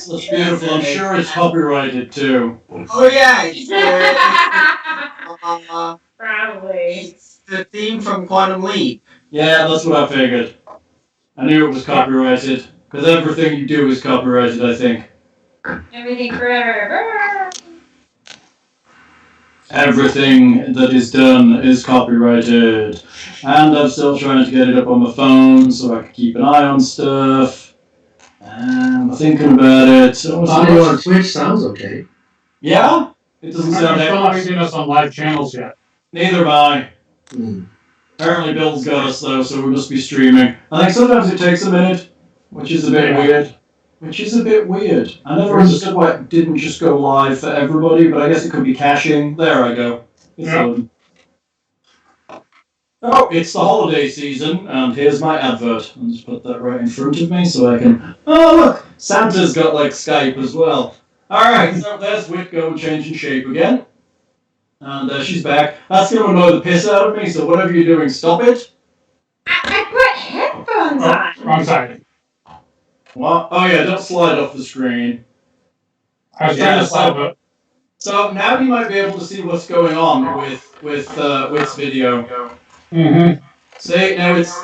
that's beautiful. I'm sure it's copyrighted too. Oh yeah, Probably. It's the theme from Quantum Leap. Yeah, that's what I figured. I knew it was copyrighted because everything you do is copyrighted. I think. Everything forever. Everything that is done is copyrighted. And I'm still trying to get it up on my phone so I can keep an eye on stuff. I'm thinking about it. Audio on Twitch sounds okay. Yeah? It doesn't sound I'm not seeing us on live channels yet. Neither am I. Apparently Bill's got us though, so we must be streaming. I think sometimes it takes a minute, which is a bit weird. I never understood why it didn't just go live for everybody, but I guess it could be caching. There I go. It's on. Oh, it's the holiday season, and here's my advert. I'll just put that right in front of me so I can... Oh, look! Santa's got, like, Skype as well. Alright, so there's Whit going changing shape again. And she's back. That's going to annoy the piss out of me, so whatever you're doing, stop it. I put headphones on. Wrong side. What? Oh yeah, don't slide off the screen. I was trying to slide it. So now you might be able to see what's going on with Whit's video. Mm-hmm. See, now it's...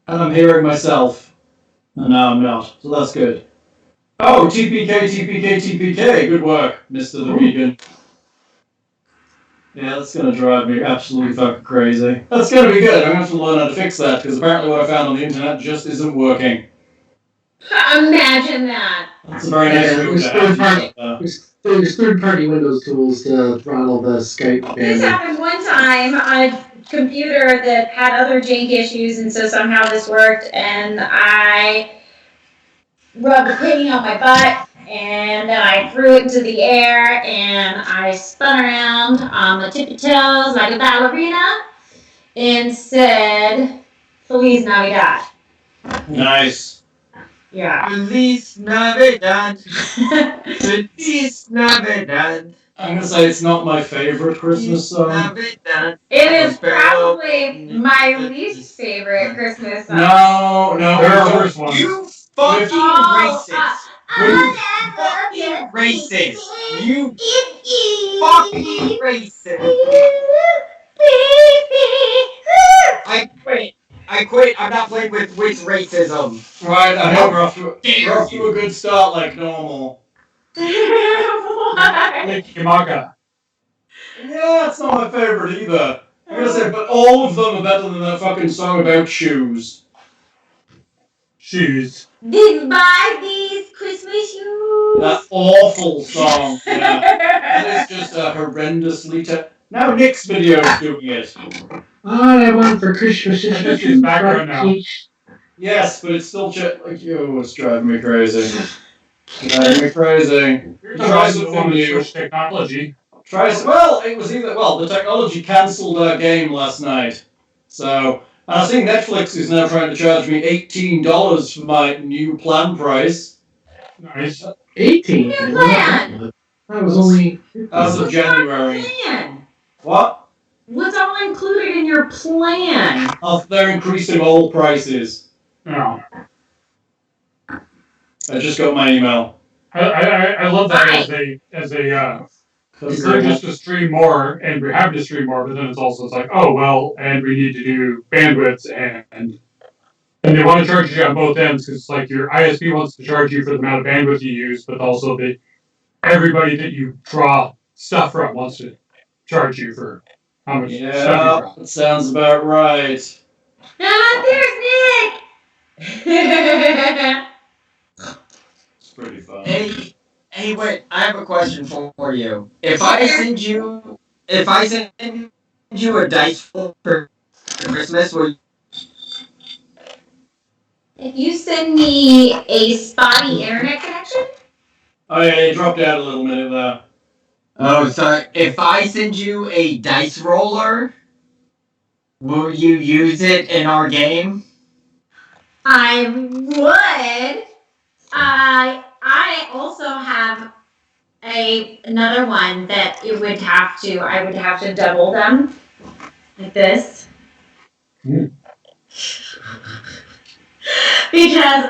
And I'm hearing myself. And now I'm not. So that's good. Oh, TPK. Good work, Mr. the Vegan. Yeah, that's going to drive me absolutely fucking crazy. That's going to be good. I'm going to have to learn how to fix that, because apparently what I found on the internet just isn't working. Imagine that. That's a very nice move to have. There's third-party Windows tools to throttle the Skype. This happened one time on a computer that had other jank issues, and so somehow this worked, and I rubbed a penny on my butt, and then I threw it into the air, and I spun around on the tippy toes like a ballerina, and said, Feliz Navidad. Nice. Yeah. Feliz Navidad. Feliz Navidad. I'm going to say it's not my favorite Christmas song. Navidad. It is probably my least favorite Christmas song. No, There are worse ones. You fucking racist. You fucking racist. You fucking racist. I quit. I'm not playing with racism. Right, I hope we're off to a good start like normal. Why? Yamaga. Yeah, it's not my favorite either. I'm going to say, but all of them are better than that fucking song about shoes. Shoes. Didn't buy these Christmas shoes. That awful song. Yeah. That is just horrendously... Now Nick's video is doing it. All I want for Christmas is This is background now. Yes, but it's still like, yo, it's driving me crazy. Try something new. Switch technology. Well, it was the technology cancelled our game last night. So, I think Netflix is now trying to charge me $18 for my new plan price. Nice. 18. New plan. That was only As of January. Plan? What? What's all included in your plan? They're increasing all prices. No. I just got my email. I love that as a encourage us to stream more, and we're happy to stream more, but then it's like, oh well, and we need to do bandwidths, and they want to charge you on both ends, because it's like your ISP wants to charge you for the amount of bandwidth you use, but also everybody that you draw stuff from wants to charge you for how much stuff you draw. Yeah, that sounds about right. Ah, there's Nick! It's pretty fun. Hey, wait! I have a question for you. If I send you a dice roll for Christmas, will you... If you send me a spotty internet connection? Oh yeah, it dropped out a little minute there. Oh, so if I send you a dice roller, will you use it in our game? I would. I also have another one that I would have to double them like this. Because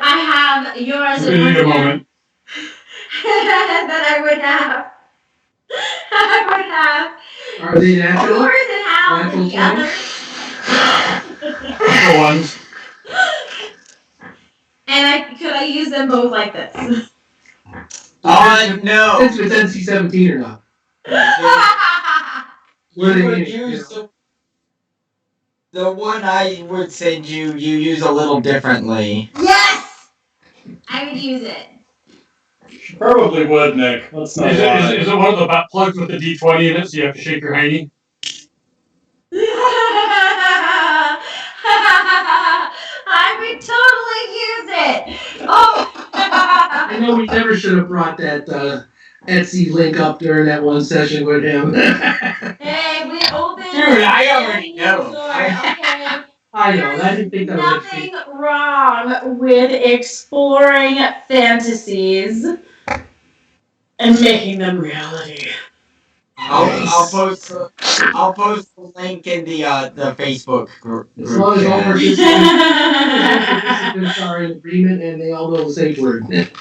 I have yours. We need a moment. that I would have. Are they natural? Yours and Hal and the Natural others. The ones. And could I use them both like this? No. Since it's NC-17 or not. What do You they would mean? use the one I would send you. You use a little differently. Yes! I would use it. Probably would, Nick. Let's not lie. Is it one of the butt plugs with the D20 in it, so you have to shake your hiney? I would totally use it. Oh. I know we never should have brought that Etsy link up during that one session with him. Hey, we opened. Dude, I already know. Okay. I know. I didn't think that was Nothing wrong with exploring fantasies and making them reality. I'll post the link in the Facebook group. As long as all chat. participants are in agreement and they all know the safe word. Safe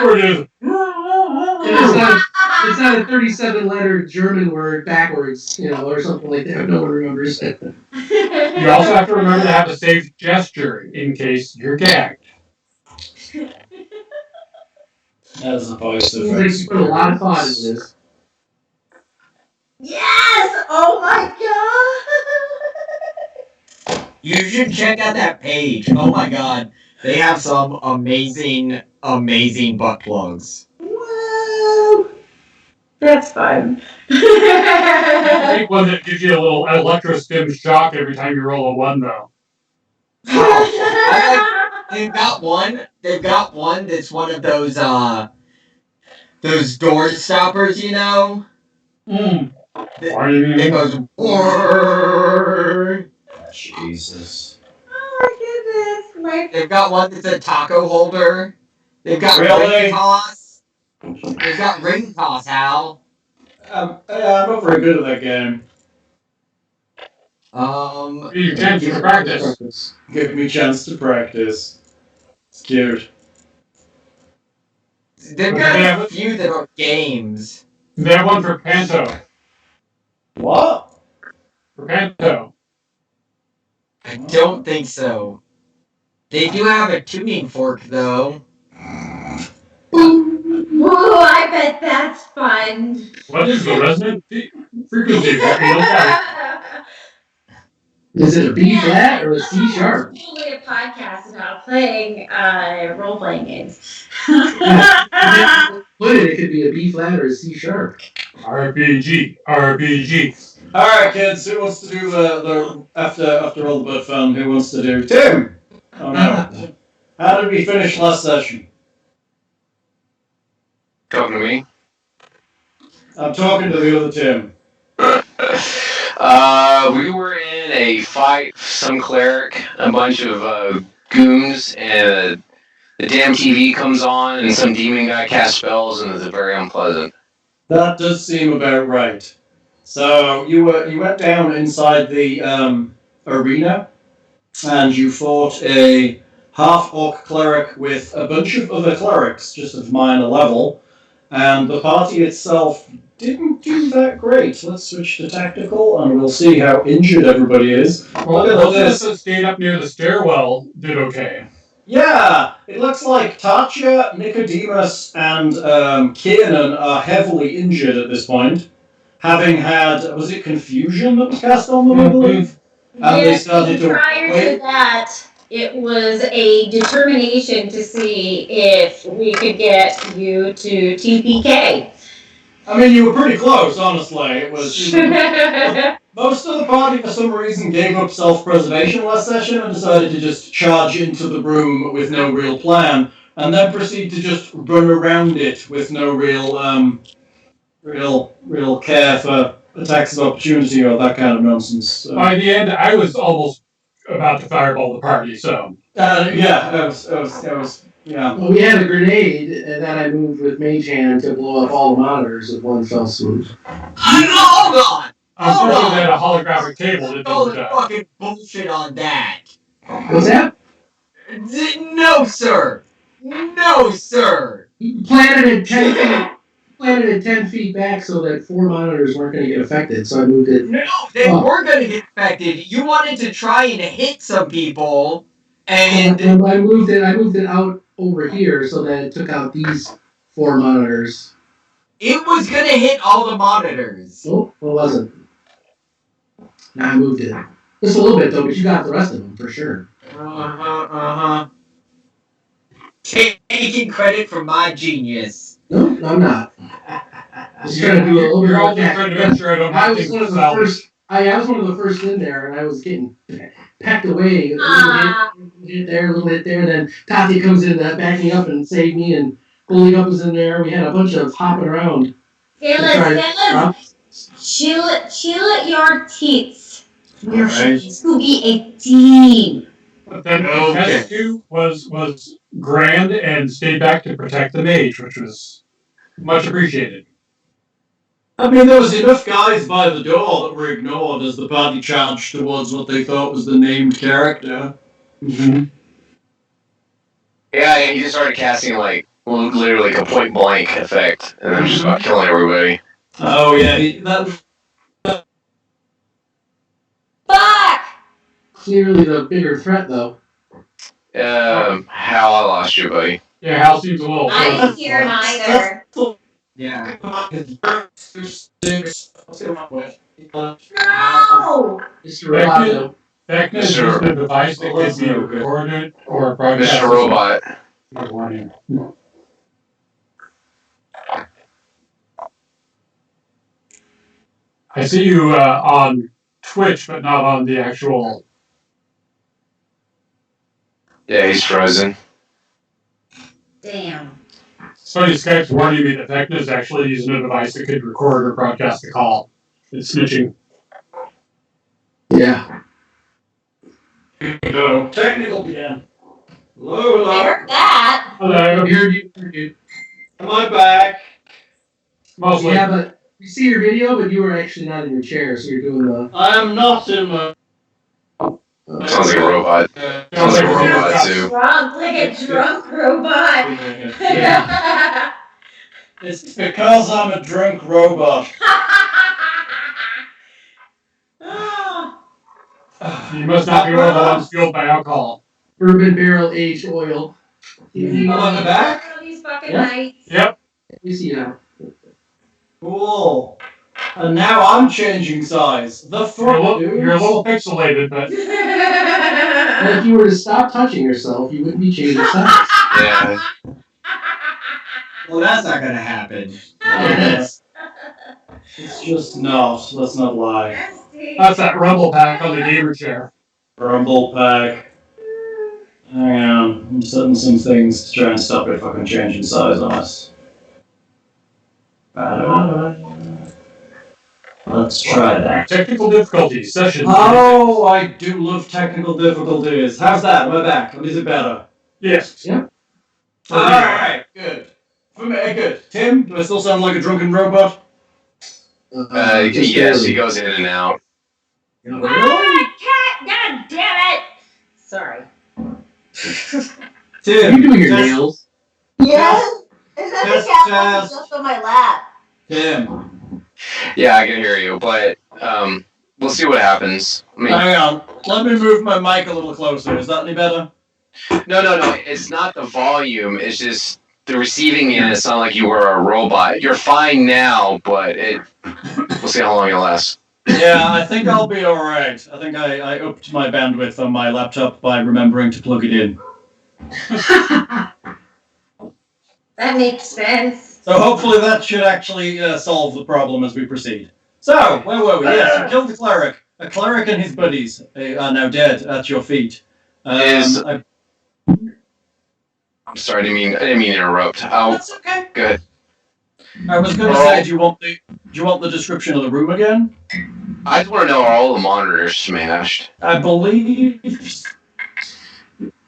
word is. It's not a 37-letter German word backwards, or something like that. No one remembers. You also have to remember to have a safe gesture in case you're gagged. As opposed to. You put a lot of thought into this. Yes! Oh my god! You should check out that page. Oh my god, they have some amazing butt plugs. Whoa! That's fun. Take one that gives you a little electro-stim shock every time you roll a 1, though. They've got one that's one of those door stoppers, you know? It goes. Jesus. Oh my goodness. They've got one that's a taco holder. They've got Really? ring toss. They've got ring toss, Hal. I'm not very good at that game. You chance to practice. Give me a chance to practice. It's cute. They've got a few that are games. They have one for Panto. What? For Panto. I don't think so. They do have a tuning fork, though. Ooh, I bet that's fun. What is the resonant frequency? Is it a B flat or a C sharp? It's totally a podcast about playing role-playing games. Put it could be a B flat or a C sharp. RPG. All right, kids. Who wants to do the after all the butt fun? Who wants to do Tim? Oh no. How did we finish last session? Talking to me? I'm talking to the other Tim. We were in a fight, some cleric, a bunch of goons, and the damn TV comes on, and some demon guy casts spells, and it's very unpleasant. That does seem about right. So you went down inside the arena, and you fought a half-orc cleric with a bunch of other clerics, just of minor level, and the party itself didn't do that great. Let's switch to tactical, and we'll see how injured everybody is. Well, Look at those this. that stayed up near the stairwell did okay. Yeah, it looks like Tatia, Nicodemus, and Kiernan are heavily injured at this point, having had, was it confusion that was cast on them, I believe? And they started to prior to that, it was a determination to see if we could get you to TPK. I mean, you were pretty close, honestly. It was most of the party, for some reason, gave up self-preservation last session and decided to just charge into the room with no real plan, and then proceed to just run around it with no real care for attacks of opportunity or that kind of nonsense. So. By the end, I was almost about to fireball the party, so. Yeah. Well, we had a grenade, and then I moved with Mage Hand to blow up all the monitors with one fell swoop. Hold on! Unfortunately, they had a holographic table that All didn't the die. fucking bullshit on that. What's that? No, sir. No, sir. He planted it 10 feet back so that 4 monitors weren't going to get affected. So I moved it. No, they were going to get affected. You wanted to try and hit some people, and I moved it out over here so that it took out these 4 monitors. it was going to hit all the monitors. Nope, it wasn't. No, I moved it. Just a little bit though, but you got the rest of them for sure. Taking credit for my genius. No, I'm not. Just trying to do a little bit You're more all just trying to make sure I don't I have was things one of to the salvage. first. I was one of the first in there, and I was getting packed away. A little hit there, a little hit there. Then Tatia comes in, back me up and saved me, and Buligup was in there. We had a bunch of hopping around. Fellas, chill your teeth. We're Alright. supposed to be a team. But then Okay. Nemescu was grand and stayed back to protect the mage, which was much appreciated. I mean, there was enough guys by the door that were ignored as the party charged towards what they thought was the named character. Mm-hmm. Yeah, and he just started casting like literally like a point blank effect, and then just about killing everybody. Oh yeah, Fuck! Clearly, the bigger threat, though. Hal, I lost you, buddy. Yeah, Hal seems a little. I didn't hear neither. Yeah. No! Mr. Roboto. Vecna is Sure. just a device that can be recorded or broadcast. Mr. Robot. Good warning. I see you on Twitch, but not on the actual. Yeah, he's frozen. Damn. Funny, Skype's warning me that Vecna is actually using a device that could record or broadcast the call. It's snitching. Yeah. No, technical again. Hello, I heard that. Hello. Heard you. Am I back? Mostly. Yeah, but we see your video, but you were actually not in your chair, so you're doing the. I am not in my. Sounds like a robot. Sounds like a robot too. Drunk, like a drunk robot. Yeah. It's because I'm a drunk robot. Oh. You must not be one of the ones fueled by alcohol. Bourbon barrel aged oil. Am I back? These fucking Yeah. nights. Yep. You see now. Cool. And now I'm changing size. The You're a fuck, little, dude? you're a little pixelated, but And if you were to stop touching yourself, you wouldn't be changing size. Yeah. Well, that's not going to happen. Yes. It's just not. Let's not lie. that's that rumble pack on the gamer chair. Rumble pack. Hang on. I'm setting some things to try and stop it fucking changing size on us. Let's try that. Technical difficulties, session. Oh, I do love technical difficulties. How's that? Am I back? Is it better? Yes. Alright, good. For me, good. Tim, do I still sound like a drunken robot? Just Yes, barely. he goes in and out. Ah, cat! God damn it! Sorry. Tim, Are you doing your test- nails? Yes? Is that Test, the cat test. just on my lap? Tim, Yeah, I can hear you, but we'll see what happens. I mean, hang on. Let me move my mic a little closer. Is that any better? no. It's not the volume. It's just the receiving end. It's not like you were a robot. You're fine now, but we'll see how long it lasts. Yeah, I think I'll be alright. I think I upped my bandwidth on my laptop by remembering to plug it in. That makes sense. So hopefully that should actually solve the problem as we proceed. So, where were we? Yes, you killed the cleric. A cleric and his buddies are now dead at your feet. I'm sorry, I didn't mean to interrupt. That's okay. Good. I was going to say, do you want the description of the room again? I just want to know, are all the monitors smashed? I believe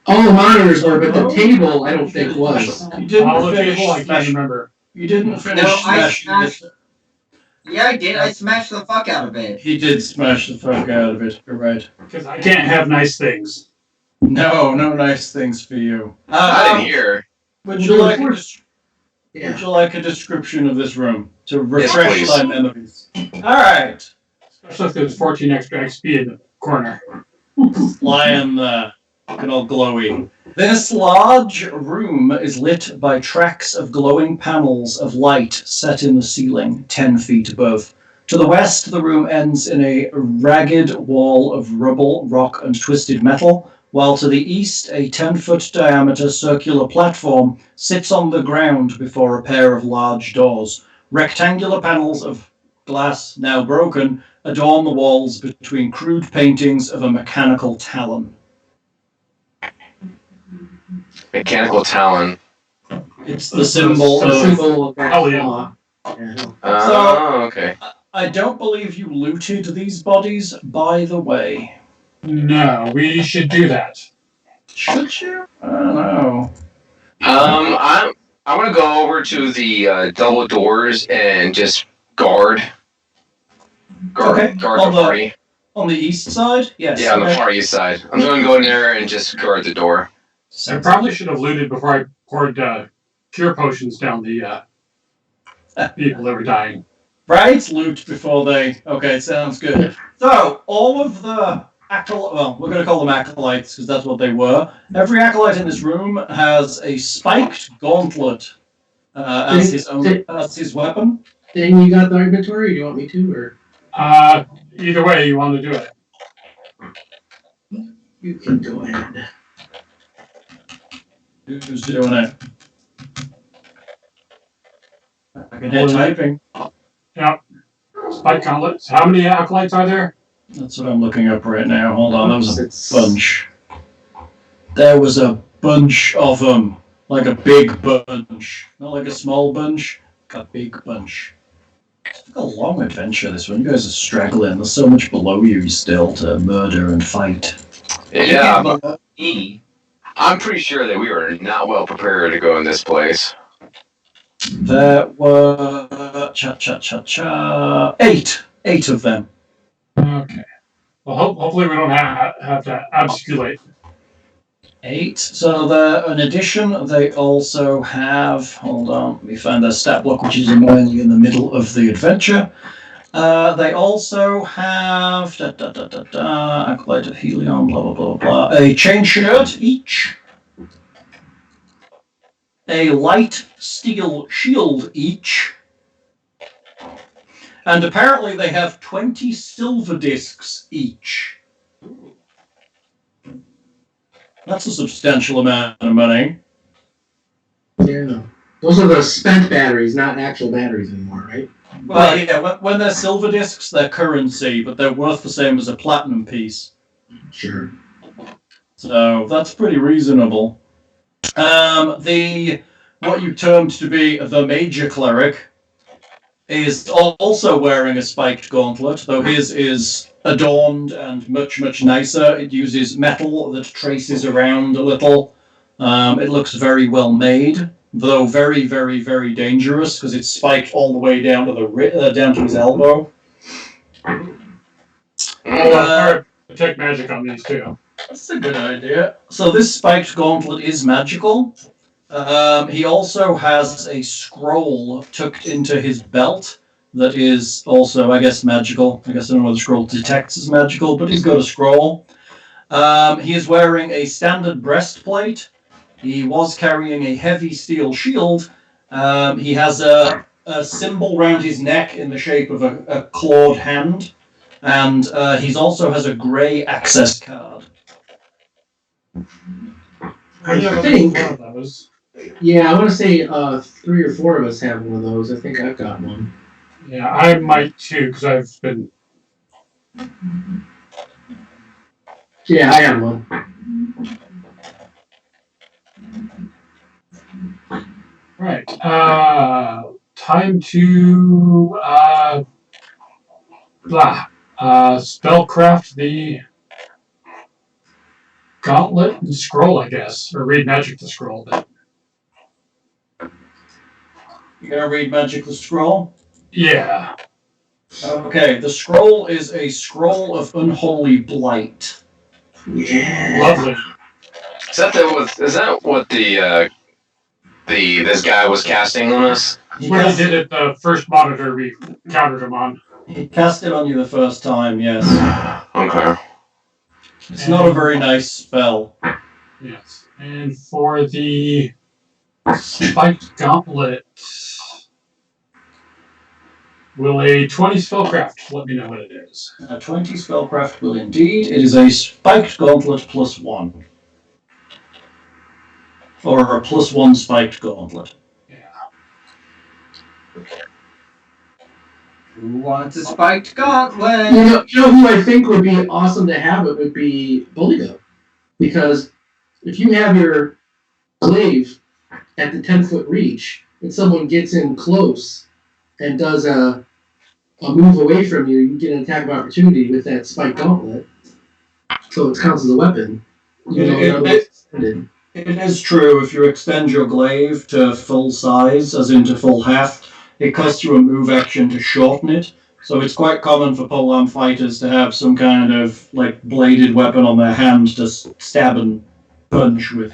All the monitors were, but the table I don't think was. you didn't All the finish. table, I can't remember. You didn't finish Well, I smashing smashed. it. Yeah, I did. I smashed the fuck out of it. He did smash the fuck out of it. You're right. Because I can't have nice things. No nice things for you. Not in here. Would you like a Yeah. Would you like a description of this room to Yes, refresh please. thy memories? All right. Especially if there's 14 extra XP in the corner. Lying there, looking all glowy. This large room is lit by tracks of glowing panels of light set in the ceiling, 10 feet above. To the west, the room ends in a ragged wall of rubble, rock, and twisted metal, while to the east, a 10-foot diameter circular platform sits on the ground before a pair of large doors. Rectangular panels of glass, now broken, adorn the walls between crude paintings of a mechanical talon. Mechanical talon. It's the symbol The of... symbol of that Hell yeah. claw. Yeah. Oh, okay. I don't believe you looted these bodies, by the way. No, we should do that. Should you? I don't know. I want to go over to the double doors and just guard Okay. the On the- party. On the east side? Yes. Yeah, on the okay. far east side. I'm going to go in there and just guard the door. I probably should have looted before I poured cure potions down the people that were dying. Right? Loot before they... Okay, sounds good. So, all of the... Well, we're going to call them acolytes, because that's what they were. Every acolyte in this room has a spiked gauntlet as his weapon. Then you got the inventory, or do you want me to, or? Either way, you want to do it. You can go ahead. Who's doing it? I can hear typing. Yep. Spike gauntlets. How many acolytes are there? That's what I'm looking up right now. Hold on, there was a bunch. There was a bunch of them. Like a big bunch. Not like a small bunch, like a big bunch. It's like a long adventure, this one. You guys are straggling. There's so much below you still to murder and fight. Yeah, but I'm pretty sure that we were not well prepared to go in this place. There were... Eight of them. Okay. Well, hopefully we don't have to absculate. 8. So in addition, they also have... Hold on, let me find their stat block, which is annoyingly in the middle of the adventure. They also have... Acolyte of Helion, blah, blah, blah, blah. A chain shirt each. A light steel shield each. And apparently they have 20 silver discs each. That's a substantial amount of money. Yeah. Those are the spent batteries, not actual batteries anymore, right? Well, yeah, when they're silver discs, they're currency, but they're worth the same as a platinum piece. Sure. So that's pretty reasonable. What you termed to be the major cleric is also wearing a spiked gauntlet, though his is adorned and much, much nicer. It uses metal that traces around a little. It looks very well made, though very, very, very dangerous because it's spiked all the way down to down to his elbow. Detect magic on these too. That's a good idea. So this spiked gauntlet is magical. He also has a scroll tucked into his belt that is also, I guess, magical. I guess I don't know whether the scroll detects as magical, but he's got a scroll. He is wearing a standard breastplate. He was carrying a heavy steel shield. He has a symbol round his neck in the shape of a clawed hand. And he also has a grey access card. I think. One of those. Yeah, I want to say 3 or 4 of us have one of those. I think I've got one. Yeah, I might too, because I've been. Yeah, I have one. Right. Time to spellcraft the gauntlet and scroll, I guess, or read magic the scroll. But You gonna read Magic the Scroll? yeah. Okay, the scroll is a scroll of unholy blight. Yeah. Lovely. Is that what the this guy was casting on us? When he did it, the first monitor we countered him on. He cast it on you the first time, yes. Okay. It's not a very nice spell. Yes. And for the spiked gauntlet, will a 20 spellcraft let me know what it is? A 20 spellcraft will indeed. It is a spiked gauntlet +1. Or a +1 spiked gauntlet. Who wants a spiked gauntlet? You know who I think would be awesome to have it would be Buligup. Because if you have your glaive at the 10-foot reach, and someone gets in close and does a move away from you, you get an attack of opportunity with that spiked gauntlet. So it counts as a weapon. It is true, if you extend your glaive to full size, as into full half, it costs you a move action to shorten it. So it's quite common for polearm fighters to have some kind of bladed weapon on their hand to stab and punch with.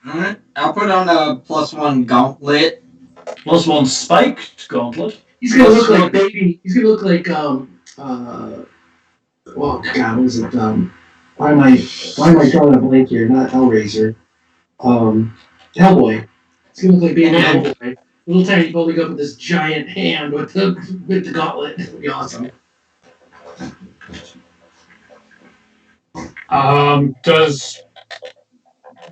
Alright, I'll put on a +1 gauntlet. +1 spiked gauntlet. He's gonna look like baby. He's gonna look like well, God, what is it? Why am I drawing a blank here? Not Hellraiser. Hellboy. He's gonna look like baby Hellboy. Little tiny Buligup with this giant hand with the gauntlet. It would be awesome. Does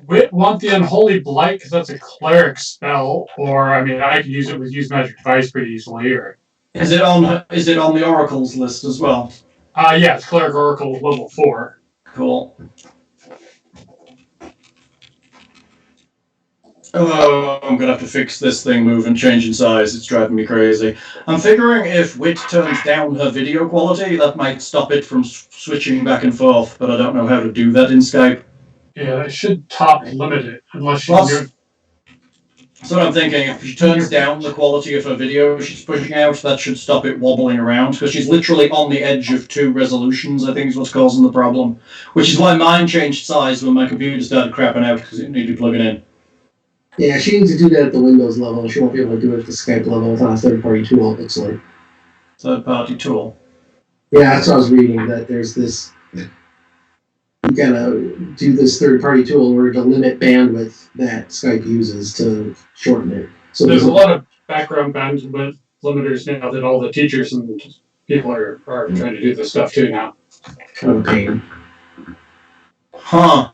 Wit want the Unholy Blight because that's a cleric spell, or I could use it with Use Magic Device pretty easily. Or Is it on the Oracle's list as well? Yeah, it's Cleric Oracle level 4. Cool. Oh, I'm gonna have to fix this thing moving, changing size. It's driving me crazy. I'm figuring if Wit turns down her video quality, that might stop it from switching back and forth, but I don't know how to do that in Skype. Yeah, it should top limit it, unless you do. So what I'm thinking, if she turns down the quality of her video she's pushing out, that should stop it wobbling around, because she's literally on the edge of 2 resolutions, I think is what's causing the problem. Which is why mine changed size when my computer started crapping out, because it needed plugging in. Yeah, she needs to do that at the Windows level. She won't be able to do it at the Skype level without a third-party tool, it looks like. Third-party tool? Yeah, that's what I was reading, that there's this... You gotta do this third-party tool in order to limit bandwidth that Skype uses to shorten it. So There's a lot of background bandwidth limiters now that all the teachers and people are trying to do this stuff too now. Kind of a pain. Huh.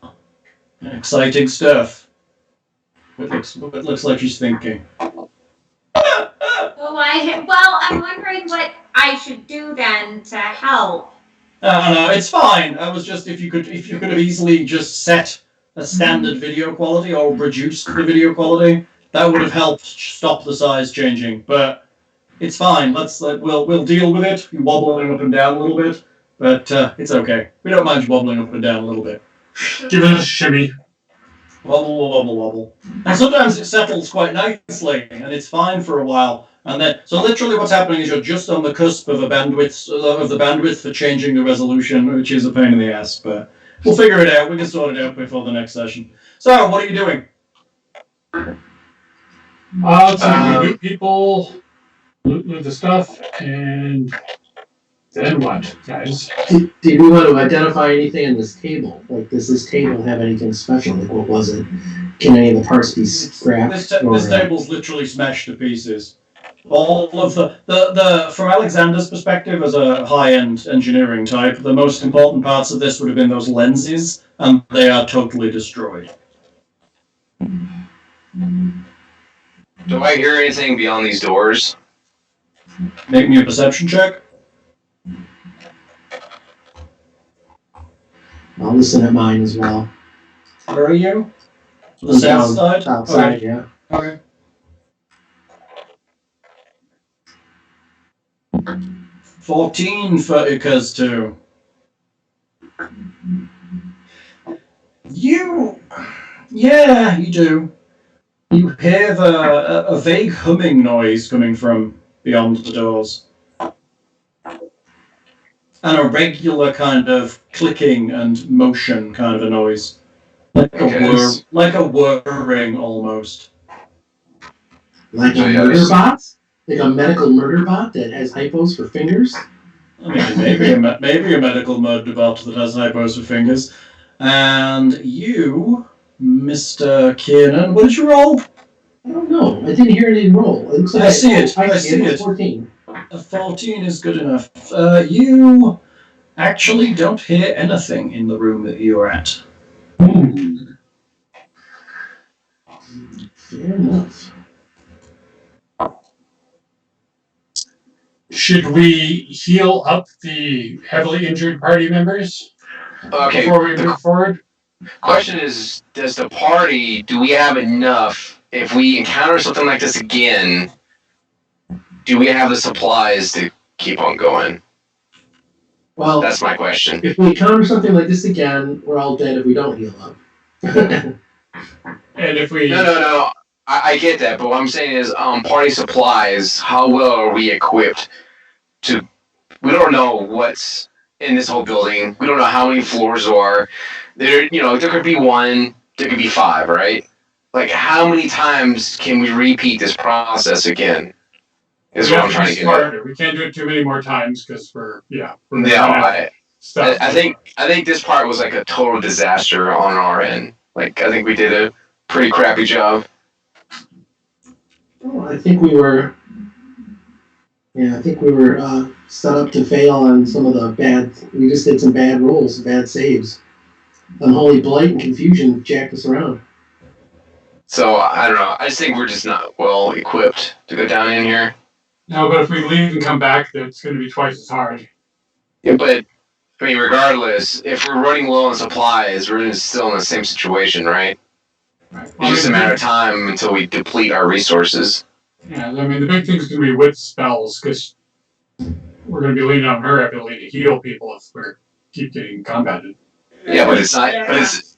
Exciting stuff. It looks like she's thinking. I'm wondering what I should do then to help. No, it's fine. I was just, if you could have easily just set a standard video quality or reduced the video quality, that would have helped stop the size changing. But it's fine. We'll deal with it. You're wobbling up and down a little bit, but it's okay. We don't mind you wobbling up and down a little bit. Give it a shimmy. Wobble, wobble, wobble. And sometimes it settles quite nicely, and it's fine for a while. And then, so literally what's happening is you're just on the cusp of the bandwidth for changing the resolution, which is a pain in the ass, but we'll figure it out. We can sort it out before the next session. So, what are you doing? Loot people, loot the stuff, and then what, guys? Did we want to identify anything in this table? Like, does this table have anything special? Like, what was it? Can any of the parts be scrapped? This table's literally smashed to pieces. All of the from Alexander's perspective as a high-end engineering type, the most important parts of this would have been those lenses, and they are totally destroyed. Do I hear anything beyond these doors? Make me a perception check. I'll listen at mine as well. Where are you? The south side? Outside, Okay. yeah. Okay. 14 for Ika's too. Yeah, you do. You hear a vague humming noise coming from beyond the doors. And a regular kind of clicking and motion kind of a noise. Like a whirring almost. Like a murder bot? Like a medical murder bot that has hypos for fingers? I mean, maybe a medical murder bot that has hypos for fingers. And you, Mr. Kiernan, what did you roll? I don't know. I didn't hear any roll. It looks like I see it. I see it. 14. A 14 is good enough. You actually don't hear anything in the room that you're at. Fair enough. Should we heal up the heavily injured party members Okay. before we move forward? Question is, do we have enough, if we encounter something like this again, do we have the supplies to keep on going? Well, That's my question. if we encounter something like this again, we're all dead if we don't heal up. And if we... No. I get that, but what I'm saying is, party supplies, how well are we equipped to... We don't know what's in this whole building. We don't know how many floors there are. There could be 1, there could be 5, right? Like, how many times can we repeat this process again? Is what I'm trying to get at. We can't do it too many more times because we're I think this part was like a total disaster on our end. Like, I think we did a pretty crappy job. Well, I think we were set up to fail on some of the bad. We just did some bad rolls, bad saves. Unholy blight and confusion jacked us around. So I don't know. I just think we're just not well equipped to go down in here. No, but if we leave and come back, it's going to be twice as hard. Yeah, but I mean, regardless, if we're running low on supplies, we're still in the same situation, right? Right. It's just a matter of time until we deplete our resources. Yeah, I mean, the big thing is going to be wit spells, because we're going to be leaning on her ability to heal people if we keep getting combated. Yeah, but it's not.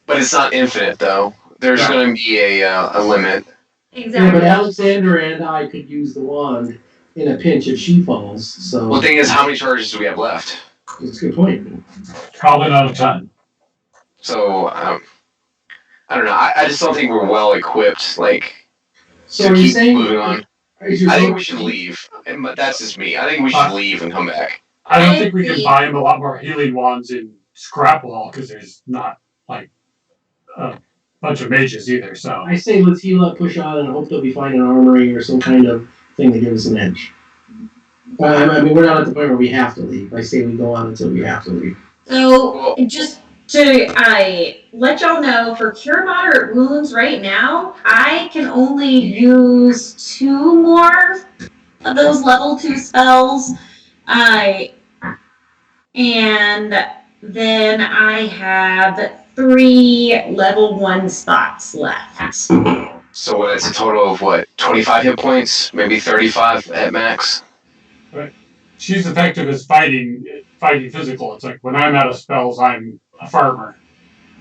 But it's not infinite, though. There's going to be a limit. Exactly. Yeah, but Alexander and I could use the wand in a pinch if she falls. So. Well, the thing is, how many charges do we have left? That's a good point. Probably not a ton. So I don't know. I just don't think we're well equipped. Like, So to are you keep saying? moving on. Is your I think vote- we should leave. But that's just me. I think we should leave and come back. I don't think we can buy him a lot more healing wands in Scrapwall, because there's not, like, a bunch of mages either, so... I say let's heal up, push on, and hope they'll be finding an armory or some kind of thing to give us an edge. I mean, we're not at the point where we have to leave. I say we go on until we have to leave. So, just to let y'all know, for Cure Moderate Wounds right now, I can only use 2 more of those level 2 spells. And then I have 3 level 1 spots left. So that's a total of, 25 hit points? Maybe 35 at max? Right. She's effective as fighting physical. It's like, when I'm out of spells, I'm a farmer.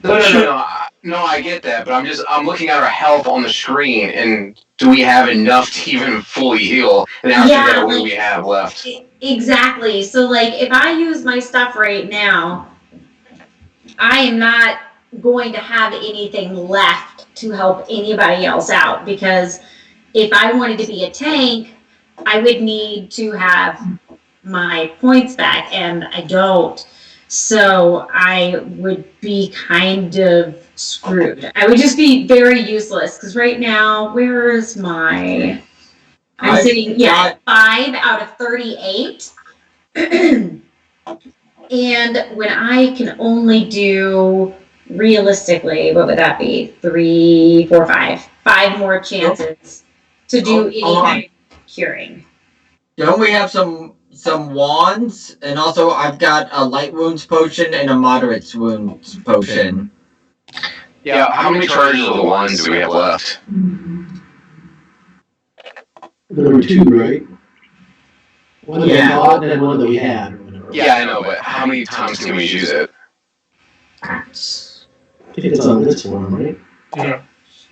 No, I get that, but I'm looking at our health on the screen, and do we have enough to even fully heal? And after that, what do we have left? Exactly. So, like, if I use my stuff right now, I am not going to have anything left to help anybody else out, because if I wanted to be a tank, I would need to have my points back, and I don't. So I would be kind of screwed. I would just be very useless, because right now, where is my... I'm sitting, at 5 out of 38. And when I can only do, realistically, what would that be? 3, 4, 5. 5 more chances to do any kind of curing. Don't we have some wands? And also, I've got a light wounds potion and a moderate wounds potion. Yeah, how many charges of the wands do we have left? There were 2, right? One that we bought and then one that we had. Or whatever. Yeah, I know, but how many times can we use it? I think it's on this one, right? Yeah.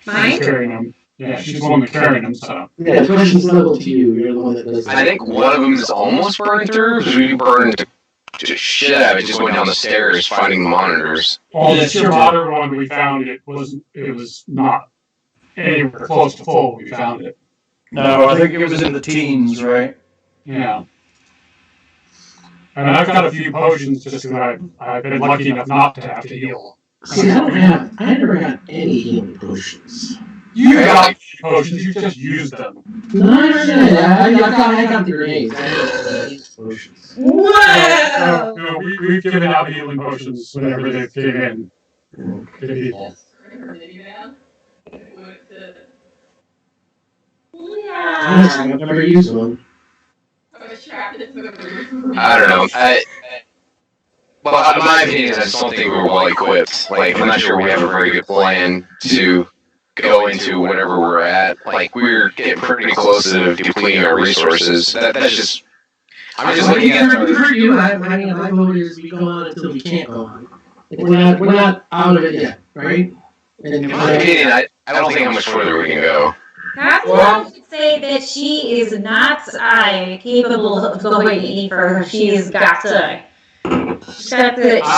Mine? She's carrying them. Yeah, she's the one that's carrying them, so... Yeah, the question's level to you. You're the one that does that. I think one of them is almost burned through, because we burned to shit out of it just going down the stairs finding the monitors. Well, the pure water one we found, it was not anywhere close to full when we found it. No, I think it was in the teens, right? Yeah. And I've got a few potions just because I've been lucky enough not to have to heal. See, I never got any healing potions. You got potions, you just used them. No, I got the grenades. I never got potions. Whoa! No, we've given out healing potions whenever they came in to people. Yeah. I've never used one. I don't know. Well, my opinion is I just don't think we're well equipped. Like, I'm not sure we have a very good plan to go into whatever we're at. Like, we're getting pretty close to depleting our resources. That's just. I'm just looking at. We heard you. I mean, my vote is we go on until we can't go on. Like, we're not out of it yet, right? And In my opinion, I don't think how much further we can go. Tatia would say that she is not capable of going any further. She's got to.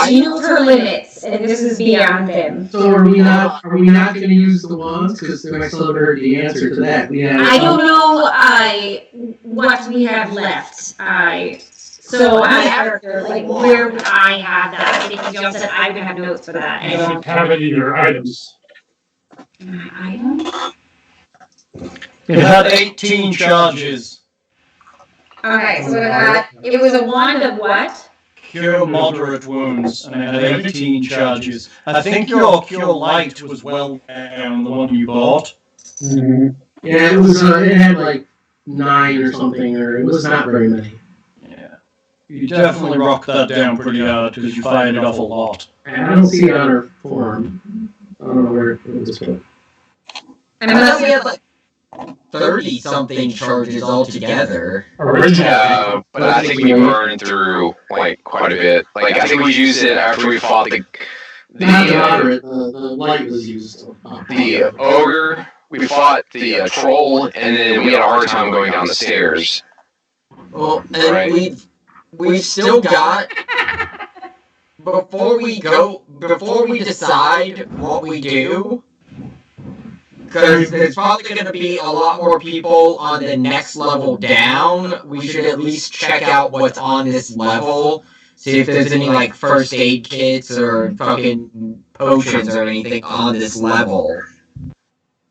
She knows her limits, and this is beyond them. So are we not going to use the wands? Because I still haven't heard the answer to that. I don't know what we have left. So I have like where would I have that? Because you said I would have notes for that. You don't have any of your items. Items? It had 18 charges. Okay, so it was a wand of what? Cure moderate wounds, and it had 18 charges. I think your cure light was well down, the one you bought. Mm-hmm. Yeah, it was. It had like 9 or something, or it was not very many. Yeah. You definitely rocked that down pretty hard because you fired it off a lot. And I don't see it on her form. I don't know where it was put. I we had like 30-something charges altogether. Originally. But I think we burned through like quite a bit. Like I think we used it after we fought the moderate. The light was used. The ogre. We fought the troll, and then we had a hard time going down the stairs. Well, and we've still got before we decide what we do. Because there's probably going to be a lot more people on the next level down. We should at least check out what's on this level. See if there's any, like, first aid kits or fucking potions or anything on this level.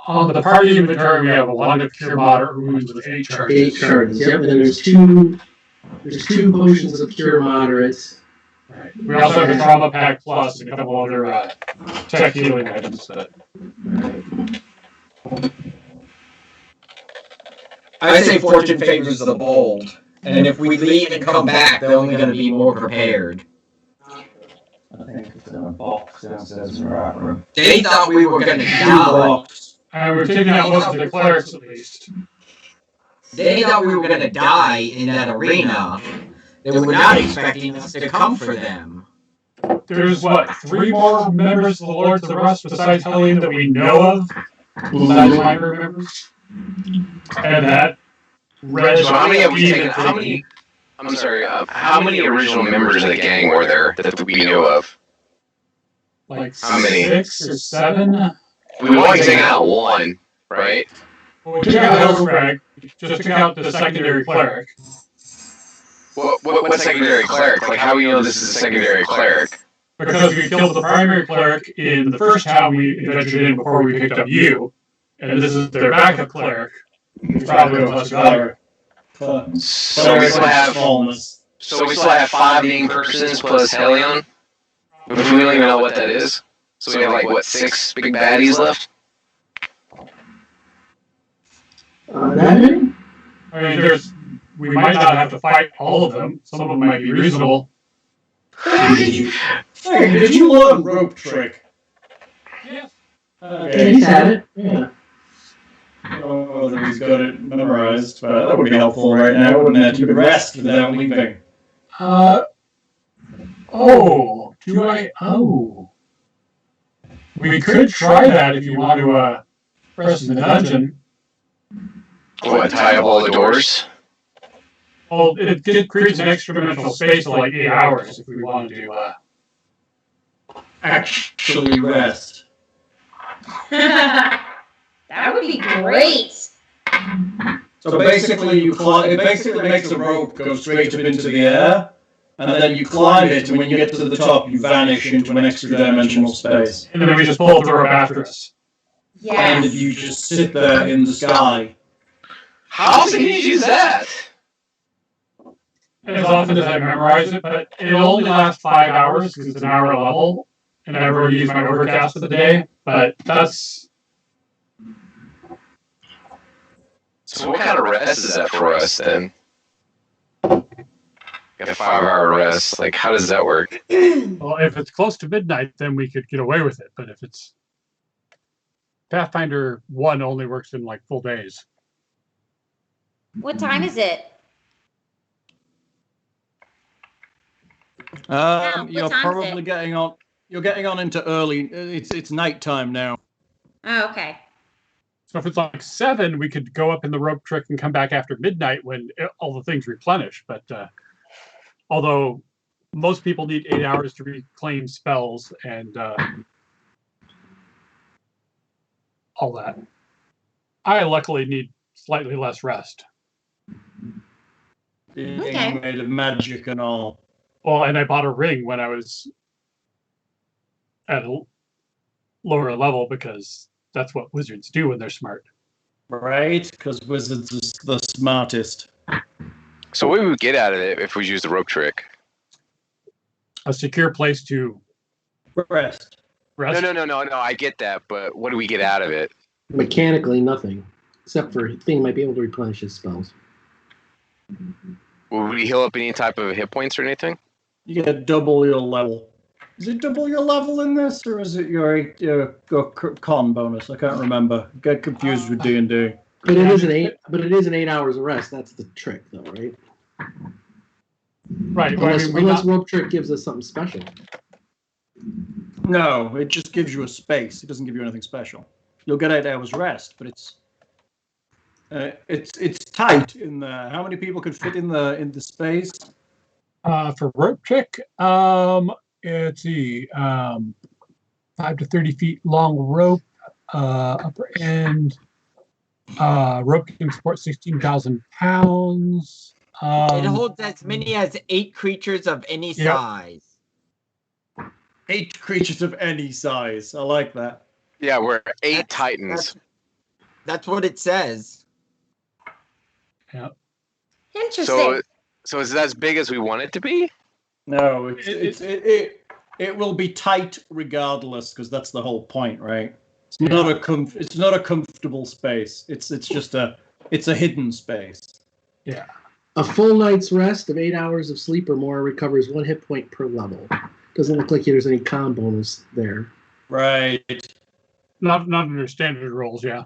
On the party inventory, we have a wand of cure moderate wounds with 8 charges. 8 charges, yep. And there's two potions of cure moderates. Right. We also have the trauma pack plus and a couple other tech healing items that. I say fortune favors the bold, and if we leave and come back, they're only going to be more prepared. I think it's in a box downstairs in the right room. They thought we were going to die. We're taking out most of the clerics at least. They thought we were going to die in that arena. They were not expecting us to come for them. There's, 3 more members of the Lords of the Rust besides Helene that we know of? Besides minor members? And that So how many have we taken? How many? I'm sorry. How many original members of the gang were there that we know of? Like How many? 6 or 7? We've only taken out 1, right? Well, we took out Hellscrag, just took out the secondary cleric. What secondary cleric? Like, how do we know this is a secondary cleric? Because we killed the primary cleric in the first town we ventured in before we picked up you. And this is their backup clerik. It's probably a much better. So we still have 5 named persons plus Helion, which we don't even know what that is. So we have like 6 big baddies left. That many? I mean, we might not have to fight all of them. Some of them might be reasonable. Hey, did you learn rope trick? Yes. Okay, he's had it. Yeah. Oh, that he's got it memorized, but that would be helpful right now, wouldn't it? You could rest without leaving. We could try that if you want to rest in the dungeon. What, tie up all the doors? Well, it creates an extra dimensional space of like 8 hours if we wanted to. Actually rest. That would be great. So basically, it basically makes a rope go straight up into the air, and then you climb it, and when you get to the top, you vanish into an extra dimensional space. And then we just pull up the rope after us. And you just sit there in the sky. How can you use that? As often as I memorize it, but it only lasts 5 hours because it's an hour level, and I've already used my overcast of the day. But that's. So what kind of rest is that for us then? Got a 5-hour rest. Like, how does that work? Well, if it's close to midnight, then we could get away with it. But if it's Pathfinder 1 only works in like full days. What time is it? What You're time is probably it? getting on. You're getting on into early. It's nighttime now. Oh, okay. So if it's like 7, we could go up in the rope trick and come back after midnight when all the things replenish. But although most people need 8 hours to reclaim spells and all that, I luckily need slightly less rest. Being Okay. made of magic and all. Well, and I bought a ring when I was at a lower level because that's what wizards do when they're smart. Right? Because wizards are the smartest. So what would we get out of it if we use the rope trick? A secure place to Rest. rest. No. I get that, but what do we get out of it? Mechanically, nothing. Except for Thing might be able to replenish his spells. Will we heal up any type of hit points or anything? You get double your level. Is it double your level in this, or is it your con bonus? I can't remember. Get confused with D&D. But it is an 8. But it is an 8 hours of rest. That's the trick, though, right? Right. Well, Unless rope trick gives us something special. No, it just gives you a space. It doesn't give you anything special. You'll get 8 hours rest, but it's tight in there. How many people could fit in the space? for rope trick, let's see, 5 to 30 feet long rope, upper end. Rope can support 16,000 pounds. It holds as many as 8 creatures of any size. 8 creatures of any size. I like that. Yeah, we're 8 titans. That's what it says. Yeah. Interesting. So is it as big as we want it to be? No, it will be tight regardless, because that's the whole point, right? It's not a comfortable space. It's just a hidden space. Yeah. A full night's rest of 8 hours of sleep or more recovers 1 hit point per level. Doesn't look like there's any con bonus there. Right. Not under standard rolls, yeah.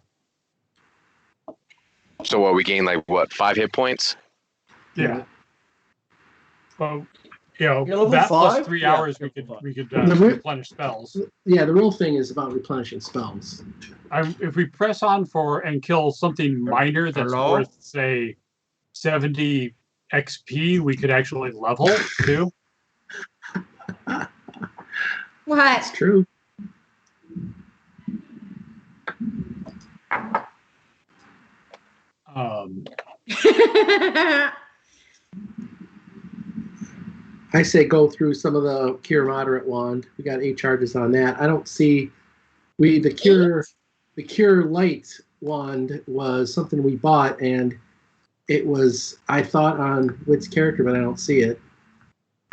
So what, we gain 5 hit points? Yeah. Well, You're level that plus 5? 3 Yeah, hours we could replenish spells. Yeah, the real thing is about replenishing spells. If we press on for and kill something minor that's worth, say, 70 XP, we could actually level too. What? That's true. I say go through some of the Cure Moderate wand. We got 8 charges on that. I don't see the Cure Light wand was something we bought, and it was, I thought, on Whit's character, but I don't see it.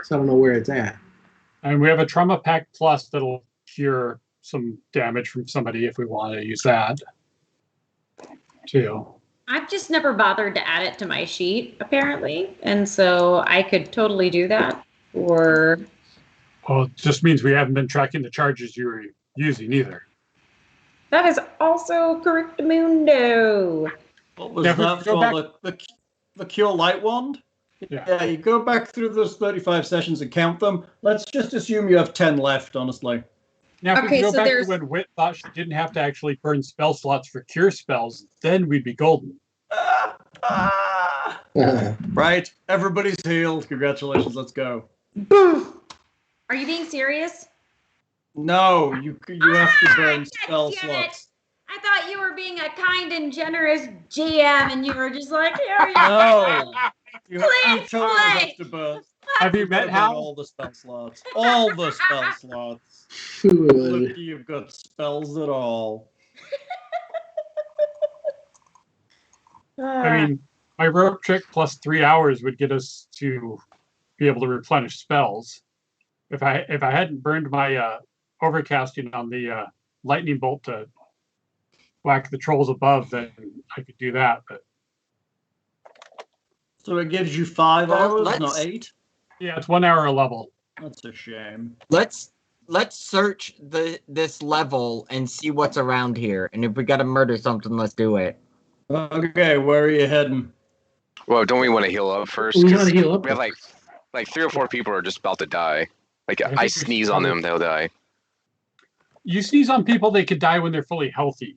So I don't know where it's at. And we have a Trauma Pack Plus that'll cure some damage from somebody if we want to use that too. I've just never bothered to add it to my sheet, apparently. And so I could totally do that. Or Well, it just means we haven't been tracking the charges you were using either. that is also correctamundo. What was Yeah, that go for? The Cure Light Wand? Yeah. You go back through those 35 sessions and count them. Let's just assume you have 10 left, honestly. Now, if Okay, we go so back there's- to when Whit thought she didn't have to actually burn spell slots for cure spells, then we'd be golden. Right? Everybody's healed. Congratulations. Let's go. Are you being serious? No, you have to burn spell damn it. slots. I thought you were being a kind and generous GM, and you were just like, here you No. go. You Please totally play. have to burn. Have you met Burn Hal? all the spell slots. All the spell slots. Food. Look, you've got spells at all. I mean, my rope trick plus 3 hours would get us to be able to replenish spells. If I hadn't burned my overcasting on the lightning bolt to whack the trolls above, then I could do that. But So it gives you 5 Well, hours, not let's- 8? yeah, it's 1 hour a level. That's a shame. Let's search this level and see what's around here. And if we gotta murder something, let's do it. Okay, where are you heading? Well, don't we want to heal up first? We 'Cause gotta heal up. we have like 3 or 4 people are just about to die. Like I think I we sneeze should on probably- them, they'll die. You sneeze on people, they could die when they're fully healthy.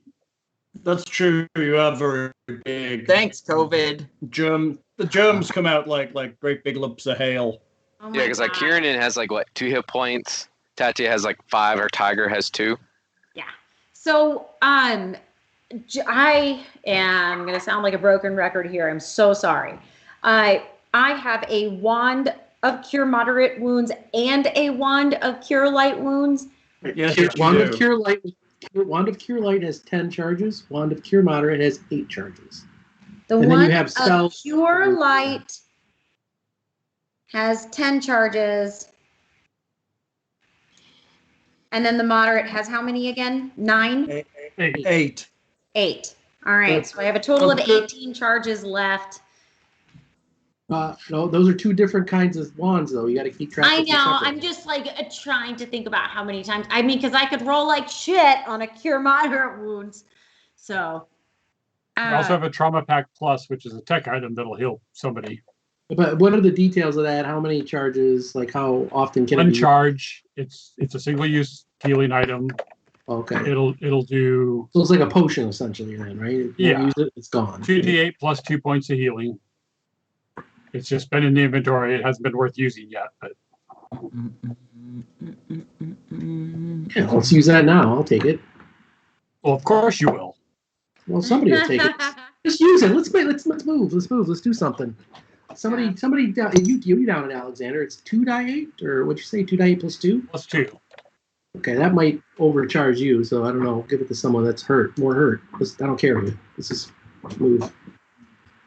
That's true. You have very big Thanks, COVID. germ. The germs come out like great big lumps of hail. Oh Yeah, my because like God. Kiernan has like what 2 hit points. Tatia has like 5, or Tiger has 2. So, I am going to sound like a broken record here. I'm so sorry. I have a wand of cure moderate wounds and a wand of cure light wounds. Yes, Wand you of do. Cure Light. Wand of Cure Light has 10 charges. Wand of Cure Moderate has 8 charges. The And then you wand have of spells- cure light has 10 charges. And then the moderate has how many again? 9? 8. 8. All right. So I have a total of 18 charges left. No, those are 2 different kinds of wands, though. You got to keep track. I of them know. separately. I'm just like trying to think about how many times. I mean, because I could roll like shit on a cure moderate wounds. So. I also have a Trauma Pack Plus, which is a tech item that'll heal somebody. But what are the details of that? How many charges? Like how often can it One be? charge. It's a single-use healing item. Okay. It'll do So it's like a potion, essentially, then, right? If you Yeah. use it, it's gone. 2d8 plus 2 points of healing. It's just been in the inventory. It hasn't been worth using yet, but Yeah, let's use that now. I'll take it. well, of course you will. Well, somebody will take it. Just use it. Let's move. Let's do something. Somebody down. You down at Alexander. It's 2d8, or what'd you say? 2d8 plus 2. Plus 2. Okay, that might overcharge you. So I don't know. Give it to someone that's more hurt. I don't care. Let's just move.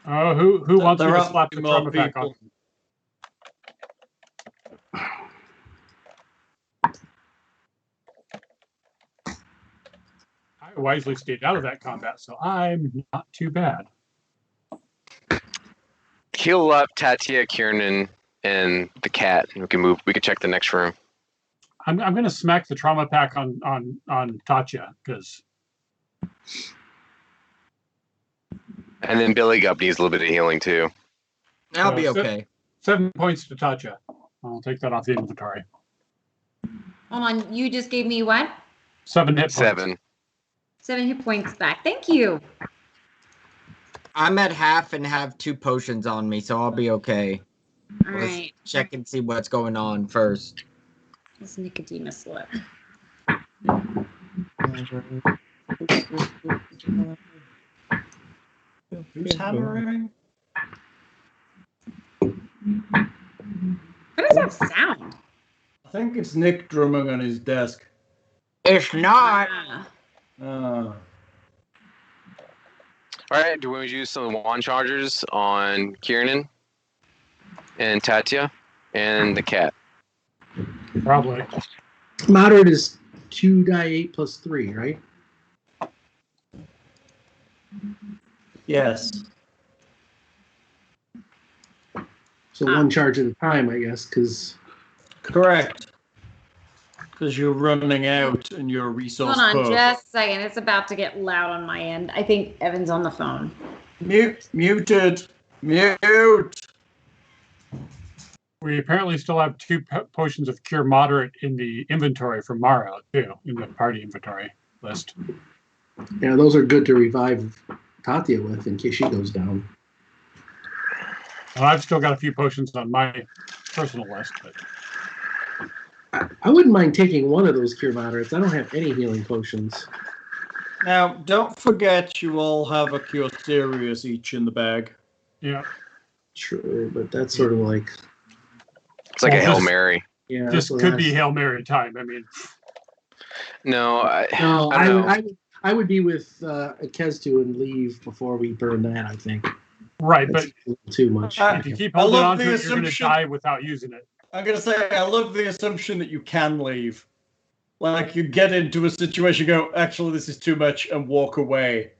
Oh, who wants me There to are slap the more Trauma Pack on? people. I wisely stayed out of that combat, so I'm not too bad. Heal up Tatia, Kiernan, and the cat. We can move. We can check the next room. I'm gonna smack the Trauma Pack on Tatia because And then Buligup needs a little bit of healing too. I'll be So- okay. 7 points to Tatia. I'll take that off the inventory. Hold on. You just gave me what? 7 hit points. 7. 7 hit points back. Thank you. I'm at half and have 2 potions on me, so I'll be okay. All Let's right. check and see what's going on first. This Nicodemus look. Who's hammering? What is that sound? I think it's Nick drumming on his desk. It's not. Ah. Ah. All right. Do we use some wand chargers on Kiernan and Tatia and the cat? Probably. Moderate is 2d8 plus 3, right? Yes. So one charge at a time, I guess, because Correct. Because you're running out and you're resource Hold on poor. just a second. It's about to get loud on my end. I think Evan's on the phone. Muted. We apparently still have 2 potions of Cure Moderate in the inventory for Mara, too, in the party inventory list. those are good to revive Tatia with in case she goes down. And I've still got a few potions on my personal list, but I wouldn't mind taking one of those cure moderates. I don't have any healing potions. Now, don't forget you all have a Cure Serious each in the bag. Yeah. True, but that's sort of like... It's like Well, a Hail this- Mary. Yeah, This that's could what be Hail Mary time. I mean, No, I No, don't know. I would be with Kestu and leave before we burn that, I think. right, That's but a little too much. if you keep I holding love on the to it, you're going to assumption- die without using it. I'm going to say, I love the assumption that you can leave. Like, you get into a situation, go, actually, this is too much, and walk away.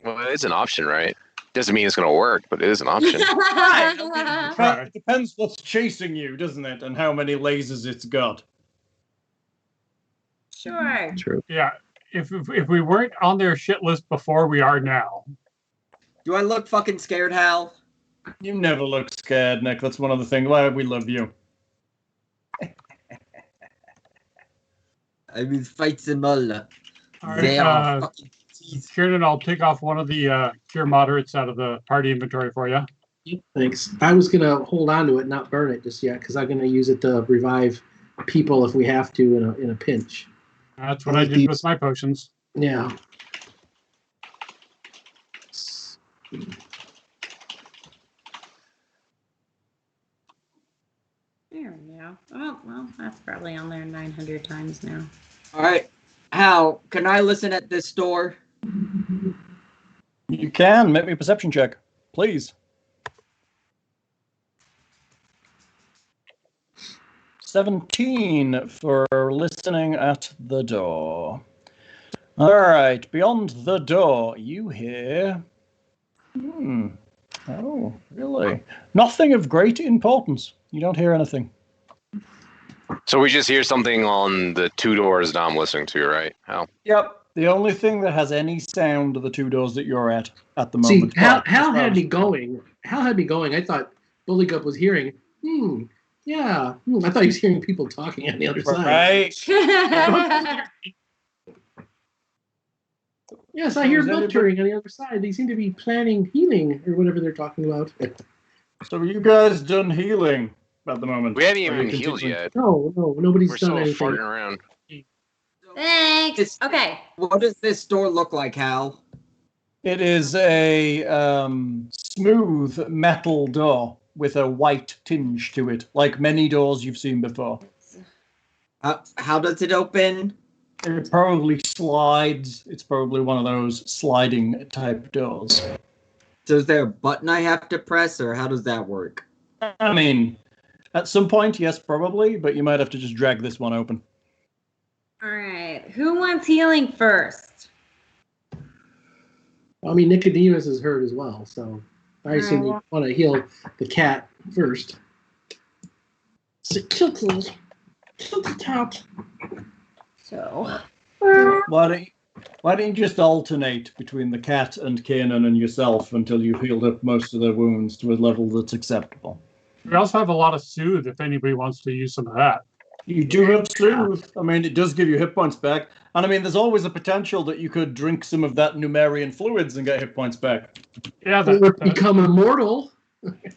Well, it's an option, right? Doesn't mean it's going to work, but it is an option. Right. It depends what's chasing you, doesn't it? And how many lasers it's got. Sure. True. Yeah. If we weren't on their shit list before, we are now. Do I look fucking scared, Hal? You never look scared, Nick. That's one of the things why we love you. I will fight them all. All They right, are fucking teeth. Kiernan, I'll take off one of the cure moderates out of the party inventory for you. Thanks. I was going to hold on to it, not burn it just yet, because I'm going to use it to revive people if we have to in a pinch. That's what I did with my potions. Yeah. There we go. Oh, well, that's probably on there 900 times now. All right, Hal, can I listen at this door? You can. Make me a perception check, please. 17 for listening at the door. All right, beyond the door, you hear... Oh, really? Nothing of great importance. You don't hear anything. So we just hear something on the two doors that I'm listening to, right? Hal? Yep. The only thing that has any sound are the two doors that you're at the See, moment. Hal Well, had me going. Hal had me going. I thought Buligup was hearing, yeah. I thought he was hearing people talking on the other side. Right. Yes, I hear Is anybody- muttering on the other side. They seem to be planning healing or whatever they're talking about. So you guys done healing at the moment? We haven't Or even you healed continuing? yet. No, nobody's We're done still anything. farting around. Thanks. Okay. What does this door look like, Hal? It is a smooth metal door with a white tinge to it, like many doors you've seen before. How does it open? It probably slides. It's probably one of those sliding type doors. So is there a button I have to press, or how does that work? I mean, at some point, yes, probably, but you might have to just drag this one open. All right. Who wants healing first? I mean, Nicodemus is hurt as well, so I assume you well- want to heal the cat first. So kill the cat. So. Why don't you just alternate between the cat and Kiernan and yourself until you've healed up most of their wounds to a level that's acceptable? We also have a lot of soothe if anybody wants to use some of that. You do have soothe. I mean, it does give you hit points back. And I mean, there's always a potential that you could drink some of that Numerian fluids and get hit points back. Yeah, Or become immortal.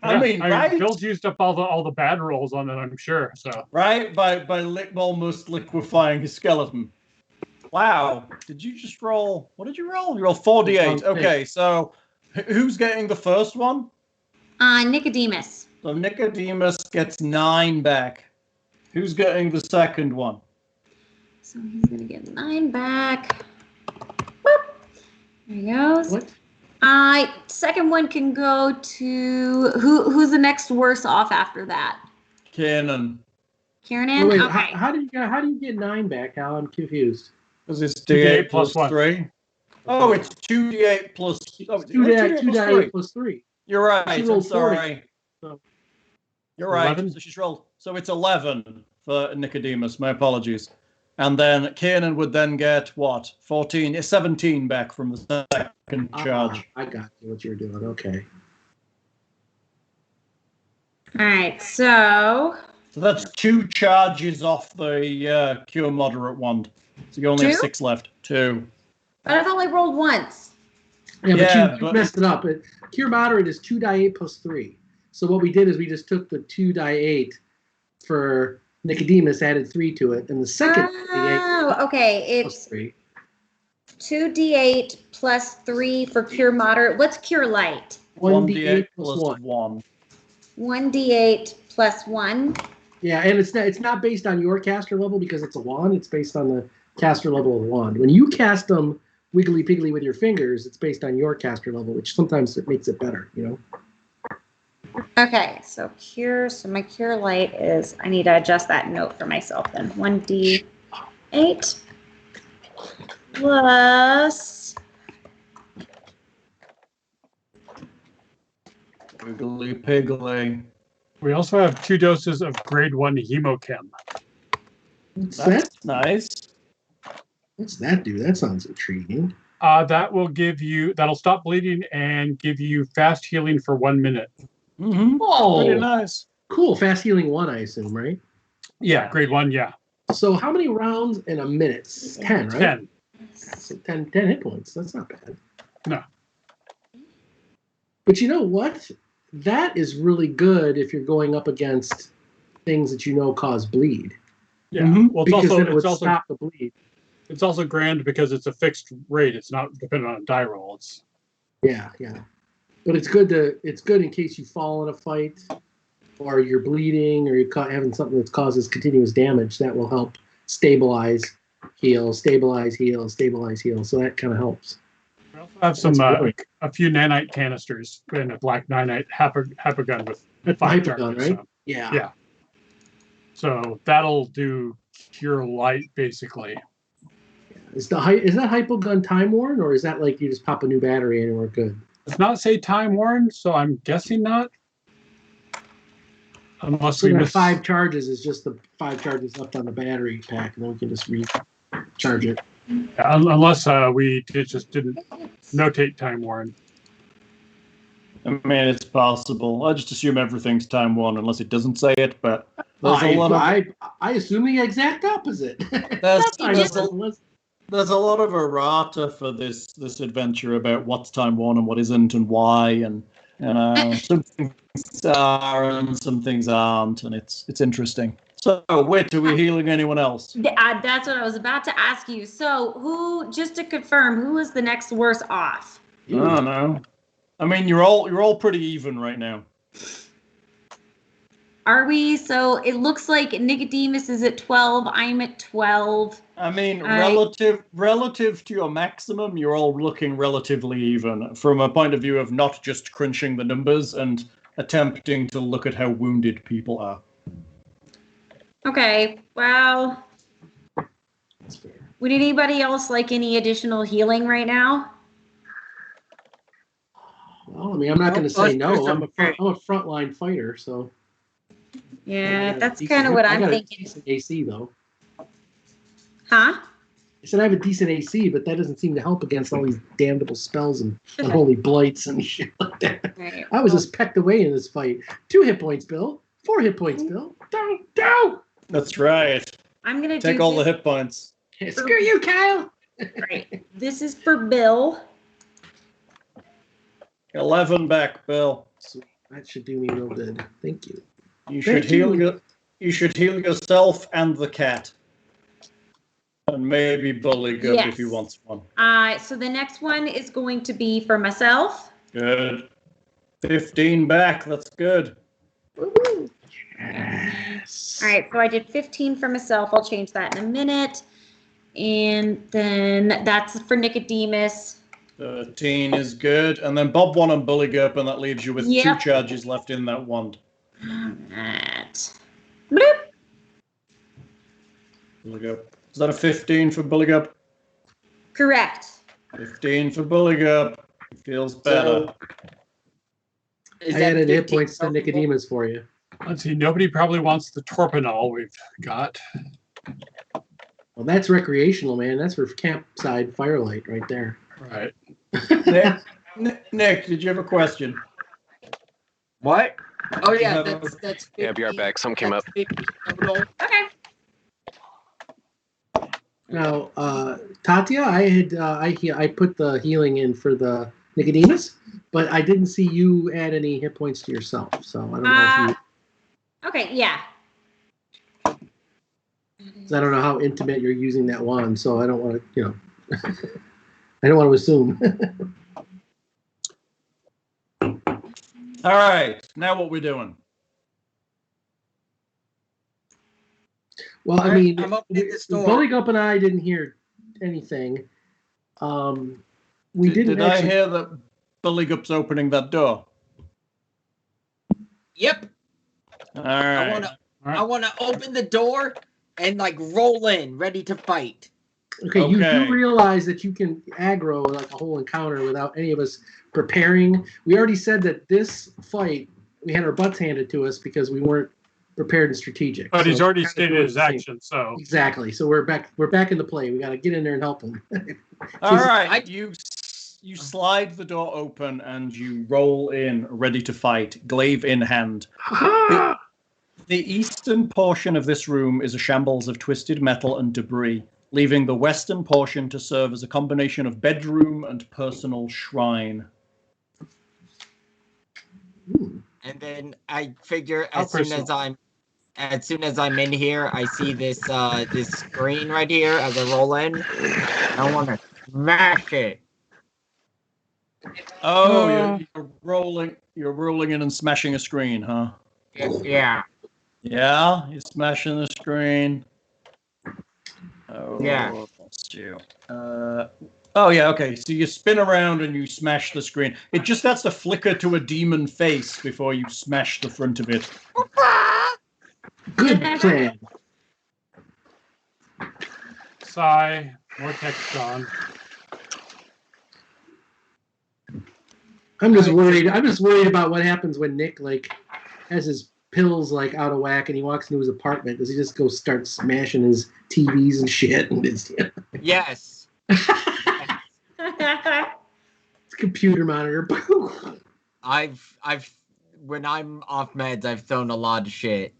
I mean, right? Bill's used up all the bad rolls on it, I'm sure. So Right? By almost liquefying his skeleton. Wow. Did you just roll? What did you roll? You rolled 4d8. Okay, so who's getting the first one? Nicodemus. So Nicodemus gets 9 back. Who's getting the second one? So he's gonna get 9 back. Boop. There he goes. What? Second one can go to who's the next worse off after that? Kiernan. Kiernan? Wait, Okay. how do you get 9 back, Hal? I'm confused. Because it's 2d8 d8 plus plus 3. Oh, it's 2d8 plus... Oh, 2d8 plus 3. You're right. She I'm rolled sorry. 40. So- You're right. 11? So she's rolled. So it's 11 for Nicodemus. My apologies. And then Kiernan would then get what? 17 back from the second charge. I got what you're doing. Okay. All right. So So that's 2 charges off the cure moderate wand. So you only have 2? 6 left. 2. but I've only rolled once. Yeah, Yeah, you but- messed it up. Cure moderate is 2d8 plus 3. So what we did is we just took the 2d8 for Nicodemus added 3 to it, and the second Oh, okay. plus It's 3. 2d8 plus 3 for cure moderate. What's cure light? 1d8 plus 1. 1. 1d8 plus 1. Yeah, and it's not based on your caster level because it's a wand. It's based on the caster level of the wand. When you cast them wiggly piggly with your fingers, it's based on your caster level, which sometimes it makes it better, you know. Okay, so cure. So my cure light is. I need to adjust that note for myself then. 1d8 plus. Wiggly piggly. We also have 2 doses of grade 1 hemochem. What's That's that? nice. What's that do? That sounds intriguing. That'll stop bleeding and give you fast healing for 1 minute. Mm-hmm. Oh, Pretty nice. cool. Fast healing 1, I assume, right? Yeah, grade 1, yeah. So how many rounds in a minute? 10, right? 10. So 10 hit points. That's not bad. No. But you know what? That is really good if you're going up against things that you know cause bleed. Yeah. Mhm. Well, Because then it would stop the bleed. It's also grand because it's a fixed rate. It's not dependent on a die roll. Yeah. But it's good in case you fall in a fight or you're bleeding or you're having something that causes continuous damage. That will help stabilize, heal, stabilize, heal, stabilize, heal. So that kind of helps. We also have some That's a few nanite canisters and a black nanite hypergun with That's 5 the hypergun, targets. right? So, Yeah. so that'll do cure light basically. Is that hypogun time worn, or is that like you just pop a new battery in and we're good? Does not say time worn, so I'm guessing not. Unless So we that miss 5 charges is just the 5 charges left on the battery pack, and then we can just recharge it. unless we didn't notate time worn. I mean, it's possible. I just assume everything's time 1 unless it doesn't say it, but there's a lot of... I assume the exact opposite. There's a lot of errata for this adventure about what's time 1 and what isn't and why, and some things are and some things aren't, and it's interesting. So, Whit, are we healing anyone else? That's what I was about to ask you. So, just to confirm, who is the next worst off? I don't know. I mean, you're all pretty even right now. Are we? So it looks like Nicodemus is at 12. I'm at 12. I mean, relative to your maximum, you're all looking relatively even from a point of view of not just crunching the numbers and attempting to look at how wounded people are. Okay. Well, would anybody else like any additional healing right now? Well, I mean, I'm not going to say no. I'm a frontline fighter, so. Yeah, that's kind of what I'm thinking. Decent AC though. Huh? I said I have a decent AC, but that doesn't seem to help against all these damnable spells and unholy blights and shit like that. Right. I was just pecked away in this fight. 2 hit points, Bill. 4 hit points, Bill. Don't. That's right. I'm gonna take all the hit points. Screw you, Kyle. Right. This is for Bill. 11 back, Bill. Sweet. That should do me real good. Thank you. You should heal yourself and the cat. And maybe Buligup if he wants one. So the next one is going to be for myself. Good. 15 back. That's good. Woo-hoo. Yes. All right, so I did 15 for myself. I'll change that in a minute. And then that's for Nicodemus. 13 is good. And then Bob 1 and Buligup, and that leaves you with 2 charges left in that wand. Alright. Bloop. Buligup. Is that a 15 for Buligup? Correct. 15 for Buligup. Feels better. I added hit points to Nicodemus for you. Let's see. Nobody probably wants the torpinol we've got. Well, that's recreational, man. That's for campsite firelight right there. Right. Nick, did you have a question? What? Oh yeah, that's 50, Yeah, be right back. Some came up. 50 total. Okay. Now, Tatia, I put the healing in for the Nicodemus, but I didn't see you add any hit points to yourself. So I don't know if you. Okay, yeah. 'Cause I don't know how intimate you're using that wand, so I don't want to, I don't want to assume. All right, now what we're doing? Well, I Alright, mean, I'm opening this door. Buligup and I didn't hear anything. We didn't Did I actually. hear that Bulligup's opening that door? Yep. All right. I wanna open the door and like roll in, ready to fight. Okay, you Okay. do realize that you can aggro like a whole encounter without any of us preparing. We already said that this fight, we had our butts handed to us because we weren't prepared and strategic. But he's So already kinda stated doing his the same. action, so Exactly. So we're back in the play. We got to get in there and help him. All right. You slide the door open and you roll in, ready to fight, glaive in hand. The eastern portion of this room is a shambles of twisted metal and debris, leaving the western portion to serve as a combination of bedroom and personal shrine. And then I figure How as soon as I'm in here, I see this this screen right here as I roll in. I want to smash it. Oh, you're rolling in and smashing a screen, huh? Yeah. Yeah, you're smashing the screen. Oh, Yeah. lost you. Oh yeah, okay. So you spin around and you smash the screen. It just has to flicker to a demon face before you smash the front of it. Good plan. sigh, more text on. I'm just worried. I'm just worried about what happens when Nick has his pills out of whack and he walks into his apartment. Does he just go start smashing his TVs and shit and his Yes. computer monitor? I've when I'm off meds, I've thrown a lot of shit.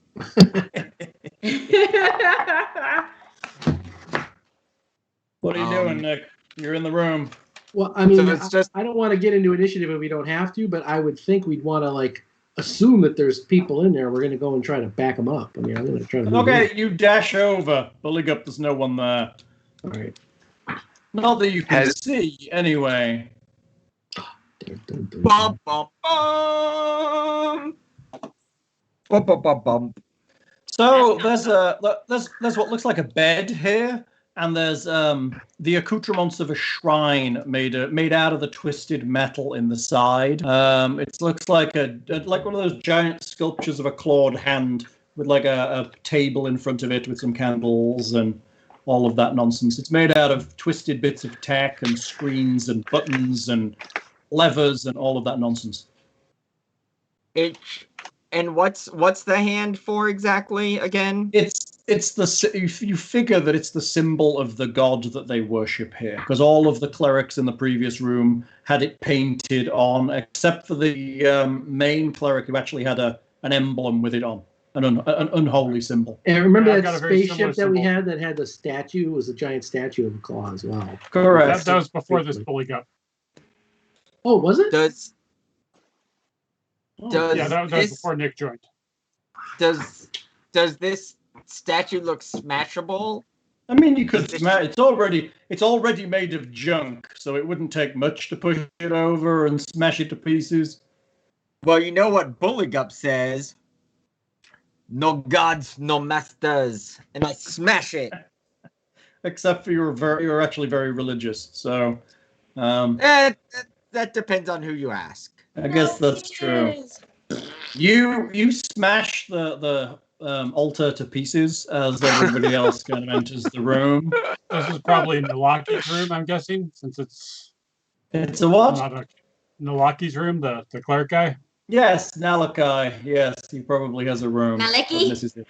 What are you doing, Nick? You're in the room. Well, I mean, So it's just- I don't want to get into initiative if we don't have to, but I would think we'd want to assume that there's people in there. We're going to go and try to back them up. I mean, I'm going to try to. Move Okay, in. you dash over. Buligup, there's no one there. All right. Not that you can Has- see, anyway. Dun, dun, dun, Bum dun. bum bum. Bum bum bum bum. So there's what looks like a bed here, and there's the accoutrements of a shrine made out of the twisted metal in the side. It looks like like one of those giant sculptures of a clawed hand with a table in front of it with some candles and all of that nonsense. It's made out of twisted bits of tech and screens and buttons and levers and all of that nonsense. And what's the hand for exactly again? You figure that it's the symbol of the god that they worship here, because all of the clerics in the previous room had it painted on, except for the main cleric who actually had an emblem with it on, an unholy symbol. And remember Yeah, I've got that a very spaceship similar that we symbol. had that had the statue? It was a giant statue of a claw as well. Correct. That was before this Buligup. Oh, was it? Does Yeah, that was this before Nick joined. does this statue look smashable? I mean, you could smash. It's already made of junk, so it wouldn't take much to push it over and smash it to pieces. Well, you know what Buligup says. No gods, no masters, and I smash it. Except for you're actually very religious, so That depends on who you ask. I guess that's true. You smash the altar to pieces as everybody else kind of enters the room. This is probably Nalaki's room, I'm guessing, since it's It's a what? not Nalaki's room, the cleric guy. Yes, Nalakai. Yes, he probably has a room. Maliki? This is it.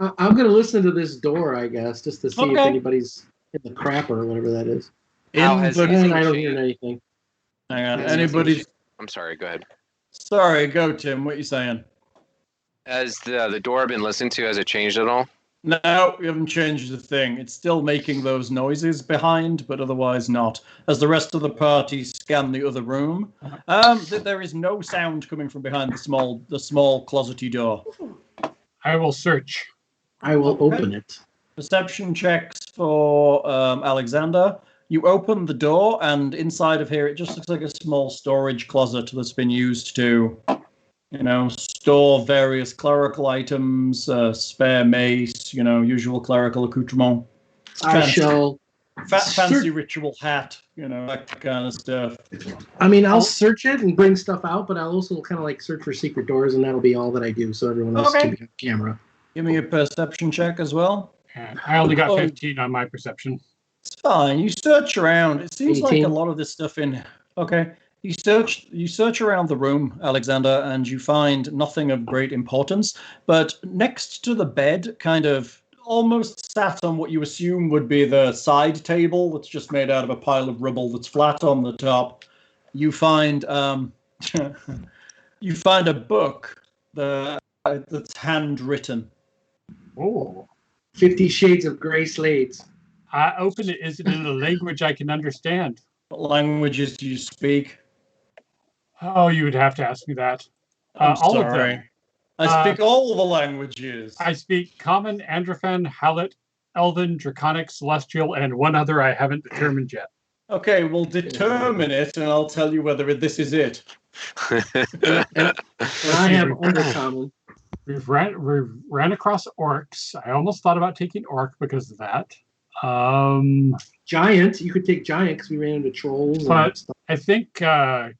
I'm going to listen to this door, I guess, just to see if Okay. anybody's in the crapper or whatever that is. How has But- anything And I don't changed? hear anything. Hang on. Has anything Anybody? changed? I'm sorry, go ahead. Sorry, go Tim. What are you saying? Has the door I've been listening to, has it changed at all? No, we haven't changed a thing. It's still making those noises behind, but otherwise not. As the rest of the party scan the other room, there is no sound coming from behind the small closety door. I will search. I will Okay. open it. Perception checks for Alexander. You open the door, and inside of here, it just looks like a small storage closet that's been used to, store various clerical items, spare mace, usual clerical accoutrement. I shall. Fancy ritual hat, that kind of stuff. I mean, I'll search it and bring stuff out, but I'll also kind of like search for secret doors, and that'll be all that I do, so everyone else can be on camera. Give me a perception check as well. I only got 15 on my perception. It's fine. You search around. It seems 18. like a lot of this stuff in. Okay. You search around the room, Alexander, and you find nothing of great importance. But next to the bed, kind of almost sat on what you assume would be the side table that's just made out of a pile of rubble that's flat on the top, you find you find a book that's handwritten. Oh. 50 Shades of Grey Slades. I open it. Is it in a language I can understand? What languages do you speak? Oh, you would have to ask me that. I'm all sorry. of them. I speak all the languages. I speak Common, Androphan, Hallett, Elven, Draconic, Celestial, and one other I haven't determined yet. Okay, we'll determine it, and I'll tell you whether this is it. And I have Undercommon. We've ran across orcs. I almost thought about taking orc because of that. Giant. You could take Giant because we ran into trolls. But stuff. I think Kestu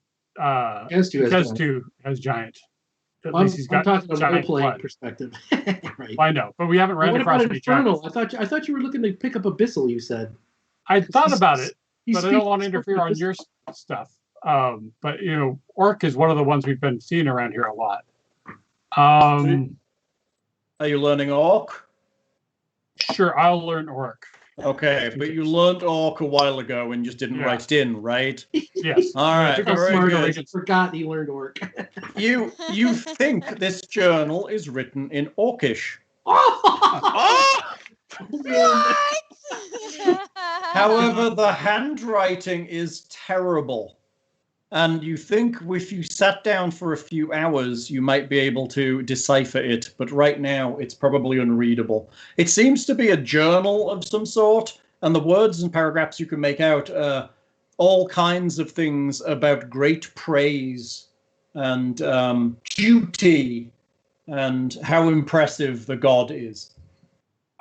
has Giant. At I'm least he's got talking from a giant role-playing blood. perspective. Right. I know, but we haven't ran What across about any Infernal? giants. I thought you were looking to pick up Abyssal, you said. I thought about it, He but I don't speaks want to interfere on your stuff. But orc is one of the ones we've been seeing around here a lot. Are you learning orc? Sure, I'll learn orc. Okay, but you learned orc a while ago and just didn't write it in, right? Yes. All right, Took a very smart good. agent. Forgot he learned orc. You think this journal is written in orcish. However, the handwriting is terrible. And you think if you sat down for a few hours, you might be able to decipher it. But right now, it's probably unreadable. It seems to be a journal of some sort. And the words and paragraphs you can make out all kinds of things about great praise and duty and how impressive the god is.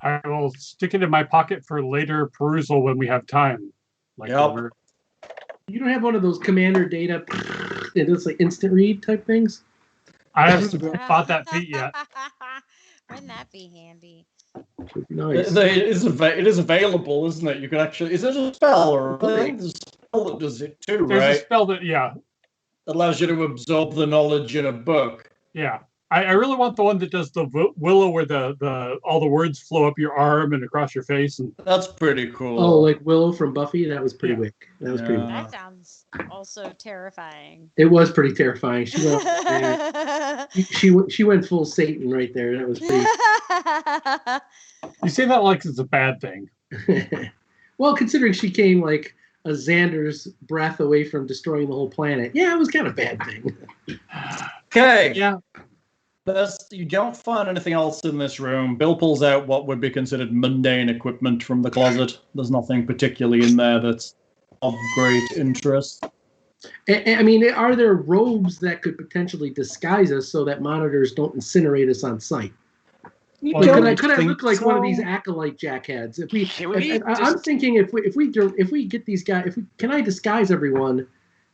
I will stick it in my pocket for later perusal when we have time. Yep. You don't have one of those commander data, it's like instant read type things? I haven't bought that feat yet. Wouldn't that be handy? Nice. It is available, isn't it? You can actually. Is it a spell or I think there's a spell that does it too, There's right? a spell that, yeah. Allows you to absorb the knowledge in a book. Yeah. I really want the one that does the willow where the all the words flow up your arm and across your face. And That's pretty cool. Oh, like Willow from Buffy? That was pretty wick. That was pretty. That sounds also terrifying. It was pretty terrifying. She went, she went full Satan right there. That was pretty. You say that like it's a bad thing. Well, considering she came like a Xander's breath away from destroying the whole planet. Yeah, it was kind of a bad thing. Okay. Yeah. You don't find anything else in this room. Bill pulls out what would be considered mundane equipment from the closet. There's nothing particularly in there that's of great interest. I mean, are there robes that could potentially disguise us so that monitors don't incinerate us on sight? Could I look like one of these acolyte jackheads? I'm thinking if we get these guys, can I disguise everyone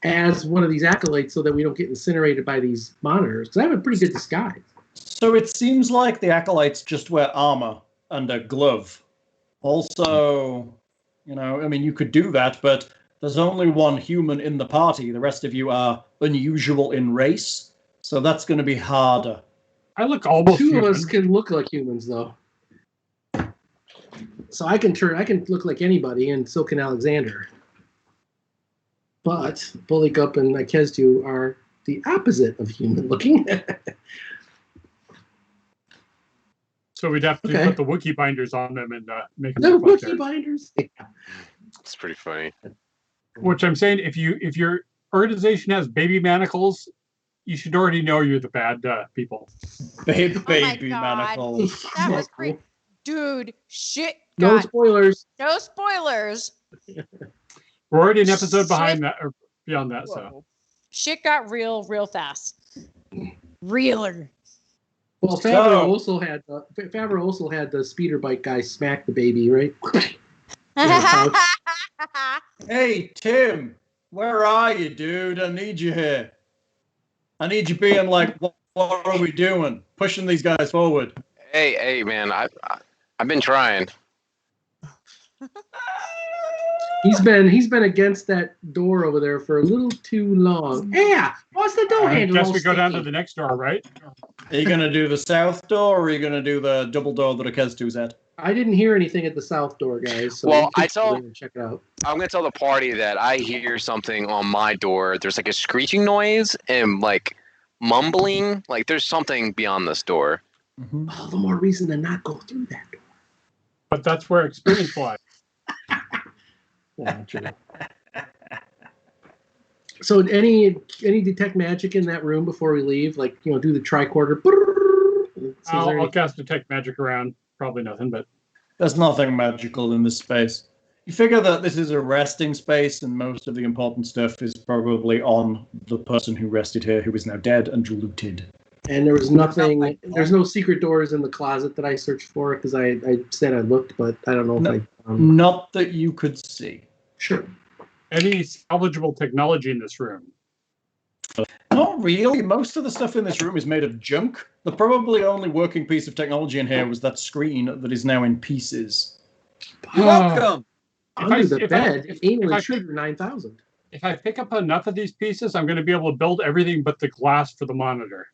as one of these acolytes so that we don't get incinerated by these monitors? Because I have a pretty good disguise. So it seems like the acolytes just wear armor and a glove. Also, you could do that, but there's only one human in the party. The rest of you are unusual in race, so that's going to be harder. I look almost Two human. of us can look like humans, though. So I can look like anybody, and so can Alexander. But Buligup and Kestu are the opposite of human looking. So we'd have to put the Wookiee binders on them and make them No look like Wookiee binders. Yeah. It's pretty funny. Which I'm saying, if your organization has baby manacles, you should already know you're the bad people. Baby Oh my God. manacles. That was Dude, shit. No got- spoilers. No spoilers. We're already an episode behind that or beyond that, so. Whoa. Shit got real fast. Realer. Well, Favreau also had the speeder bike guy smack the baby, right? Hey, Tim, where are you, dude? I need you here. I need you being like, what are we doing? Pushing these guys forward. Hey, man, I've been trying. He's been against that door over there for a little too long. Yeah, what's the door I handle? guess all we go down to sticky? the next door, right? Are you going to do the south door, or are you going to do the double door that Akeztu's at? I didn't hear anything at the south door, guys. So Well, you can I saw- go in and check it out. I'm gonna tell the party that I hear something on my door. There's like a screeching noise and like mumbling. Like there's something beyond this door. All the more reason to not go through that door. But that's where experience lies. Yeah, true. So any detect magic in that room before we leave? Like, do the tricorder. I'll cast detect magic around. Probably nothing, but There's nothing magical in this space. You figure that this is a resting space, and most of the important stuff is probably on the person who rested here, who is now dead and looted. And there was nothing. There's no secret doors in the closet that I searched for because I said I looked, but I don't know if No. I found them. Not that you could see. Sure. any salvageable technology in this room? Not really. Most of the stuff in this room is made of junk. The probably only working piece of technology in here was that screen that is now in pieces. You're welcome. Under the bed, if anal I- intruder 9000. If I pick up enough of these pieces, I'm going to be able to build everything but the glass for the monitor.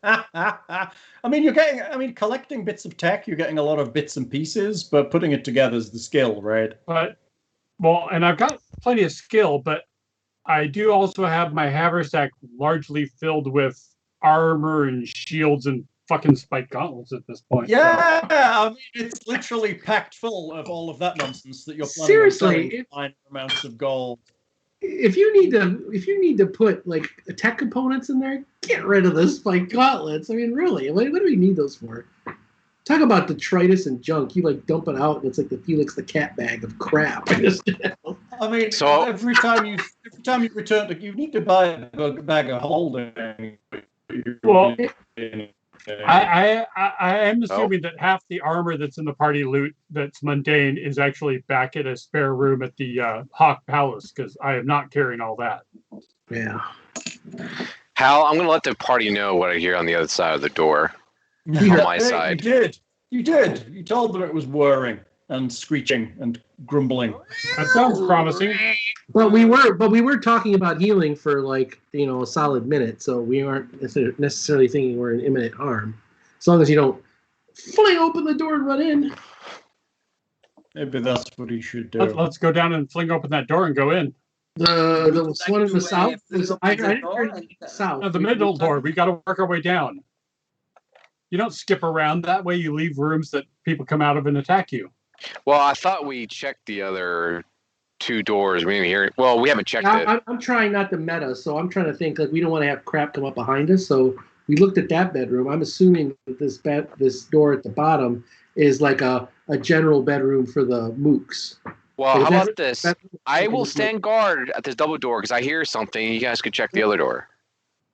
I mean, collecting bits of tech, you're getting a lot of bits and pieces, but putting it together is the skill, right? And I've got plenty of skill, but I do also have my haversack largely filled with armor and shields and fucking spike gauntlets at this point. Yeah, I mean, it's literally packed full of all of that nonsense that you're planning Seriously, on selling for minor amounts of gold. If you need to put like tech components in there, get rid of the spike gauntlets. I mean, really, what do we need those for? Talk about detritus and junk. You like dump it out, and it's like the Felix the Cat bag of crap. I mean, every time you return to, you need to buy a bag of holding. Well, I am assuming that half the armor that's in the party loot that's mundane is actually back at a spare room at the Hawk Palace, because I am not carrying all that. Yeah. Hal, I'm going to let the party know what I hear on the other side of the door. On my side. You did. You told them it was whirring and screeching and grumbling. That sounds promising. But we were talking about healing for like a solid minute, so we aren't necessarily thinking we're in imminent harm. As long as you don't fling open the door and run in. Maybe that's what he should do. Let's go down and fling open that door and go in. The one in the south. I didn't hear the south. No, the middle door. We got to work our way down. You don't skip around that way. You leave rooms that people come out of and attack you. Well, I thought we checked the other two doors. We didn't hear it. Well, we haven't checked it. I'm trying not to meta, so I'm trying to think like we don't want to have crap come up behind us. So we looked at that bedroom. I'm assuming that this door at the bottom is like a general bedroom for the mooks. Well, Like, how about this? I will stand guard at this double door because I hear something. You guys could check the other door.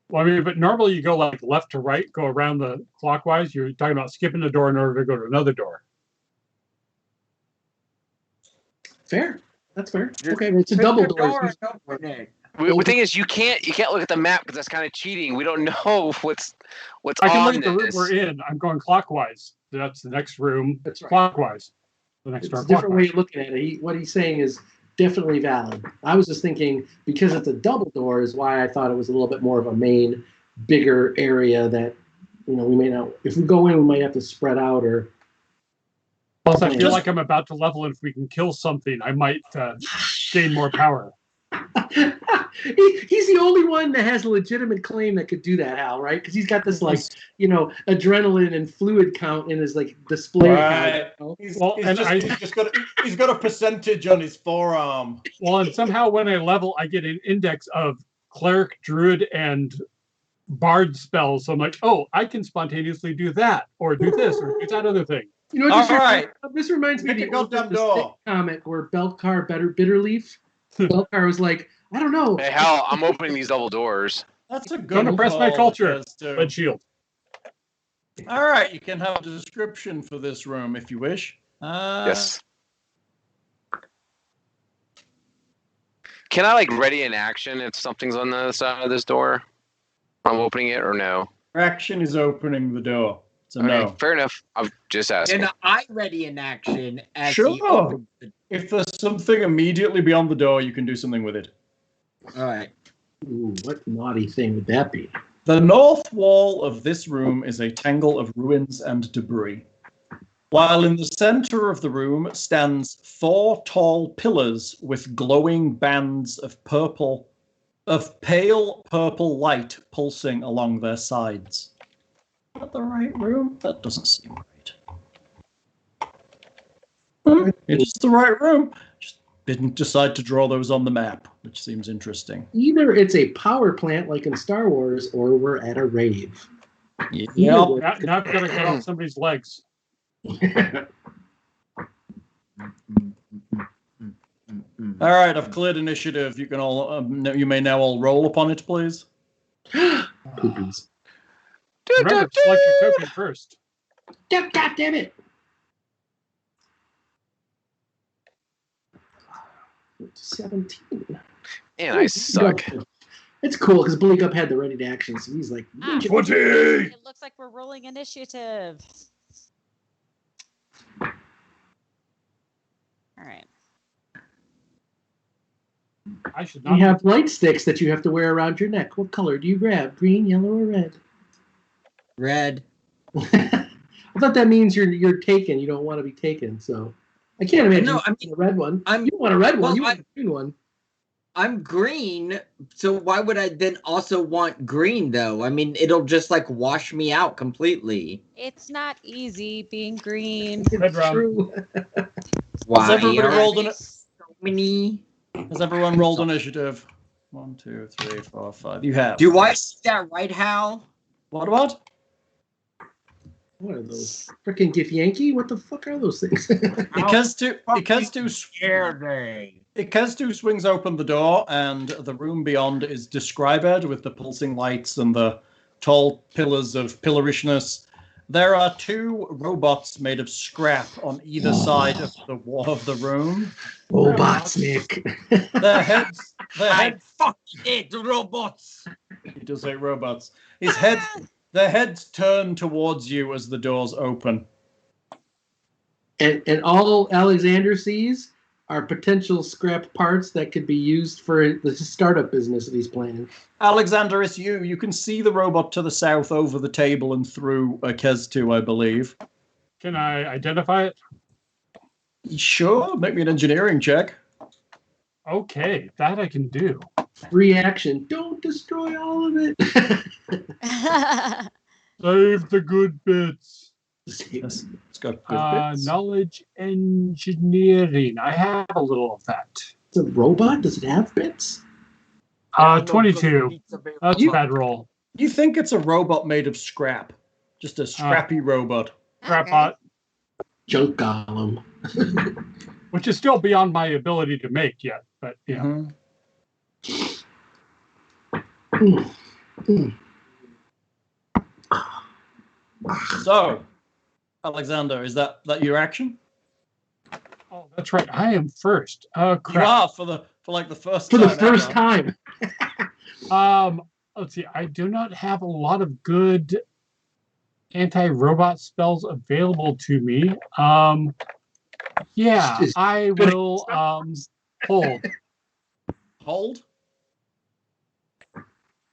Well, I mean, but normally you go like left to right, go around the clockwise. You're talking about skipping the door in order to go to another door. Fair. That's fair. Okay, it's a double door. The thing is, you can't look at the map because that's kind of cheating. We don't know what's I can on look at the room this. we're in. I'm going clockwise. That's the next room. That's right. Clockwise. The next It's door. a different way Clockwise. of looking at it. What he's saying is definitely valid. I was just thinking because it's a double door is why I thought it was a little bit more of a main, bigger area that we may not. If we go in, we might have to spread out or. Plus, I feel like I'm about to level, and if we can kill something, I might gain more power. He's the only one that has a legitimate claim that could do that, Hal, right? Because he's got this adrenaline and fluid count in his display. Right. Account. He's got a percentage on his forearm. Well, and somehow when I level, I get an index of cleric, druid, and bard spells. So I'm like, oh, I can spontaneously do that, or do this, or do that other thing. You know what All this right. This reminds me of Pick the a old goddamn the door. comic where Belcar Bitterleaf. Belcar was like, I don't know. Hey, Hal, I'm opening these double doors. That's a Don't good oppress my call, culture. because to- Lead shield. All right, you can have a description for this room if you wish. Yes. Can I like ready in action if something's on the other side of this door? I'm opening it or no? Action is opening the door. It's a Okay, no. fair enough. I'm just asking. And I ready in action as Sure. he opens the If there's something immediately beyond the door, you can do something with it. All right. Ooh, what naughty thing would that be? The north wall of this room is a tangle of ruins and debris. While in the center of the room stands 4 tall pillars with glowing bands of pale purple light pulsing along their sides. Is that the right room? That doesn't seem right. It is the right room. Just didn't decide to draw those on the map, which seems interesting. Either it's a power plant like in Star Wars, or we're at a rave. Yeah. Now I've got to cut off somebody's legs. All right, I've cleared initiative. You can all, you may now all roll upon it, please. Poopies. Remember, select your token first. God damn it! 17. And I suck. It's cool because Buligup had the ready to action, so he's like, Ah, 20! it looks like we're rolling initiative. All right. I should you not. have light sticks that you have to wear around your neck. What color do you grab? Green, yellow, or red? Red. I thought that means you're taken. You don't want to be taken. So I can't imagine No, I mean, a red one. I'm- You don't want a red one. well, You want a green one. I'm green, so why would I then also want green though? I mean, it'll just like wash me out completely. It's not easy being green. Red round. True. Why? Has everybody are rolled there an- so many? Has everyone rolled initiative? 1, 2, 3, 4, 5. You have. Do I see that right, Hal? What? What are those? Freaking Gif Yankee? What the fuck are those things? Ikestu They. swings open the door, and the room beyond is described with the pulsing lights and the tall pillars of pillarishness. There are 2 robots made of scrap on either side of the wall of the room. Robots, Nick. Their heads. I fucking hate robots. He does say robots. Their heads turn towards you as the doors open. And all Alexander sees are potential scrap parts that could be used for the startup business that he's planning. Alexander, it's you. You can see the robot to the south over the table and through Kestu, I believe. Can I identify it? Sure, make me an engineering check. Okay, that I can do. Reaction. Don't destroy all of it. Save the good bits. Yes, it's got good bits. Knowledge engineering. I have a little of that. It's a robot? Does it have bits? 22. That's a bad roll. You think it's a robot made of scrap. Just a scrappy robot. Crapbot. Junk golem. Which is still beyond my ability to make yet, but yeah. So, Alexander, is that your action? Oh, that's right. I am first. You Crap. are for the first For time. the first ever. time. Let's see. I do not have a lot of good anti-robot spells available to me. Yeah, I will hold. Hold.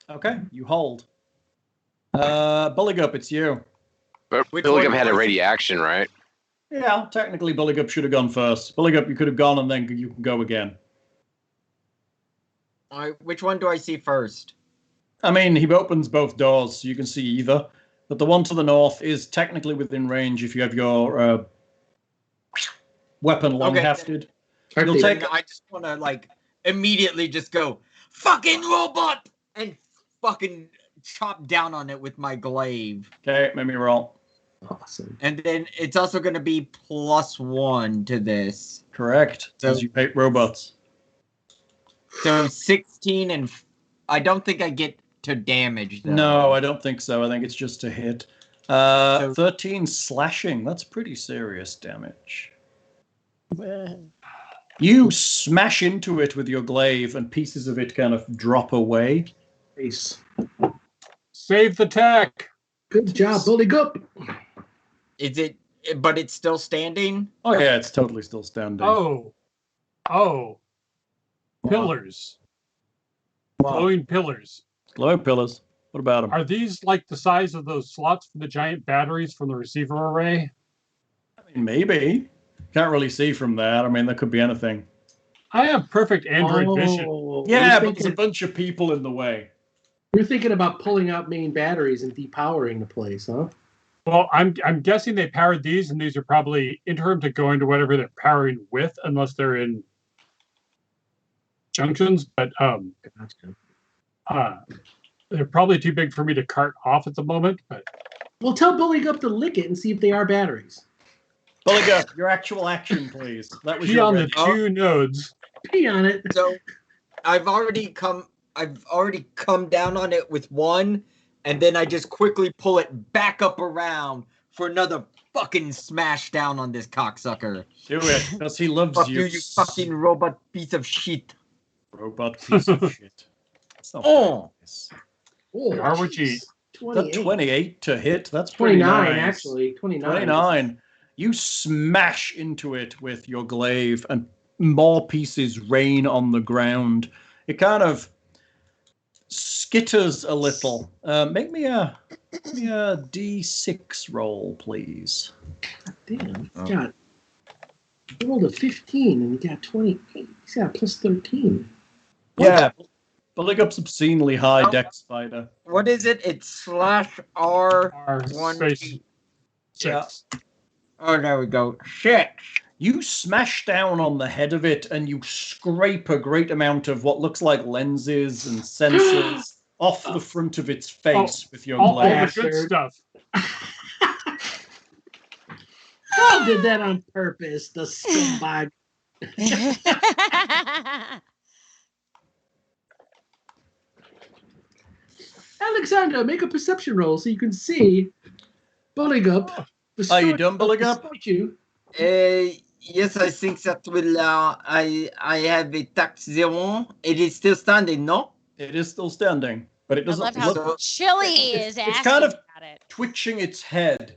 Okay, you hold. Buligup, it's you. But Buligup had a ready action, right? Yeah, technically Buligup should have gone first. Buligup, you could have gone and then you can go again. Which one do I see first? I mean, he opens both doors, so you can see either. But the one to the north is technically within range if you have your weapon long-hefted. Okay. You'll take. I just want to like immediately just go fucking robot and fucking chop down on it with my glaive. Okay, make me roll. Awesome. And then it's also going to be +1 to this. Correct. So- As you hate robots. So 16 and I don't think I get to damage though. No, I don't think so. I think it's just a hit. 13 slashing. That's pretty serious damage. You smash into it with your glaive, and pieces of it kind of drop away. Nice. Save the tech. Good job, Buligup. Is it? But it's still standing. Oh yeah, it's totally still standing. Oh. Pillars. Glowing pillars. Glow pillars. What about them? Are these like the size of those slots for the giant batteries from the receiver array? I mean, maybe. Can't really see from that. I mean, there could be anything. I have perfect Android vision. Yeah, but there's a bunch of people in the way. You're thinking about pulling out main batteries and depowering the place, huh? Well, I'm guessing they powered these, and these are probably interim to going to whatever they're powering with, unless they're in junctions. But they're probably too big for me to cart off at the moment. But Well, tell Buligup to lick it and see if they are batteries. Buligup, your actual action, please. That was pee your on the red- two nodes. Pee on it. So I've already come down on it with one, and then I just quickly pull it back up around for another fucking smash down on this cocksucker. Do it, because he loves Fuck you. you fucking robot piece of shit. Robot piece of shit. That's not Oh. nice. Oh, Are what you eat. 28. 28 to hit. That's pretty 29, nice. actually. 29. 29. You smash into it with your glaive, and more pieces rain on the ground. It kind of skitters a little. Make me a D6 roll, please. Damn, he's got. He rolled a 15 and he got 28. He's got a plus 13. Yeah, Buligup's obscenely high dex fighter. What is it? It's /R R 1 space 6. Oh, there we go. Shit. You smash down on the head of it, and you scrape a great amount of what looks like lenses and sensors off the front of its face with your All the glaive. good stuff. Paul did that on purpose, the scumbag. Alexander, make a perception roll so you can see Buligup. Are you done, Buligup? You. Yes, I think that will. I have a tax 0. It is still standing, no? It is still standing, but it I doesn't love how look. Chili It's is asking kind of about it. twitching its head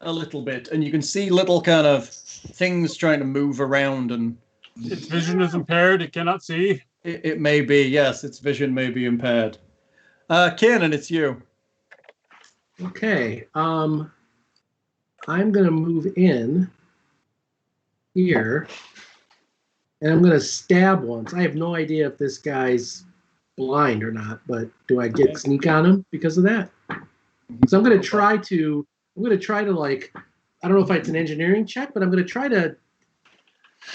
a little bit, and you can see little kind of things trying to move around, and Its vision is impaired. It cannot see. it may be, yes, its vision may be impaired. Kiernan, it's you. Okay. I'm gonna move in here, and I'm gonna stab once. I have no idea if this guy's blind or not, but do I get sneak on him because of that? So I'm gonna try to like, I don't know if it's an engineering check, but I'm gonna try to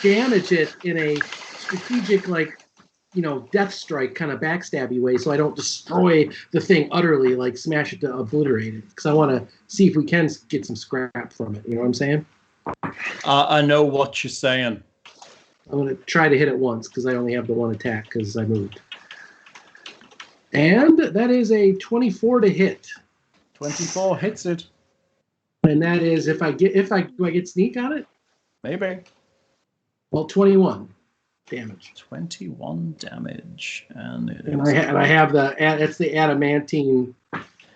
damage it in a strategic, like, death strike kind of backstabby way, so I don't destroy the thing utterly, like smash it to obliterate it. Because I want to see if we can get some scrap from it. You know what I'm saying? I know what you're saying. I'm going to try to hit it once because I only have the one attack because I moved. And that is a 24 to hit. 24 hits it. And that is do I get sneak on it? Maybe. Well, 21 damage. 21 damage, and it And is. I have it's the adamantine.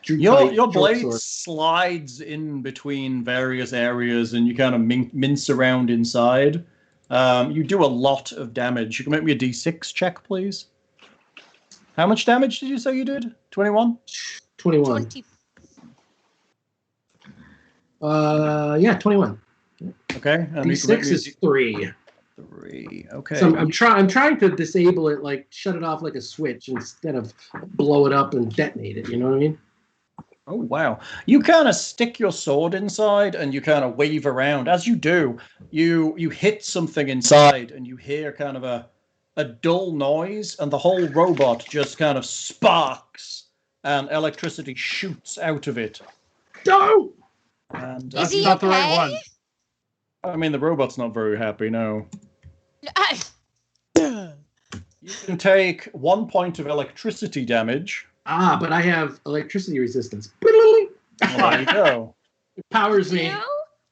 Your short blade sword. slides in between various areas, and you kind of mince around inside. You do a lot of damage. You can make me a D6 check, please. How much damage did you say you did? 21? 21. 20. Yeah, 21. Okay. And you can make D6 me a is 3. 3. Okay. So I'm trying to disable it, like shut it off like a switch instead of blow it up and detonate it. You know what I mean? Oh, wow. You kind of stick your sword inside and you kind of wave around. As you do, you hit something inside and you hear kind of a dull noise, and the whole robot just kind of sparks and electricity shoots out of it. No! And Is That's he not the right okay? one. I mean, the robot's not very happy, no. You can take 1 point of electricity damage. Ah, but I have electricity resistance. Well, there you go. It powers me. You?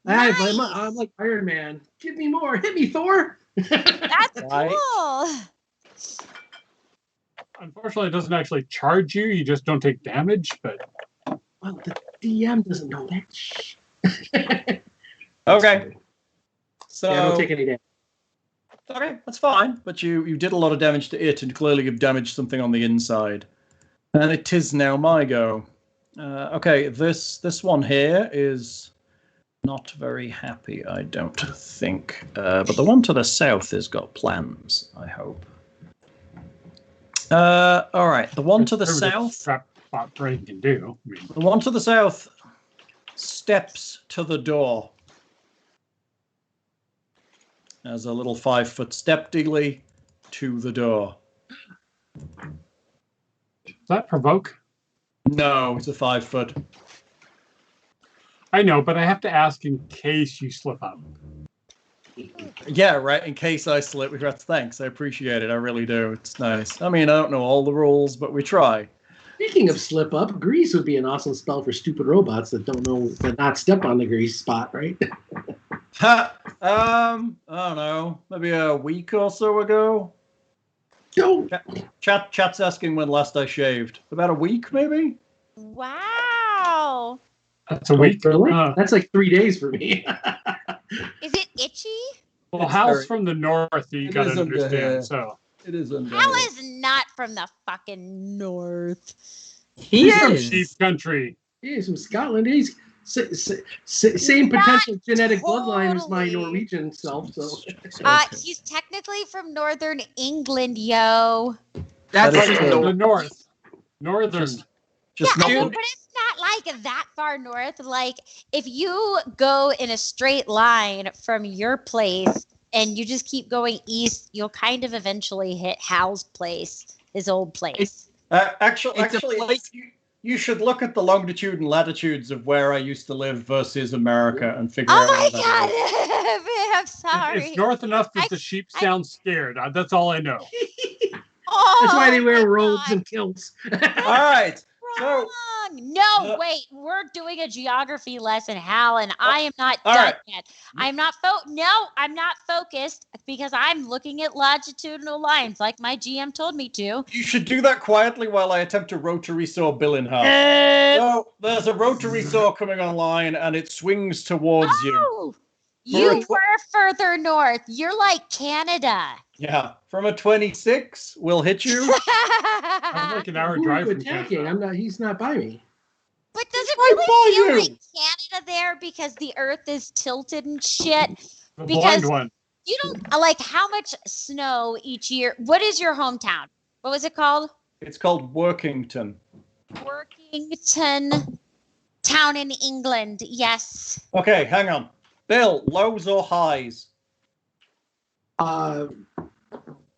I'm Nice. like Iron Man. Give me more. Hit me, Thor. That's Right. cool. Unfortunately, it doesn't actually charge you. You just don't take damage. But Well, the DM doesn't know that. Okay. So Yeah, I don't take any damage. okay, that's fine. But you did a lot of damage to it, and clearly you've damaged something on the inside. And it is now my go. Okay, this one here is not very happy, I don't think. But the one to the south has got plans, I hope. All right, the one to the south. Trap spot brain can do. I mean, The one to the south steps to the door. As a little 5-foot step dealy to the door. does that provoke? No, it's a 5-foot. I know, but I have to ask in case you slip up. Yeah, right. In case I slip, thanks. I appreciate it. I really do. It's nice. I mean, I don't know all the rules, but we try. Speaking of slip up, grease would be an awesome spell for stupid robots that don't know that not step on the grease spot, right? Ha! I don't know. Maybe a week or so ago. No. Chat's asking when last I shaved. About a week, maybe? Wow. That's a week. Really? That's like 3 days for me. Is it itchy? Well, It's Hal's very- from the north, you It gotta is under here. understand. So It is under. Hal is not from the fucking north. He he's from is. sheep country. He's from Scotland. He's same potential genetic bloodline as my totally. Norwegian self. So He's technically from northern England, yo. That's That is like true. The north. Northern. Just Yeah, I not. mean, but it's not like that far north. Like, if you go in a straight line from your place and you just keep going east, you'll kind of eventually hit Hal's place, his old place. Actually, It's a place- you should look at the longitude and latitudes of where I used to live versus America and figure Oh out. my what that is. god! I'm sorry. It's north enough that the sheep sound scared. That's all I know. Oh, that's why they wear my robes God. and kilts. All right. So Wrong. No, wait. We're doing a geography lesson, Hal, and I am not all done right. yet. I'm not I'm not focused because I'm looking at longitudinal lines like my GM told me to. you should do that quietly while I attempt to rotary saw Bill in half. So there's a rotary saw coming online, and it swings towards you. Oh, you For a were further north. You're like Canada. Yeah, from a 26, will hit you. I'm like an hour Who are drive you from attacking? Canada. I'm not. He's not by me. But does it right really feel by like you. Canada there because the earth is tilted and shit? The Because- blind one. You don't like how much snow each year. What is your hometown? What was it called? It's called Workington. Workington town in England. Yes. Okay, hang on. Bill, lows or highs?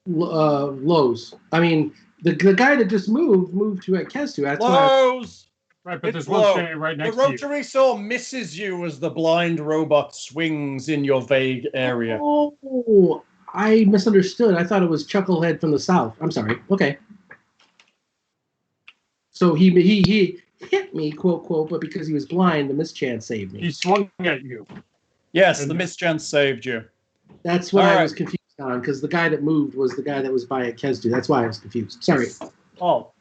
Lows. I mean, the guy that just moved to Kestu. That's why. Lows. Right, but It's there's one low. standing right The next to you. rotary saw misses you as the blind robot swings in your vague area. Oh, I misunderstood. I thought it was Chucklehead from the south. I'm sorry. Okay. So he hit me, quote quote, but because he was blind, the mischance saved He me. swung at you. Yes, the mischance saved you. That's what All I right. was confused on, because the guy that moved was the guy that was by Kestu. That's why I was confused. Sorry. Oh,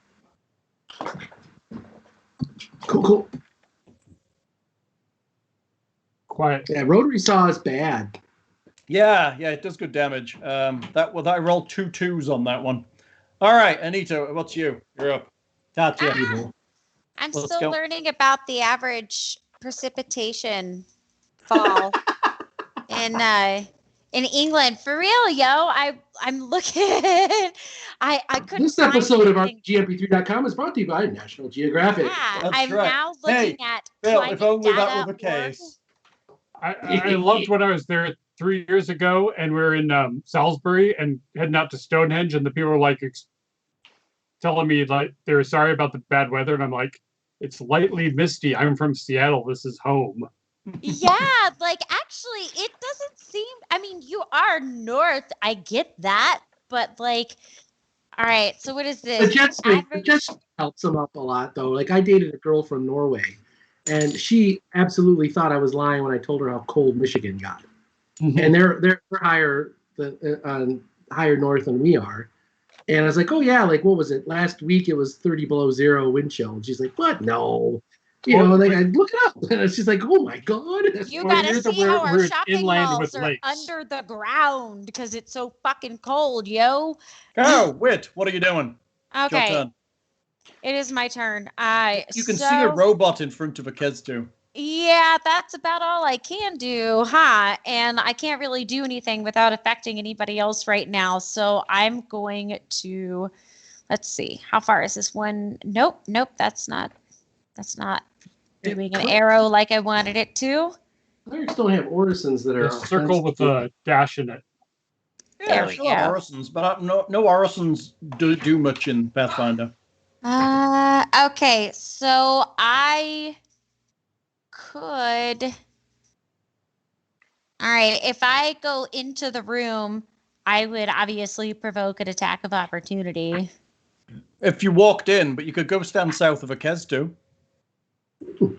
Cool. Quiet. Yeah, rotary saw is bad. yeah, it does good damage. I rolled 2 2s on that one. All right, Anita, what's you? You're up. Tatia. Evil. I'm Let's still go. learning about the average precipitation fall in England. For real, yo. I'm looking. I couldn't This find episode of our anything. GMP3.com is brought to you by National Geographic. Yeah, That's I'm right. now Hey, looking at Bill, climate if only that data were the case. I loved when I was there 3 years ago, and we were in Salisbury and heading out to Stonehenge, and the people were like telling me like they were sorry about the bad weather, and I'm like, it's lightly misty. I'm from Seattle. This is home. Yeah, like actually, it doesn't seem. I mean, you are north. I get that, but like, all right. So what is The this? jet stream Average. helps them up a lot, though. Like, I dated a girl from Norway, and she absolutely thought I was lying when I told her how cold Michigan got. And they're higher north than we are. And I was like, oh yeah, like what was it? Last week it was 30 below zero wind chill. And she's like, what? No. You know, like I look it up. And she's like, oh my God. You Well, gotta you're the see how where our it's shopping inland malls with are lakes. under the ground because it's so fucking cold, yo. Oh, Wit, what are you doing? It's your Okay, turn. it is my turn. You can see a robot in front of a Kesdu. Yeah, that's about all I can do, huh? And I can't really do anything without affecting anybody else right now. So I'm going to, let's see, how far is this one? Nope, that's not doing an arrow like I wanted it to. Clerics don't have orisons that are The circle with a dash in it. Yeah, There we sure have go. orisons, but no orisons do much in Pathfinder. Okay, so I could. All right, if I go into the room, I would obviously provoke an attack of opportunity. If you walked in, but you could go stand south of a Kesdu. You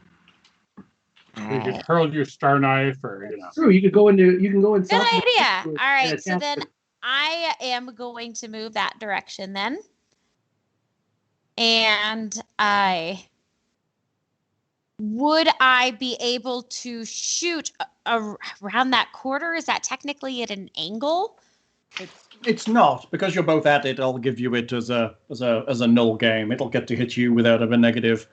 could hurl your star knife, or True, you can go inside. Good idea. All right, so then I am going to move that direction then. And would I be able to shoot around that quarter? Is that technically at an angle? It's not, because you're both at it. I'll give you it as a null game. It'll get to hit you without a negative.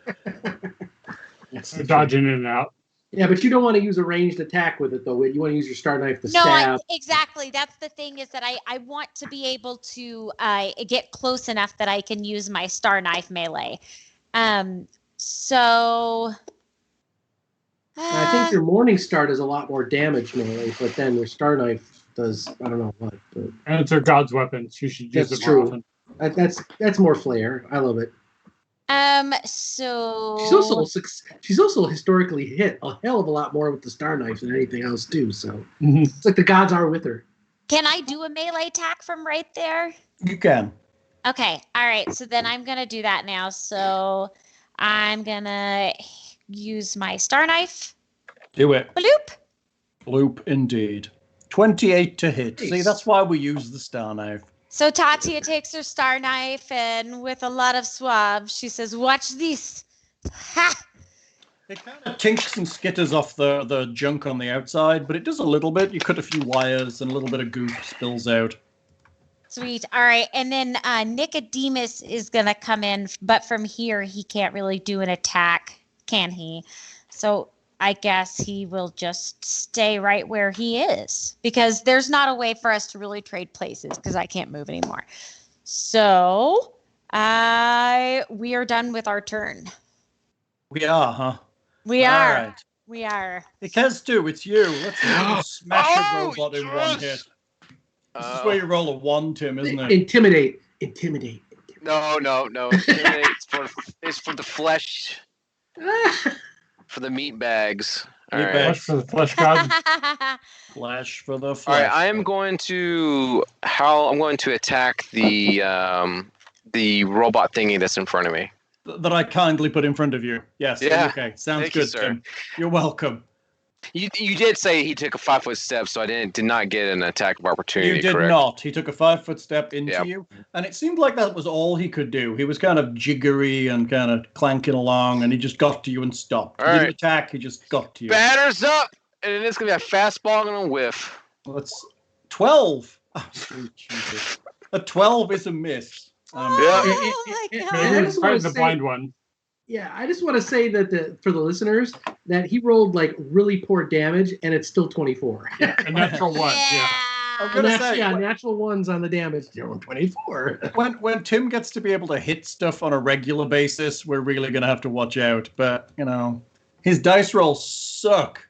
dodging in and out. Yeah, but you don't want to use a ranged attack with it, though. You want to use your star knife to stab. Exactly. That's the thing, is that I want to be able to get close enough that I can use my star knife melee. So I think your morning star does a lot more damage melee, but then your star knife does I don't know what. But and it's her god's weapon. So you should use it more often. That's more flair. I love it. So she's also historically hit a hell of a lot more with the star knife than anything else too. So it's like the gods are with her. Can I do a melee attack from right there? You can. Okay. All right. So then I'm gonna do that now. So I'm gonna use my star knife. Do it. Bloop. Bloop indeed. 28 to hit. Nice. See, that's why we use the star knife. So Tatia takes her star knife and with a lot of suave, she says, "Watch this." Ha! It kind of tinks and skitters off the junk on the outside, but it does a little bit. You cut a few wires and a little bit of goop spills out. Sweet. All right. And then Nicodemus is going to come in, but from here, he can't really do an attack, can he? So I guess he will just stay right where he is, because there's not a way for us to really trade places because I can't move anymore. So we are done with our turn. We are, huh? We are. All right. We are. Kesdu, it's you. Let's smash a robot in one hit. This is where you roll a 1, Tim, isn't it? Intimidate. No. Intimidate it's for the flesh, for the meat bags. All Meat right. bags. Flesh for the flesh god. Flash for the All flash. right. I'm going to attack the robot thingy that's in front of me. That I kindly put in front of you. Yes. Yeah. Okay. Sounds Thank you, good, sir. Tim. You're welcome. You did say he took a 5-foot step, so I did not get an attack of opportunity. You did correct? not. He took a 5-foot step into Yep. you, and it seemed like that was all he could do. He was kind of jiggery and kind of clanking along, and he just got to you and stopped. All He didn't right. attack. He just got to you. Batters up, and it's gonna be a fastball and a whiff. That's 12. Oh, sweet Jesus. A 12 is a miss. Oh my Maybe god. I we're just fighting wanna the say- blind one. Yeah, I just want to say that for the listeners, that he rolled like really poor damage, and it's still 24. A natural one. Yeah. I'm gonna say, natural ones on the damage. 24. when Tim gets to be able to hit stuff on a regular basis, we're really gonna have to watch out. But his dice rolls suck.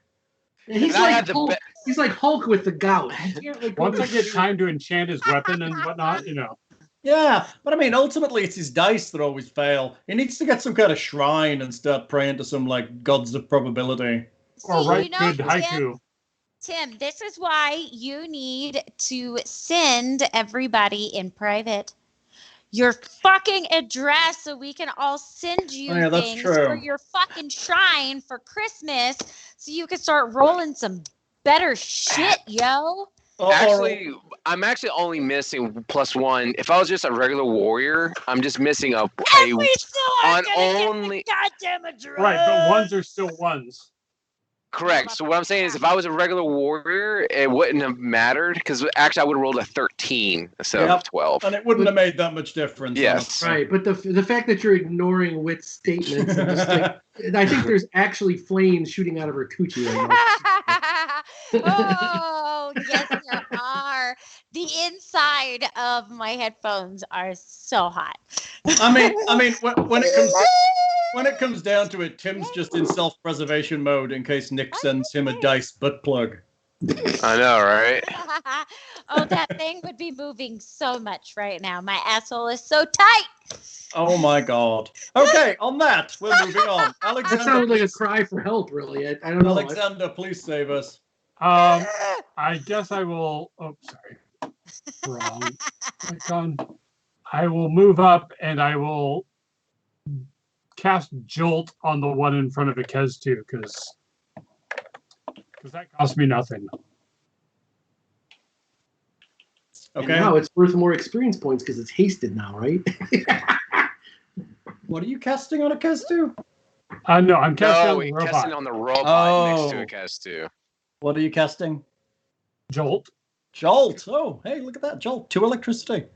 And he's And I like had the Hulk. He's like Hulk with the gout. Once I get time to enchant his weapon and whatnot, Yeah, but I mean, ultimately, it's his dice that always fail. He needs to get some kind of shrine and start praying to some, gods of probability. Or See, write you know, good haiku. Tim, this is why you need to send everybody in private your fucking address so we can all send you Oh, yeah, that's things true. for your fucking shrine for Christmas so you can start rolling some better shit, yo. Actually, I'm actually only missing +1. If I was just a regular warrior, I'm just missing And we still aren't on gonna only get the goddamn address. Right, but ones are still ones. correct. So what I'm saying is, if I was a regular warrior, it wouldn't have mattered because actually I would have rolled a 13 instead of 12. And it wouldn't have made that much difference. Yes. Right, but the fact that you're ignoring Wit's statements, and just like, I think there's actually flames shooting out of her coochie right now. Oh, yes, there are. The inside of my headphones are so hot. I mean, when it comes down to it, Tim's just in self-preservation mode in case Nick sends him a dice butt plug. I know, right? Oh, that thing would be moving so much right now. My asshole is so tight. Oh my god. Okay, on that, we're moving on. That Alexander, sounded like a cry for help, really. I don't know. Alexander, please save us. I guess I will. Oh, sorry. Wrong. Icon. I will move up and I will cast Jolt on the one in front of Ikestu because that cost me nothing. And Okay. now it's worth more experience points because it's hasted now, right? What are you casting on Ikestu? No, I'm casting on the casting robot. on the robot Oh. next to Ikestu. What are you casting? Jolt. Jolt. Oh, hey, look at that. Jolt. 2 electricity.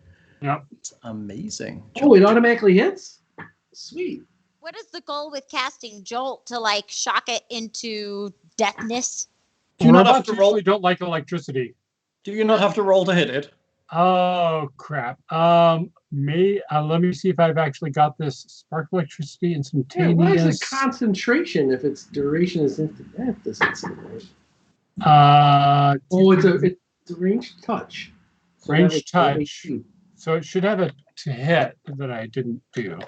Yep. It's amazing. Oh, it automatically hits? Sweet. What is the goal with casting Jolt? To like shock it into deafness? Do you not have Robots to roll? usually don't like electricity. Do you not have to roll to hit it? Oh crap. Let me see if I've actually got this spark electricity Yeah, instantaneous. why is it concentration if its duration is instant death? Doesn't seem right. Oh, it's a ranged touch. So that Ranged was touch. 18. So it should have a to hit that I didn't do.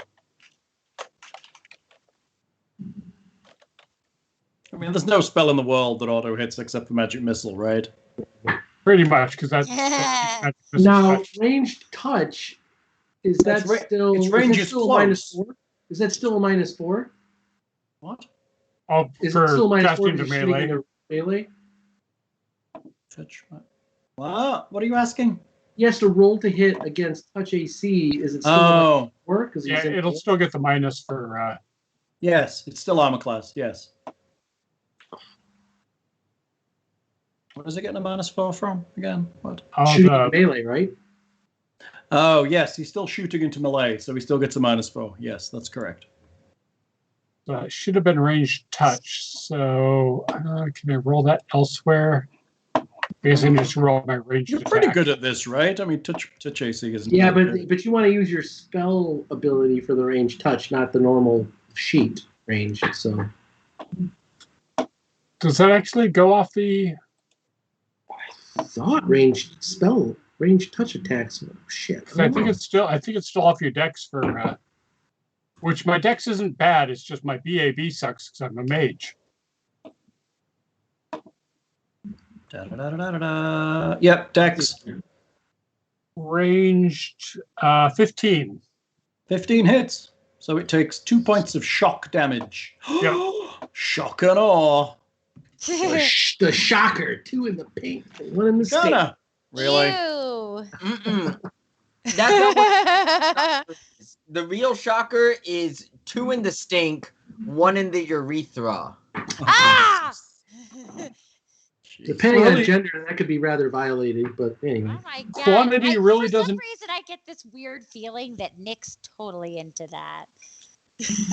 I mean, there's no spell in the world that auto hits except for magic missile, right? Pretty much, because that's Now, ranged touch, is that It's still, its is range that is still a close. -4? Is that still a -4? What? Oh, Is it for still -4 casting to because you're shooting melee. into melee? What are you asking? He has to roll to hit against touch AC. Is it still Oh, -4? Because Yeah, it'll still get the minus for. yes, it's still armor class. Yes. What is it getting a -4 from again? What? shooting into melee, right? Oh, yes, he's still shooting into melee, so he still gets a -4. Yes, that's correct. It should have been ranged touch. So can I roll that elsewhere? I guess I can just roll my ranged You're attack. pretty good at this, right? I mean, touch AC isn't. Yeah, that good. but you want to use your spell ability for the ranged touch, not the normal sheet range. So Does that actually go off the? I thought ranged touch attacks. Oh, shit. I think it's still off your dex for. Which my dex isn't bad. It's just my BAB sucks because I'm a mage. Da-da-da-da-da-da. Yep, dex. Ranged 15. 15 hits. So it takes 2 points of shock damage. Yep. Shock and awe. The shocker. 2 in the pink, and 1 in the stick. Gonna. Really? Ew. That's not what the real shocker is 2 in the stink, 1 in the urethra. Ah! Depending Really? on gender, that could be rather violated, but anyway. Oh my god. Quantity really for doesn't- some reason I get this weird feeling that Nick's totally into that.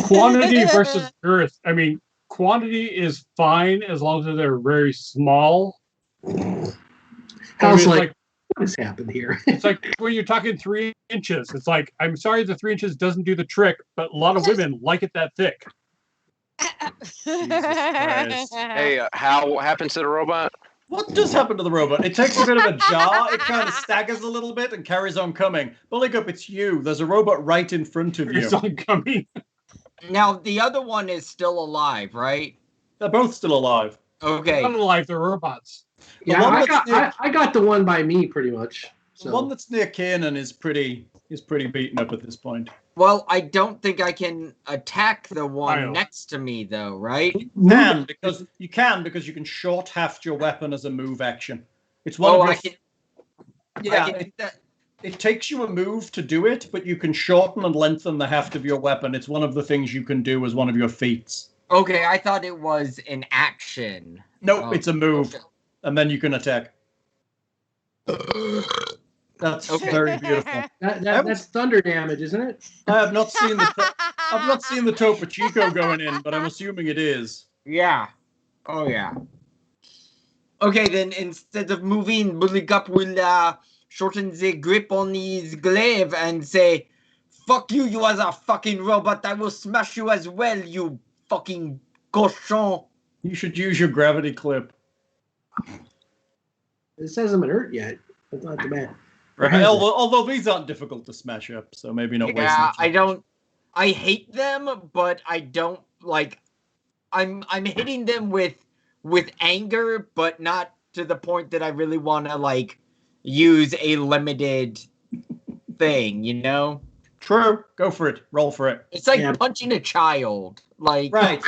Quantity versus girth. I mean, quantity is fine as long as they're very small. How's it's like, what has happened here? It's like when you're talking 3 inches. It's like, I'm sorry the 3 inches doesn't do the trick, but a lot of women like it that thick. Christ. Hey, what happens to the robot? What does happen to the robot? It takes a bit of a jar, it kind of staggers a little bit and carries on coming. Buligup, it's you. There's a robot right in front of you. It's oncoming. Now, the other one is still alive, right? They're both still alive. Okay. They're not alive, they're robots. Yeah, one I that's got the one by me pretty much. The So. one that's near Kiernan is pretty beaten up at this point. Well, I don't think I can attack the one Kyle. next to me, though, right? You can because you can short haft your weapon as a move action. It's one of your. I can. Yeah, I can do that. it takes you a move to do it, but you can shorten and lengthen the heft of your weapon. It's one of the things you can do as one of your feats. Okay, I thought it was an action. Nope, it's a move, and then you can attack. That's Okay. very beautiful. That's thunder damage, isn't it? I have not seen the Topo Chico going in, but I'm assuming it is. Yeah. Oh, yeah. Okay, then instead of moving, Buligup will shorten the grip on his glaive and say, "Fuck you, you as a fucking robot. I will smash you as well, you fucking cochon." You should use your gravity clip. It hasn't been hurt yet. That's not too bad. Right. Although these aren't difficult to smash up, so maybe not. Yeah, I hate them, but I don't like. I'm hitting them with anger, but not to the point that I really want to like use a limited thing. You know. True. Go for it. Roll for it. It's like punching a child. Like right.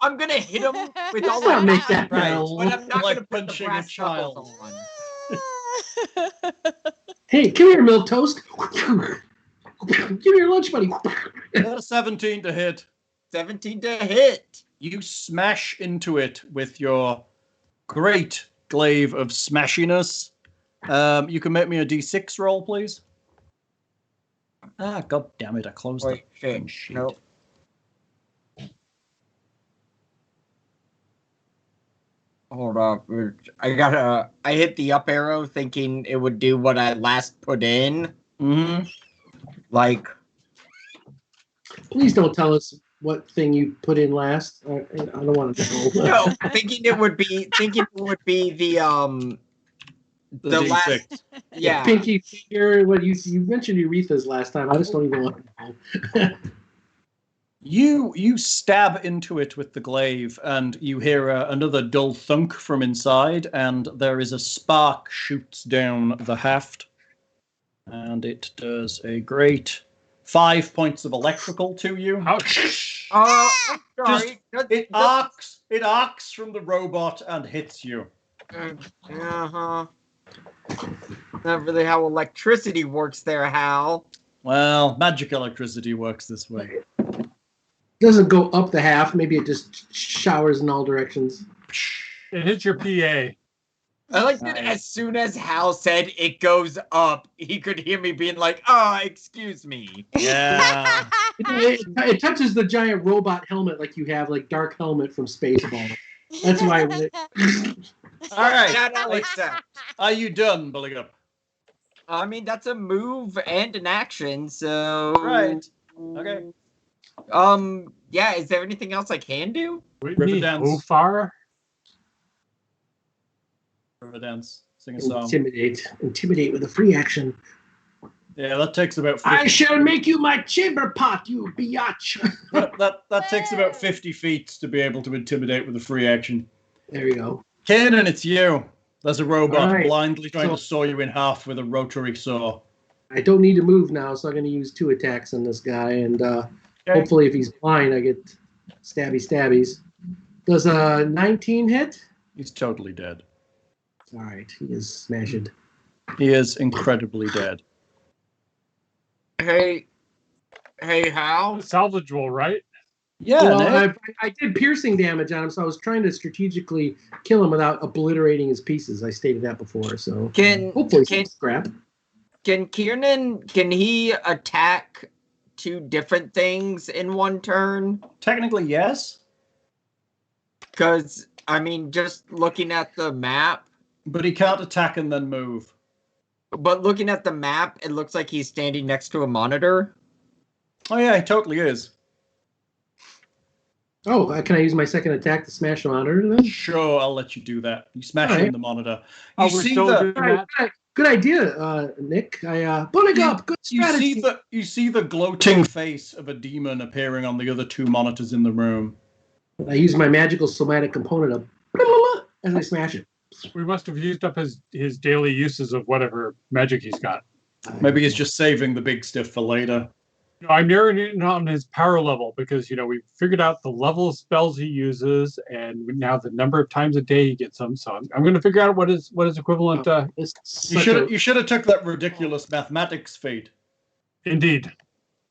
I'm gonna hit him with all Let's not make that right. right. but I'm not like gonna put the punching a brass child. knuckles on. Hey, come here, milk toast. Give me your lunch, buddy. That's 17 to hit. 17 to hit. You smash into it with your great glaive of smashiness. You can make me a D6 roll, please. Ah, god damn it! I closed Wait, the shit. sheet. Nope. Hold up. I hit the up arrow thinking it would do what I last put in. Mm-hmm. Like, Please don't tell us what thing you put in last. I don't want to know. no, thinking it would be the The last. D6. Yeah. Pinky finger. What you mentioned urethras last time. I just don't even want to know. You stab into it with the glaive, and you hear another dull thunk from inside, and there is a spark shoots down the haft, and it does a great 5 points of electrical to you. Ouch. I'm sorry. It arcs from the robot and hits you. Uh-huh. Not really how electricity works there, Hal. Well, magic electricity works this way. Doesn't go up the half. Maybe it just showers in all directions. It hits your PA. I like that as soon as Hal said it goes up, he could hear me being like, excuse me. Yeah. It touches the giant robot helmet like you have, like Dark Helmet from Spaceball. That's why. All right. That makes sense. Are you done, Buligup? I mean, that's a move and an action, so... Right. Okay. Yeah, is there anything else I can do? Whitney, River dance. go far. River dance. Sing a song. Intimidate with a free action. Yeah, that takes about 50. I shall make you my chamber pot, you biatch. that takes about 50 feet to be able to intimidate with a free action. There you go. Kiernan, it's you. There's a robot Right. blindly trying to saw you in half with a rotary saw. I don't need to move now, so I'm going to use 2 attacks on this guy, and hopefully if he's blind, I get stabbies. Does a 19 hit? He's totally dead. All right, he is smashed. He is incredibly dead. Hey, Hal? Salvageable, right? Yeah, Well, Nick. I did piercing damage on him, so I was trying to strategically kill him without obliterating his pieces. I stated that before, so hopefully some scrap. Can Kiernan, can he attack 2 different things in one turn? Technically, yes. Because, I mean, just looking at the map, But he can't attack and then move. but looking at the map, it looks like he's standing next to a monitor. Oh, yeah, he totally is. Oh, can I use my second attack to smash the monitor then? Sure, I'll let you do that. You smash All right. in the monitor. Oh, You we're see still the... doing that? Good idea, Nick. Buligup, good strategy. You see the gloating face of a demon appearing on the other 2 monitors in the room. I use my magical somatic component of as I smash it. We must have used up his daily uses of whatever magic he's got. Maybe he's just saving the big stuff for later. I'm narrowing it on his power level because we figured out the level of spells he uses and now the number of times a day he gets them. So I'm going to figure out what his equivalent. You should have took that ridiculous mathematics feat. Indeed,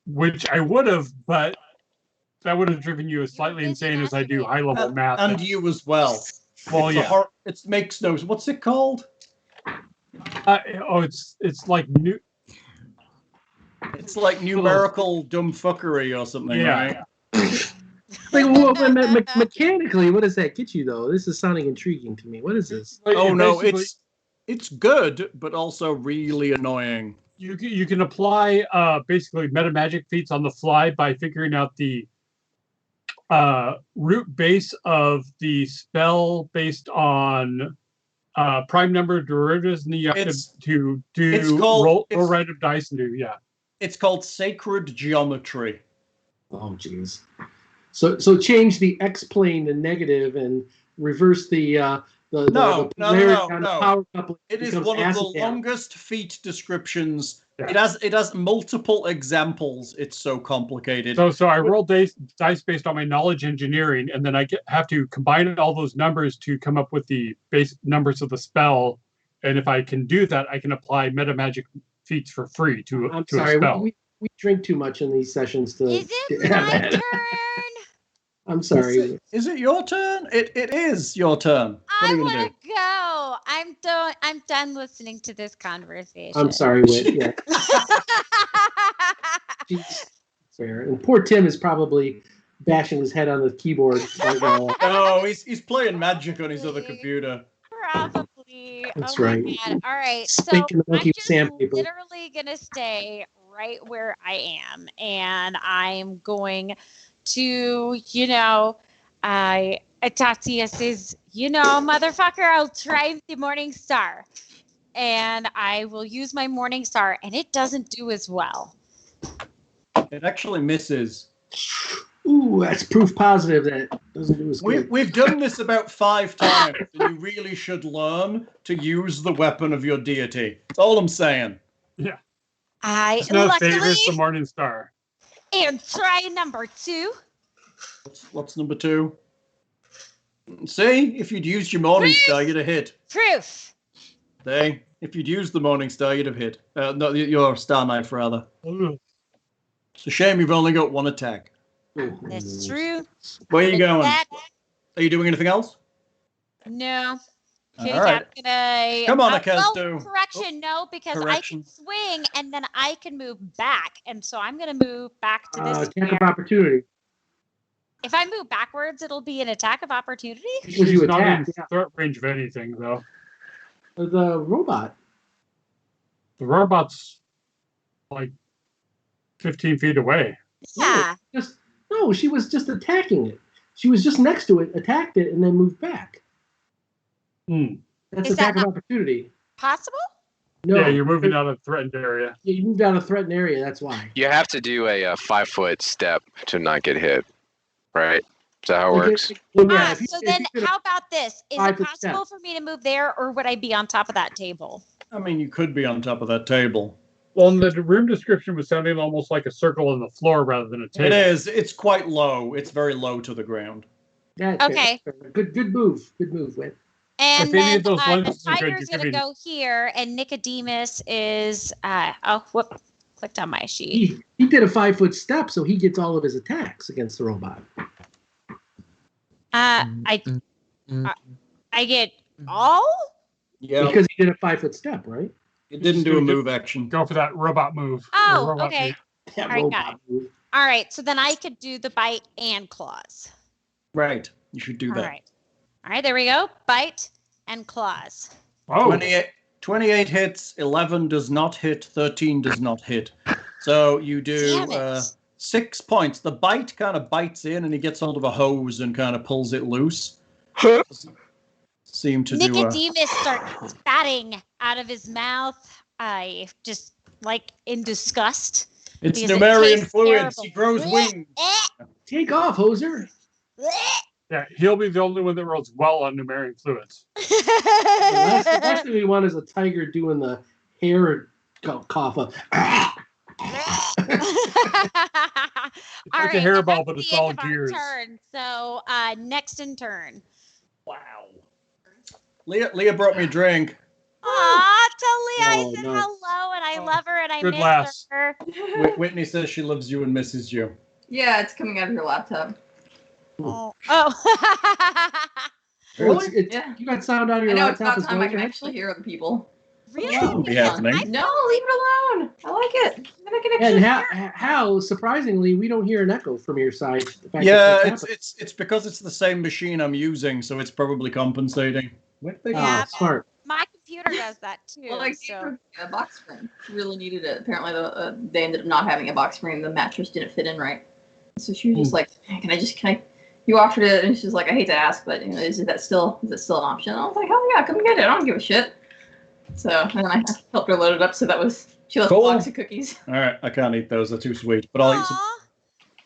which I would have, but that would have driven you as slightly insane as I do high level math. And you as well. Well, it makes no. What's it called? It's like new. It's like numerical dumbfuckery or something, right? Mechanically, what does that get you, though? This is sounding intriguing to me. What is this? It's good, but also really annoying. You can apply basically meta magic feats on the fly by figuring out the root base of the spell based on prime number derivatives, and you have to roll random dice and do It's called sacred geometry. Oh, jeez. So change the x plane to negative and reverse the power coupling. It is one of the longest feat descriptions. Yeah. It has multiple examples. It's so complicated. So I roll dice based on my knowledge engineering, and then I have to combine all those numbers to come up with the base numbers of the spell. And if I can do that, I can apply meta magic feats for free to a spell. We drink too much in these sessions to. Is it my turn? I'm sorry. Is it your turn? It is your turn. I want to go. I'm done listening to this conversation. I'm sorry, Whit. Yeah. Fair. And poor Tim is probably bashing his head on the keyboard right now. No, he's playing Magic on his other computer. Probably. That's right. God. All right. So I'm just literally going to stay right where I am. And I'm going to, Tatia says, motherfucker, I'll try the Morning Star. And I will use my Morning Star, and it doesn't do as well. It actually misses. Ooh, that's proof positive that it doesn't do as good. We've done this about 5 times, and you really should learn to use the weapon of your deity. That's all I'm saying. Yeah. It's not favors the Morning Star. And try number 2. What's number 2? See, if you'd used your Morning Star, you'd have hit. Proof. See, if you'd used the Morning Star, you'd have hit. No, your Star Knife, rather. It's a shame you've only got 1 attack. That's true. Where are you going? Are you doing anything else? No. All right. Come on, Akestu. Correction, no, because I can swing and then I can move back. And so I'm going to move back to this. Attack of opportunity. If I move backwards, it'll be an attack of opportunity? She's not in threat range of anything, though. The robot. The robot's like 15 feet away. Yeah. No, she was just attacking it. She was just next to it, attacked it, and then moved back. That's attack of opportunity. Possible? No. Yeah, you're moving out of threatened area. Yeah, you moved out of threatened area, that's why. You have to do a 5-foot step to not get hit, right? Is that how it works? So then how about this? Is it possible for me to move there, or would I be on top of that table? I mean, you could be on top of that table. Well, the room description was sounding almost like a circle on the floor rather than a table. It is. It's quite low. It's very low to the ground. Okay. Good move. Good move, Whit. And then the tiger's going to go here, and Nicodemus is... clicked on my sheet. He did a 5-foot step, so he gets all of his attacks against the robot. I get all? Yeah. Because he did a 5-foot step, right? It didn't do a move action. Go for that robot move. Oh, okay. All right, got it. All right, so then I could do the bite and claws. Right. You should do that. All right, there we go. Bite and claws. Oh. 28 hits, 11 does not hit, 13 does not hit. So you do 6 points. The bite kind of bites in, and he gets hold of a hose and kind of pulls it loose. Seem to Nicodemus starts spatting out of his mouth. Just like in disgust. It's Numerian fluids. He grows wings. Take off, hoser. Yeah, he'll be the only one that rolls well on Numerian fluids. The last thing we want is a tiger doing the hair cough up. All like a right, hairball, and but that's it's the all end of our gears. turn. So next in turn. Wow. Leah brought me a drink. Aw, tell Leah I Oh, said nice. hello and I Oh, love her and I good miss lass. her. Whitney says she loves you and misses you. Yeah, it's coming out of your laptop. Oh. It's, Yeah. you got sound out of I your know it's laptop about as time well, I can Jack? actually hear other people. Really? That won't be happening. No, leave it alone. I like it. Then I can And actually hear. how surprisingly we don't hear an echo from your side. The fact Yeah, that that's it's because it's the same machine I'm using, so it's probably compensating. Where did they go? Yeah, smart. my computer does that too. Well, like so. a box spring. She really needed it. Apparently, they ended up not having a box spring. The mattress didn't fit in right. So she was just like, "Can I?" You offered it, and she's like, "I hate to ask, but is it still an option?" I was like, "Hell yeah, come get it. I don't give a shit." So and then I helped her load it up. So she left Cool. a box of cookies. All right, I can't eat those; they're too sweet. But I'll eat some. Aw.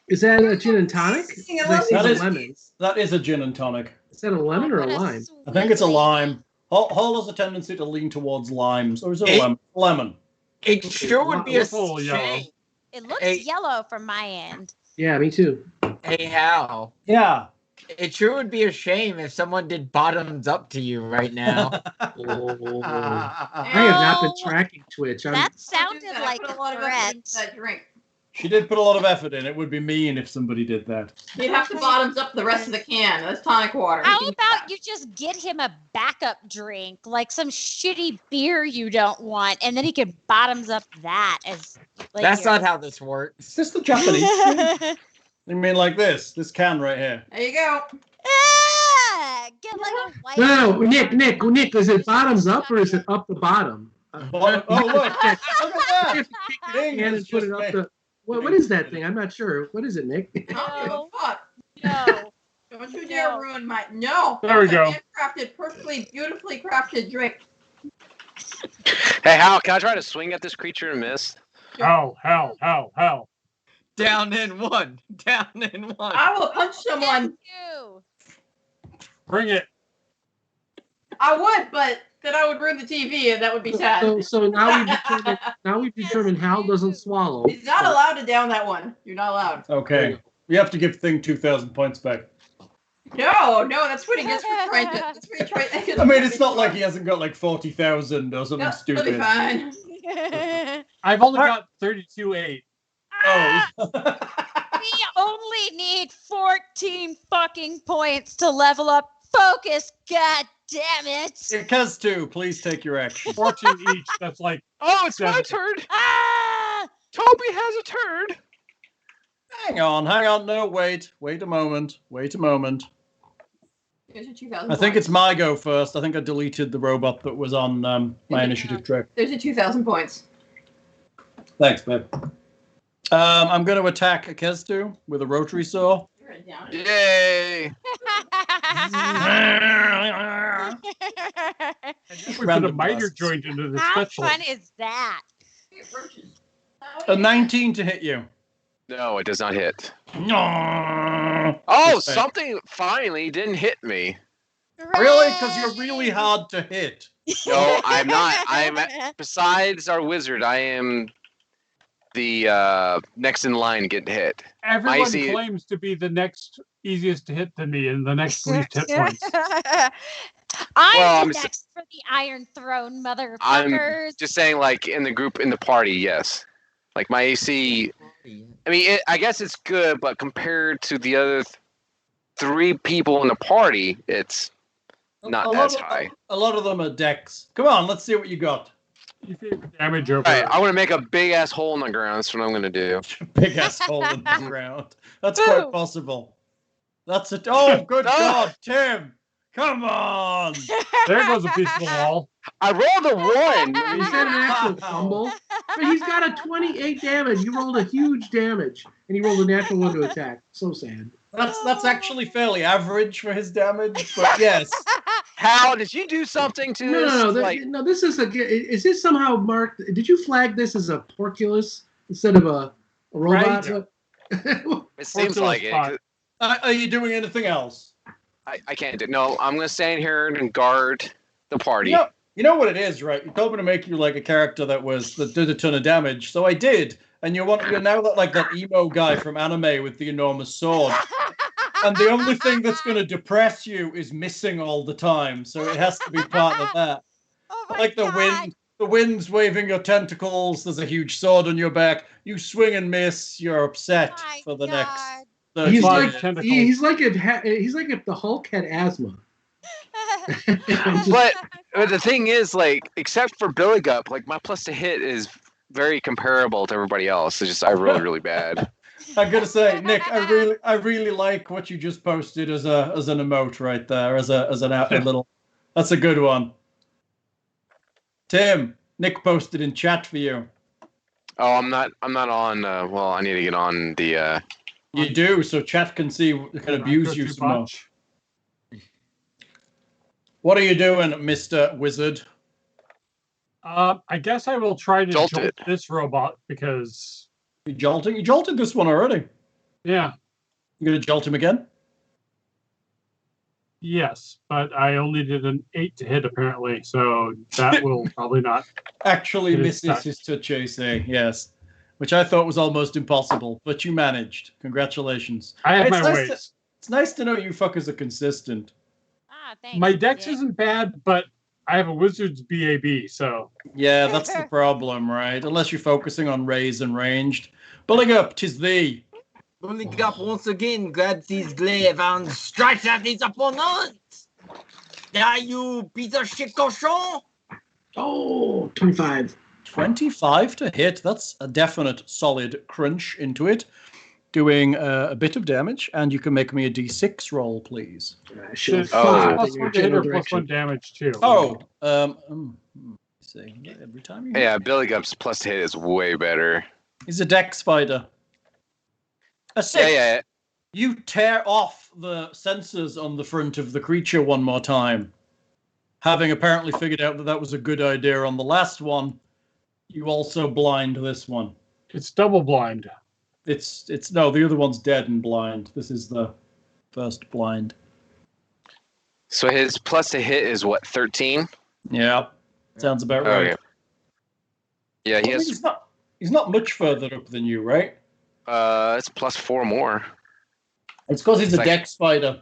Is that a gin and tonic? I I love see That the is- lemon. That is a gin and tonic. Is that a lemon or a What lime? I think it's a sweet lime. Hall has a tendency to lean towards limes, or is it a It- lemon? Lemon. It sure would be a Full yellow. shame. It looks Hey. yellow from my end. Yeah, me too. Hey, Hal. Yeah. It sure would be a shame if someone did bottoms up to you right now. Oh. I have not been Oh. tracking Twitch. That Don't do sounded that. I like put a a lot of effort threat. into that drink. She did put a lot of effort in. It would be mean if somebody did that. You'd have to bottoms up the rest of the can. That's tonic water. How You can do about that. you just get him a backup drink, like some shitty beer you don't want, and then he can bottoms up that as like That's your- not how this works. Is this the Japanese thing? You mean like this can right here? There you go. Ah, get like a white. No, Nick, is it bottoms up or is it up the bottom? Oh, look! Look at You that! have to take the Ding, can and it's put it just up me. the. What is that thing? I'm not sure. What is it, Nick? I don't give a fuck. No. Don't you dare ruin my. No. There we That's go. a handcrafted, perfectly, beautifully crafted drink. Hey, Hal, can I try to swing at this creature and miss? How? Down in one. Down in one. I will punch someone. You. Bring it. I would, but then I would ruin the TV, and that would be sad. So now we've determined Hal doesn't swallow. He's not allowed to down that one. You're not allowed. Okay, we have to give Thing 2,000 points back. No, that's what he gets for trying to. That's what he tried. I mean, it's not like he hasn't got like 40,000 or something No, he'll be stupid. fine. I've only got 32.8. Ah, we only need 14 fucking points to level up. Focus, god damn it! Kaz2, please take your action. 14 each. That's like, Oh, it's my Seven. turn. Ah! Toby has a turn. Hang on. No, wait a moment. Here's your 2,000 I think points. it's my go first. I think I deleted the robot that was on my initiative track. There's your 2,000 points. Thanks, babe. I'm going to attack Kaz2 with a rotary saw. You're down. Yay! we put a Random miter blasts. joint into this How fetchling. fun is that? A 19 to hit you. No, it does not hit. No. Oh, Respect. something finally didn't hit me. Really? Because you're really hard to hit. No, I'm not. Besides our wizard, I am the next in line to get hit. Everyone see- claims to be the next easiest to hit than me and the next least hit points. I'm Well, the I'm next for the Iron Throne, I'm motherfuckers. just saying, like, in the group, in the party, yes. Like, my AC, I mean, I guess it's good, but compared to the other three people in the party, it's not as high. A lot of them are decks. Come on, let's see what you got. You feel damage over. All right, I want to make a big-ass hole in the ground. That's what I'm going to do. Big ass hole in the ground. That's quite Boom. possible. That's it. Oh, good No. God, Tim. Come on. There goes a piece of the wall. I rolled a 1. Is that an actual fumble? But he's got a 28 damage. You rolled a huge damage, and he rolled a natural one to attack. So sad. That's actually fairly average for his damage, but yes. How did you do something to this? No. Like, No, this is is this somehow marked? Did you flag this as a porculus instead of a robot? Right. it seems like it. Spot. 'cause Are you doing anything else? I can't do. No, I'm gonna stand here and guard the party. You know what it is, right? You told me to make you like a character that did a ton of damage, so I did. And you're now like that emo guy from anime with the enormous sword. And the only thing that's going to depress you is missing all the time, so it has to be part of that. Oh my Like God. the wind's waving your tentacles. There's a huge sword on your back. You swing and miss. You're upset My for the God. next. 30 He's Five like minutes. tentacles. he's like if the Hulk had asthma. But the thing is, like, except for Buligup, like my plus to hit is very comparable to everybody else. It's just I rolled really bad. I gotta say, Nick, I really like what you just posted as an emote right there, as a little. That's a good one. Tim, Nick posted in chat for you. Oh, I'm not on. Well, I need to get on the. You do, so chat can see, can abuse you some more. What are you doing, Mr. Wizard? I guess I will try to Jolt jolt it. this robot because You jolting? You jolted this one already. yeah, You gonna jolt him again? yes, but I only did an 8 to hit apparently, so that will probably not. Actually It is misses his touch AC, yes. Which I thought was almost impossible, but you managed. Congratulations. I have It's my nice ways. It's nice to know you fuckers are consistent. Ah, thanks. My dex Dick. isn't bad, but I have a wizard's BAB, so Yeah, that's the problem, right? Unless you're focusing on raise and ranged. Buligup, 'tis thee. Buligup once again grabs his glaive and strikes at his opponent. Die, you piece of shit cochon! Oh, 25. 25 to hit. That's a definite solid crunch into it. Doing a bit of damage, and you can make me a d6 roll, please. She'll it's fly plus in one your to hit general or plus direction. one damage too. Oh, let's see. Every time you Yeah, Bulligup's plus to hit is way better. He's a dex fighter. A 6. Yeah. You tear off the sensors on the front of the creature one more time. Having apparently figured out that was a good idea on the last one, you also blind this one. It's double blind. It's no, the other one's dead and blind. This is the first blind. So his plus to hit is what, 13? Yeah, sounds about right. Okay. Yeah, he I mean, has. he's not much further up than you, right? It's plus 4 more. It's because he's It's a like- dex fighter,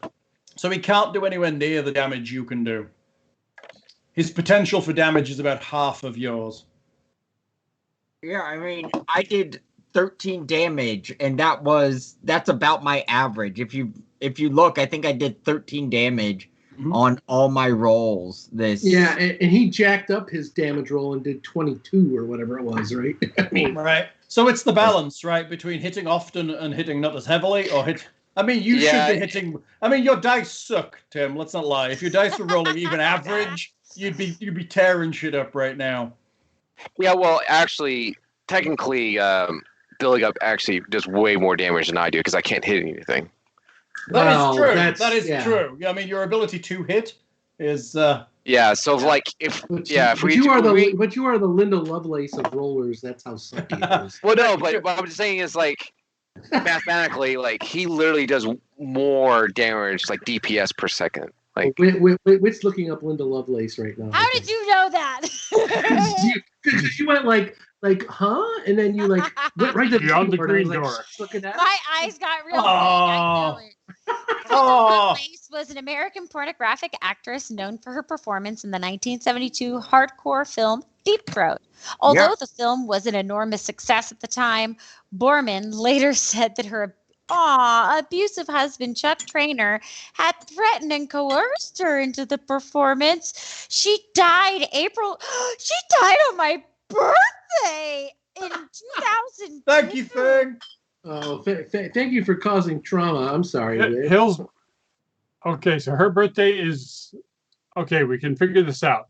so he can't do anywhere near the damage you can do. His potential for damage is about half of yours. Yeah, I mean, I did 13 damage, and that's about my average. If you look, I think I did 13 damage on all my rolls. Yeah, and he jacked up his damage roll and did 22 or whatever it was, right? I mean, Right. So it's the balance, right, between hitting often and hitting not as heavily, or hit. I mean, you Yeah. should be hitting. I mean, your dice suck, Tim. Let's not lie. If your dice were rolling even average, you'd be tearing shit up right now. Yeah, well, actually, technically, Buligup actually does way more damage than I do because I can't hit anything. That is true. that's- That is yeah. true. I mean, your ability to hit is. Yeah, so like if But we but you are the Linda Lovelace of rollers. That's how sucky it is. well, no, but what I'm just saying is like mathematically, like he literally does more damage, like DPS per second. Like Whit's looking up Linda Lovelace right now. How did you know that? Because you went like, huh? And then you like went right to Beyond the keyboard and green was door. Look at that. My eyes got real big. Oh. I know it. Oh. Lovelace was an American pornographic actress known for her performance in the 1972 hardcore film Deep Throat. Although the film was an enormous success at the time, Borman later said that her abusive husband, Chuck Traynor, had threatened and coerced her into the performance. She died on my birthday in 2000. Thank you, Fang. Oh, thank you for causing trauma. I'm sorry. Whit. Hills. Okay, so her birthday is. Okay, we can figure this out.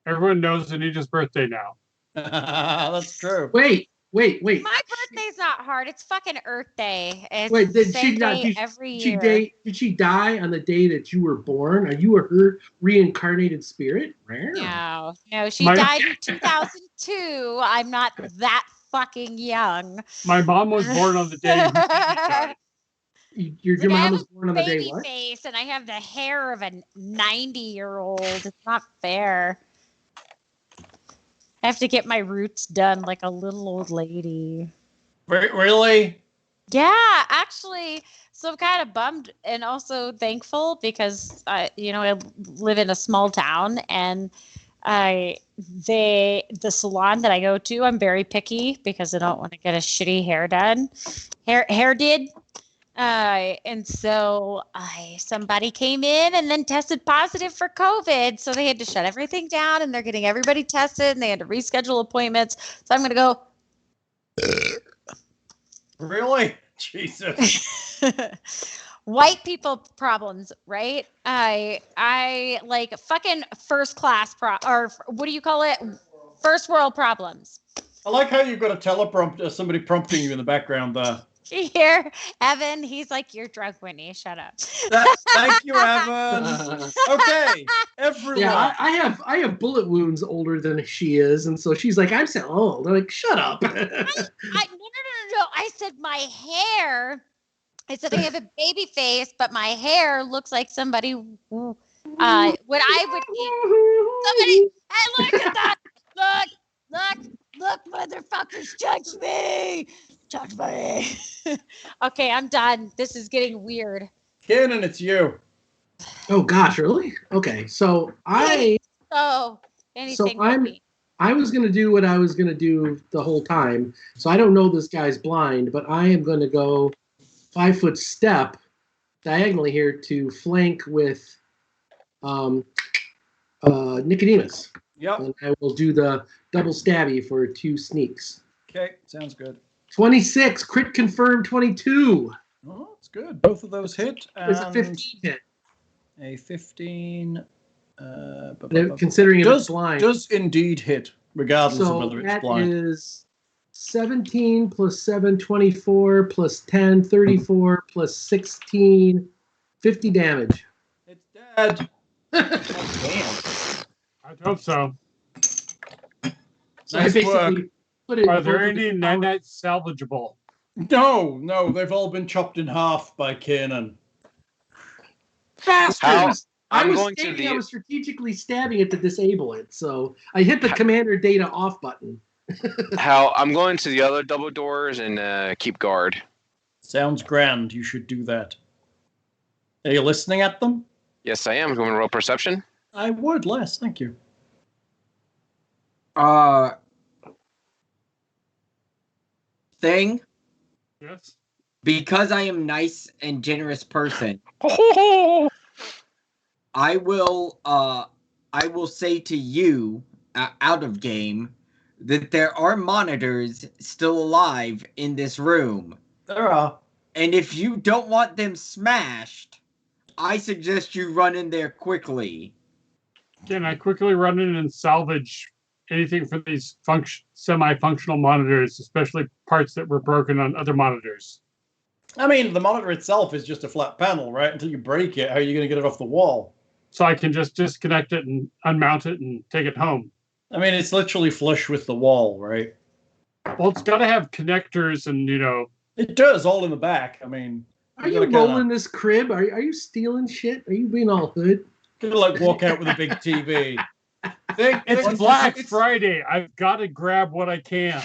Everyone knows Anita's birthday now. That's true. Wait. My birthday's not hard. It's fucking Earth Day. It's Wait, the did same she day die? every year. Did she die on the day that you were born? Are you her reincarnated spirit? No, she My- died in 2002. I'm not that fucking young. My mom was born on the day. Houdini died. Your Like, I mom have was a born on the day baby what? face and I have the hair of a 90-year-old. It's not fair. I have to get my roots done like a little old lady. Really? Yeah, actually, so I'm kind of bummed and also thankful because I live in a small town and the salon that I go to, I'm very picky because I don't want to get a shitty hair done. Hair did. And so somebody came in and then tested positive for COVID. So they had to shut everything down and they're getting everybody tested and they had to reschedule appointments. So I'm going to go. Really? Jesus. White people problems, right? I like fucking first class or what do you call it? First world problems. I like how you've got a teleprompter, somebody prompting you in the background there. You hear Evan? He's like, "You're drunk, Whitney. Shut up." Thank you, Evan. Okay, everyone. Yeah, I have bullet wounds older than she is, and so she's like, I'm so old. I'm like, shut up. No. I said my hair. I said I have a baby face, but my hair looks like somebody what I would need. Somebody, hey, look at that! Look, motherfuckers, judge me! Judge me! Okay, I'm done. This is getting weird. Kiernan, it's you. Oh gosh, really? Okay, so I was gonna do what I was gonna do the whole time. So I don't know this guy's blind, but I am gonna go 5-foot step diagonally here to flank with Nicodemus. Yep. And I will do the double stabby for 2 sneaks. Okay, sounds good. 26, crit confirmed 22. Oh, it's good. Both of those hit. It's a 15 hit. A 15. Considering it's blind. Does indeed hit, regardless of whether it's blind. So that is 17 plus 7, 24, plus 10, 34, plus 16, 50 damage. It's dead. I hope so. Nice work. Are there any nanites salvageable? No, they've all been chopped in half by Kiernan. Bastards! I was strategically stabbing it to disable it, so I hit the commander data off button. I'm going to the other double doors and keep guard. Sounds grand. You should do that. Are you listening at them? Yes, I am. Going to roll perception. I would less. Thank you. Thing. Yes. Because I am nice and generous person, I will say to you out of game that there are monitors still alive in this room. There are. And if you don't want them smashed, I suggest you run in there quickly. Can I quickly run in and salvage anything from these semi-functional monitors, especially parts that were broken on other monitors? I mean, the monitor itself is just a flat panel, right? Until you break it, how are you going to get it off the wall? So I can just disconnect it and unmount it and take it home. I mean, it's literally flush with the wall, right? Well, it's got to have connectors and, It does, all in the back. I mean... Are you rolling this crib? Are you stealing shit? Are you being all hood? Gonna like walk out with a big TV. It's Black Friday. I've got to grab what I can.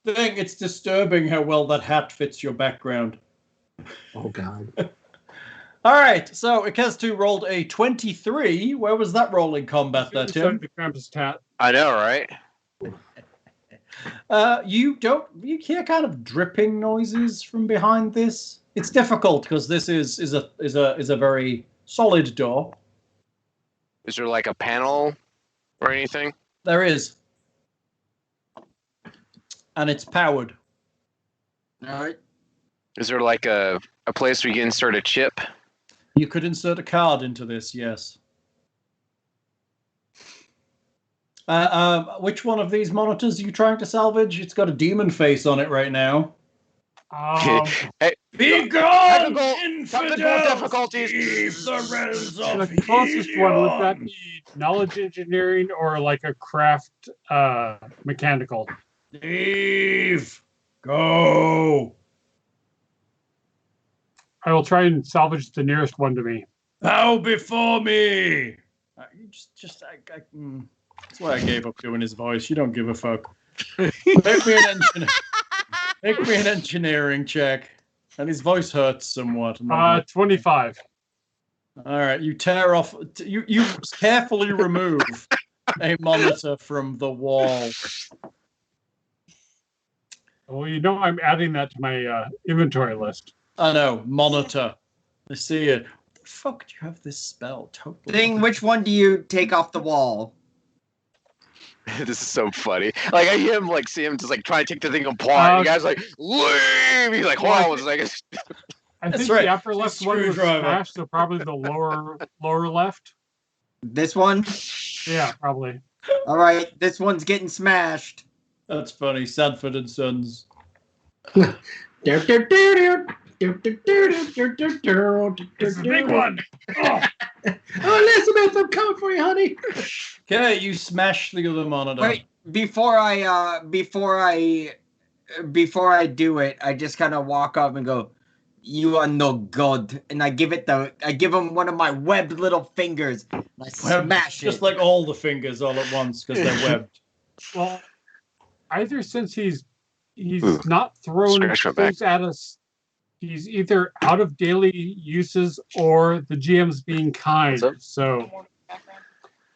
It's disturbing how well that hat fits your background. Oh, God. All right, so Ikestu rolled a 23. Where was that roll in combat there, Tim? The Krampus hat. I know, right? You hear kind of dripping noises from behind this. It's difficult because this is a very solid door. Is there like a panel or anything? There is. And it's powered. All right. Is there like a place where you can insert a chip? You could insert a card into this, yes. Which one of these monitors are you trying to salvage? It's got a demon face on it right now. Hey, be gone, technical difficulties. The closest one, would that be knowledge engineering or like a craft mechanical? Leave. Go. I will try and salvage the nearest one to me. Bow before me. You that's why I gave up doing his voice. You don't give a fuck. Make me an engineering check. And his voice hurts somewhat. 25. All right, you tear off. You carefully remove a monitor from the wall. Well, you know I'm adding that to my inventory list. I know, monitor. I see it. The fuck do you have this spell? Totally. Thing, which one do you take off the wall? This is so funny. Like I hear him, like see him just like try to take the thing apart. The guy's like, leave. He's like, hold on, one second. I think right. the upper left one was smashed, so probably the lower left. This one? Yeah, probably. All right, this one's getting smashed. That's funny. Sanford and Sons. It's a big one. Oh, Elizabeth, I'm coming for you, honey. Okay, you smash the other monitor. Wait, before I do it, I just kind of walk up and go, "You are no good," and I give him one of my webbed little fingers. And I smash it. Just like all the fingers all at once because they're webbed. Well, either since he's not thrown things at us, he's either out of daily uses or the GM's being kind. So,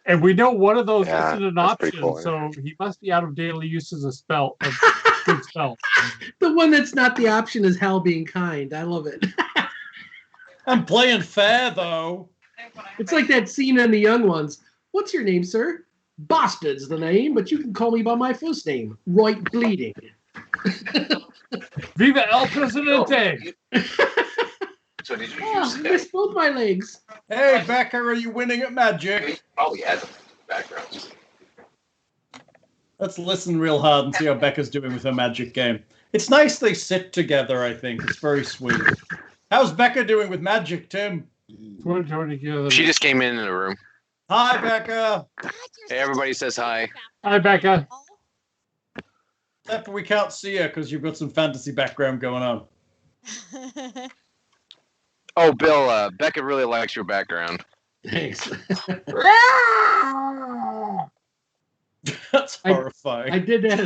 and we know one of those isn't an option, cool, so he must be out of daily uses of spell. Good spell. The one that's not the option is Hal being kind. I love it. I'm playing fair though. It's like that scene in The Young Ones. What's your name, sir? Bastard's the name, but you can call me by my first name, Right Bleeding. Viva el Presidente! So did you I missed both my legs. Hey, Becca, are you winning at Magic? Probably has a background. Let's listen real hard and see how Becca's doing with her Magic game. It's nice they sit together, I think. It's very sweet. How's Becca doing with Magic, Tim? She just came in the room. Hi, Becca. Hey, everybody says hi. Hi, Becca. Except we can't see her because you've got some fantasy background going on. Oh, Bill, Becca really likes your background. Thanks. That's horrifying. I did that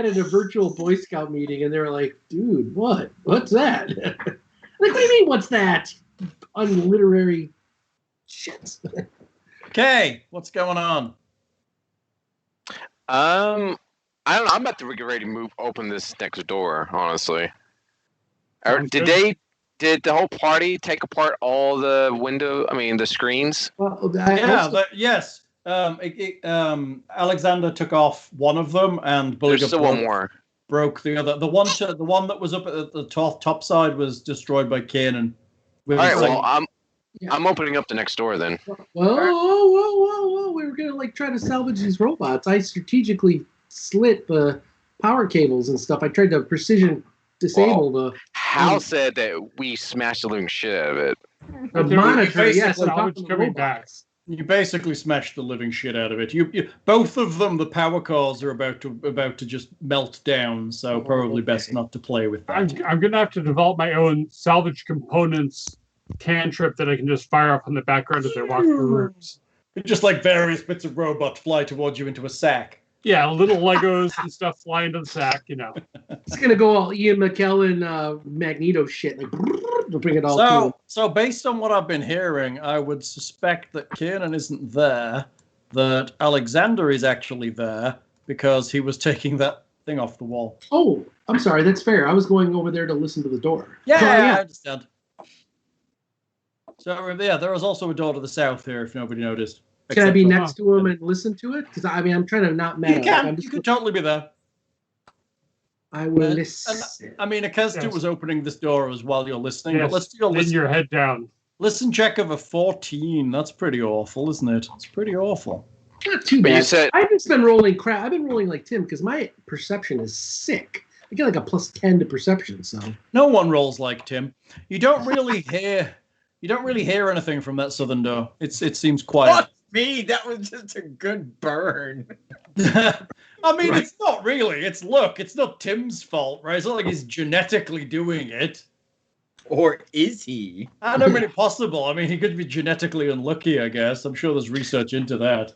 at a virtual Boy Scout meeting, and they were like, "Dude, what? What's that?" Like, what do you mean? What's that? Unliterary shit. Okay, what's going on? I don't know. I'm about to get ready to open this next door. Honestly, did the whole party take apart all the the screens? Well, yes. Alexander took off one of them, and There's still one more. Broke the other. The one that was up at the top side was destroyed by Kiernan. All right. Well, I'm opening up the next door then. Whoa! We were gonna try to salvage these robots. I strategically slit the power cables and stuff. I tried to precision disable the. Hal said that we smashed the living shit out of it. The monitor, yes. You basically smashed the living shit out of it. You both of them, the power cores are about to just melt down. So probably best not to play with that. I'm gonna have to develop my own salvage components cantrip that I can just fire up in the background as I walk through rooms. Just like various bits of robot fly towards you into a sack. Yeah, little Legos and stuff fly into the sack, It's gonna go all Ian McKellen, Magneto shit, to bring it all through. So based on what I've been hearing, I would suspect that Kiernan isn't there, that Alexander is actually there, because he was taking that thing off the wall. Oh, I'm sorry, that's fair. I was going over there to listen to the door. Yeah, I understand. So yeah, there was also a door to the south here, if nobody noticed. Can I be next to him and listen to it? Because I'm trying to not meta. You can totally be there. I will listen. Akestu was opening this door as while you're listening. Yes, but let's do your head down. Listen check of a 14. That's pretty awful, isn't it? It's pretty awful. Not too bad. I've just been rolling crap. I've been rolling like Tim because my perception is sick. I get like a +10 to perception. So no one rolls like Tim. You don't really hear. You don't really hear anything from that southern door. It seems quiet. Fuck me, that was just a good burn. It's not really. It's not Tim's fault, right? It's not like he's genetically doing it. Or is he? I don't mean it possible. I mean, he could be genetically unlucky, I guess. I'm sure there's research into that.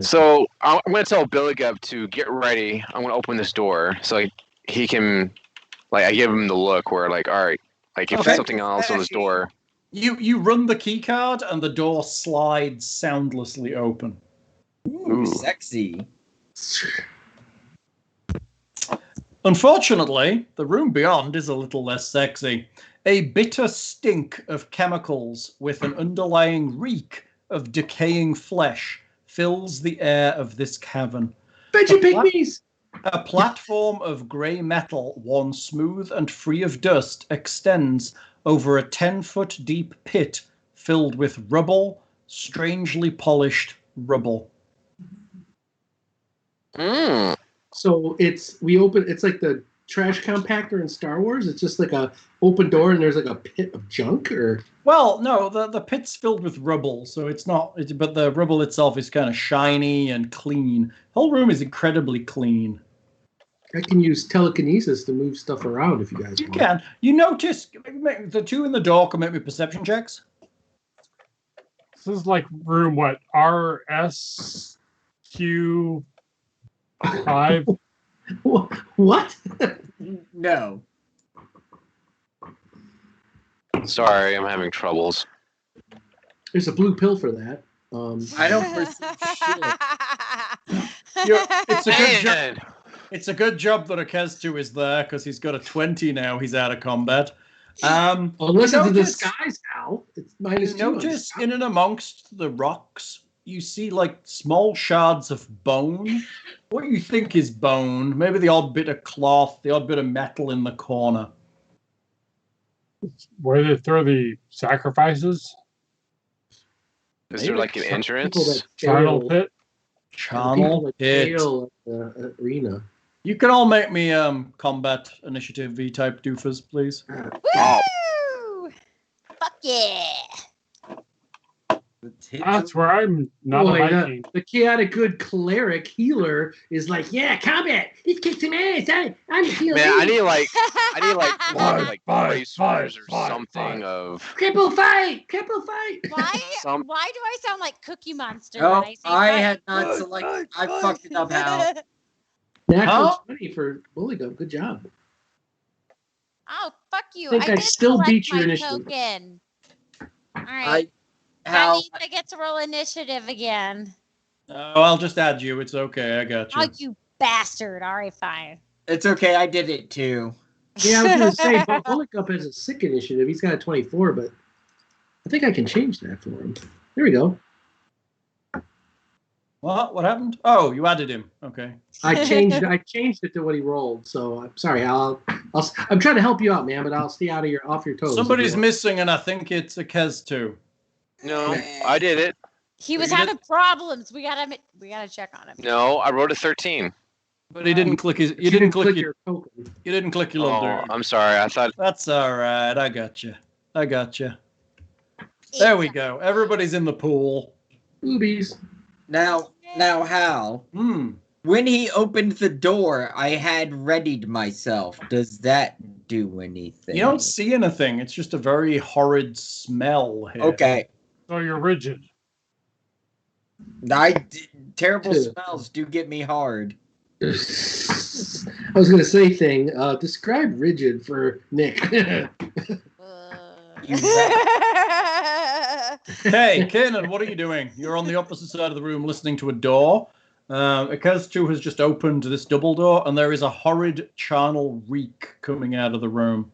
So I'm going to tell Buligup to get ready. I'm going to open this door so he can, like, I give him the look where, like, all right, like, if there's something else on this door. You run the key card and the door slides soundlessly open. Ooh, sexy. Unfortunately, the room beyond is a little less sexy. A bitter stink of chemicals with an underlying reek of decaying flesh fills the air of this cavern. Veggie pygmies! A platform of grey metal, worn smooth and free of dust, extends over a 10-foot deep pit filled with rubble, strangely polished rubble. So it's like the trash compactor in Star Wars. It's just like a open door and there's like a pit of junk, or Well, no, the pit's filled with rubble, so it's not. But the rubble itself is kind of shiny and clean. The whole room is incredibly clean. I can use telekinesis to move stuff around if you guys You want. can. You notice the two in the door can make me perception checks. This is like room what? RSQ5? What? No. Sorry, I'm having troubles. There's a blue pill for that. I don't perceive shit. It's a good job. Man. It's a good job that Akeztu is there because he's got a 20 now. He's out of combat. Unless it's a disguise, Al. It's minus You 2. notice in and amongst the rocks, you see like small shards of bone. What you think is bone? Maybe the odd bit of cloth, the odd bit of metal in the corner. Where they throw the sacrifices? Is there like an entrance? Charnel pit? Charnel pit. Arena. You can all make me combat initiative V-type doofers, please. Woo! Fuck yeah! That's where I'm not Boy, liking. the chaotic good cleric healer is like, yeah, combat. Let's kick some ass. I'm healing. Man, I need like Five, bracers or five, something five. of. Cripple fight. Cripple fight. Why? Some- Why do I sound like Cookie Monster Oh, when I say I fight? had not selected. I fucked it up, Hal. Natural 20 for Buligup. Good job. Oh, fuck you! I think I did still select beat your my initiative. token. All right. That Hal, means I get to roll initiative again. Oh, I'll just add you. It's okay. I got you. Oh, you bastard! All right, fine. it's okay. I did it too. Yeah, I was going to say, Buligup has a sick initiative. He's got a 24, but I think I can change that for him. There we go. What happened? Oh, you added him. Okay. I changed it to what he rolled. So I'm sorry, Al. I'm trying to help you out, man, but I'll stay off your toes. Somebody's missing, and I think it's Akeztu. No, I did it. He was You did- having problems. We gotta check on him. No, I wrote a 13. But he didn't click his. You didn't click your token. You didn't click your little Oh, dude. I'm sorry. I thought. That's all right. I got you. There we go. Everybody's in the pool. Boobies. Now, Hal. When he opened the door, I had readied myself. Does that do anything? You don't see anything. It's just a very horrid smell here. Okay. So you're rigid. Terrible smells do get me hard. I was going to say describe rigid for Nick. Hey, Kiernan, what are you doing? You're on the opposite side of the room listening to a door. Akeztu has just opened this double door, and there is a horrid charnel reek coming out of the room.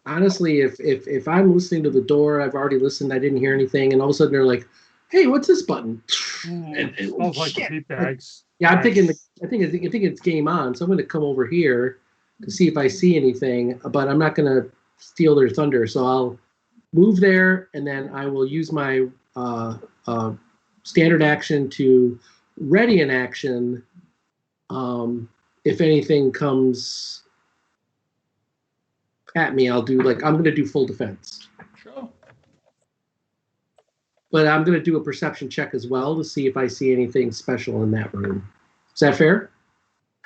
Honestly, if I'm listening to the door, I've already listened, I didn't hear anything, and all of a sudden they're like, hey, what's this button? It smells like meat bags. Yeah, I think it's game on, so I'm going to come over here to see if I see anything, but I'm not going to steal their thunder, so I'll move there, and then I will use my standard action to ready an action if anything comes at me. I'm going to do full defense. Sure. But I'm going to do a perception check as well to see if I see anything special in that room. Is that fair?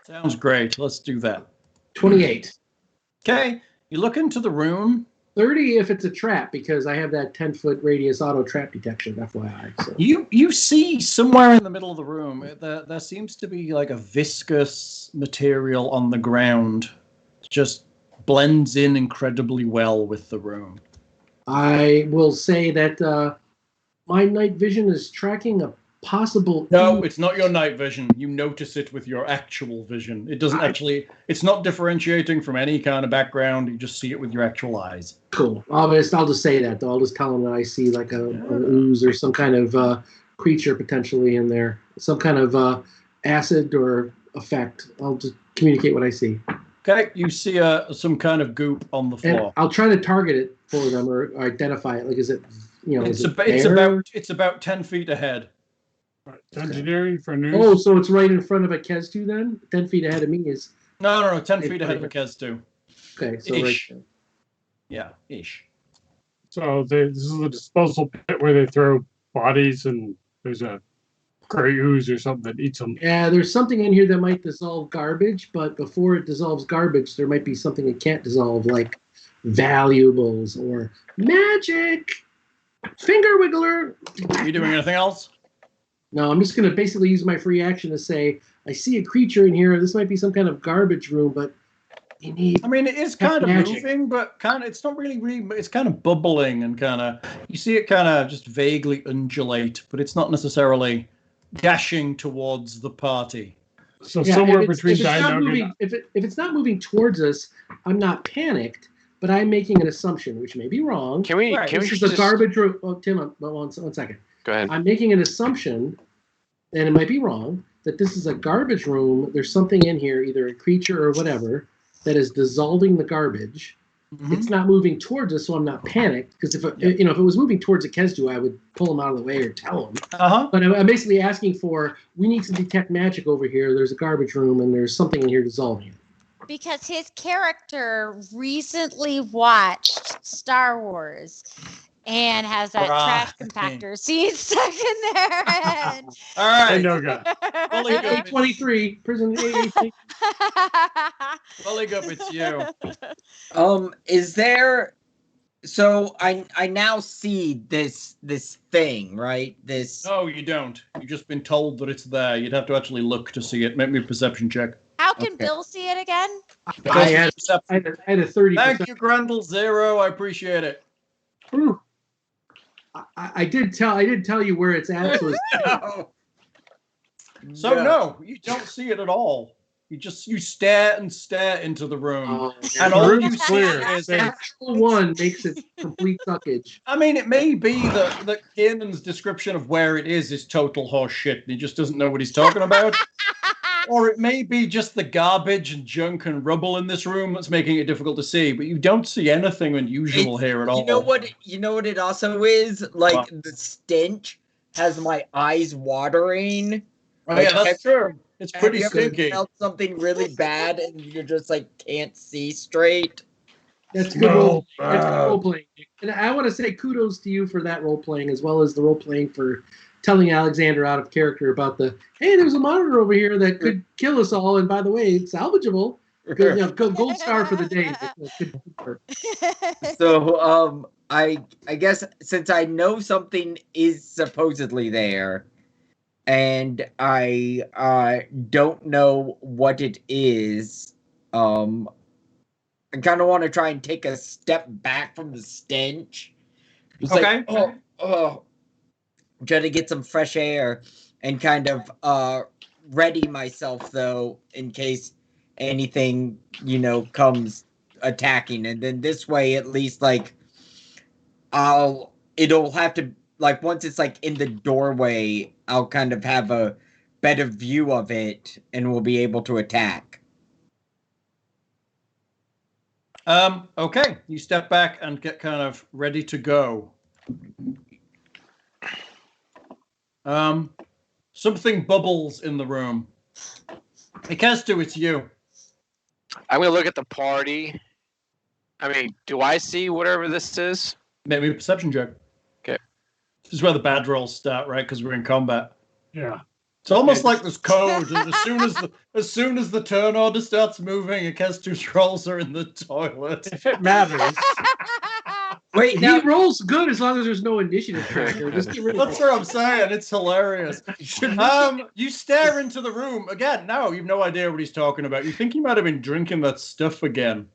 Sounds great. Let's do that. 28. Okay. You look into the room. 30 if it's a trap, because I have that 10-foot radius auto trap detection, FYI. So. You see somewhere in the middle of the room, there seems to be like a viscous material on the ground. It just blends in incredibly well with the room. I will say that my night vision is tracking a possible... No, it's not your night vision. You notice it with your actual vision. It doesn't actually... It's not differentiating from any kind of background. You just see it with your actual eyes. Cool. I'll just say that, though. I'll just tell them that I see like an ooze or some kind of creature potentially in there. Some kind of acid or effect. I'll just communicate what I see. Okay, you see some kind of goop on the floor. And I'll try to target it for them or identify it. Like, is it, it's about 10 feet ahead. Engineering for news. Oh, so it's right in front of a Kestu then? 10 feet ahead of me is... No, 10 feet ahead of a Kestu. Okay, so ish. right there. Yeah, ish. So this is the disposal pit where they throw bodies, and there's a gray ooze or something that eats them. Yeah, there's something in here that might dissolve garbage, but before it dissolves garbage, there might be something it can't dissolve, like valuables or magic. Finger wiggler. Are you doing anything else? No, I'm just going to basically use my free action to say, I see a creature in here. This might be some kind of garbage room, but you need... I mean, it is kind of moving, but it's not really, it's kind of bubbling and kind of... You see it kind of just vaguely undulate, but it's not necessarily dashing towards the party. So somewhere between if it's not moving towards us, I'm not panicked, but I'm making an assumption, which may be wrong. This is a garbage room. Oh, Tim, one second. Go ahead. I'm making an assumption, and it might be wrong, that this is a garbage room. There's something in here, either a creature or whatever, that is dissolving the garbage. Mm-hmm. It's not moving towards us, so I'm not panicked. Because if it was moving towards a Kesdu, I would pull him out of the way or tell him. But I'm basically asking for, we need to detect magic over here. There's a garbage room, and there's something in here dissolving it. Because his character recently watched Star Wars and has that trash compactor scene stuck in their head. All right. A23, prison A23. Buligup, it's you. Is there... So I now see this thing, right? No, you don't. You've just been told that it's there. You'd have to actually look to see it. Make me a perception check. How can Bill see it again? I had a 30%. Thank you, Grendel 0. I appreciate it. Ooh. I did tell you where it's at. So no, you don't see it at all. You stare and stare into the room, and the all room's you see clear. is actual one makes it complete suckage. I mean, it may be that Kiernan's description of where it is total horse shit, and he just doesn't know what he's talking about. Or it may be just the garbage and junk and rubble in this room that's making it difficult to see, but you don't see anything unusual here at all. You know what it also is? Like, the stench has my eyes watering. Oh, yeah, that's true. It's pretty stinky. You smelled something really bad and you just like can't see straight. That's good role playing. And I want to say kudos to you for that role playing, as well as the role playing for telling Alexander out of character about hey, there's a monitor over here that could kill us all, and by the way, it's salvageable. Good, gold star for the day. So I guess since I know something is supposedly there, and I don't know what it is, I kind of want to try and take a step back from the stench. It's okay. Try to get some fresh air and kind of ready myself, though, in case anything, comes attacking. And then this way, at least, like, it'll have to, like, once it's, like, in the doorway, I'll kind of have a better view of it and we'll be able to attack. Okay. You step back and get kind of ready to go. Something bubbles in the room. Ikestu, it's you. I'm gonna look at the party. I mean, do I see whatever this is? Make me a perception check. Okay. This is where the bad rolls start, right? Because we're in combat. Yeah. It's almost like there's code. And as soon as the turn order starts moving, Ikestu's rolls are in the toilet. If it matters. Wait, He now rolls good as long as there's no initiative tracker. Just get rid of That's what I'm saying. It's hilarious. You stare into the room again. No, you've no idea what he's talking about. You think he might have been drinking that stuff again.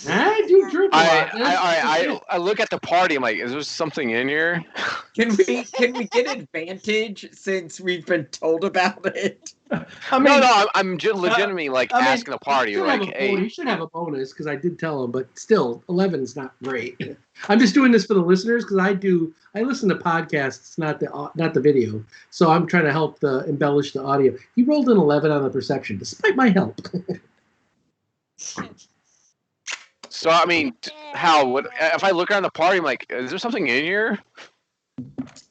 I do drink a lot. I look at the party. I'm like, is there something in here? can we get advantage since we've been told about it? I mean, no, I'm legitimately asking the party, You should have a bonus because I did tell him, but still, 11's not great. I'm just doing this for the listeners because I listen to podcasts, not the video, so I'm trying to help embellish the audio. He rolled an 11 on the perception, despite my help. So I mean, if I look around the party, I'm like, is there something in here?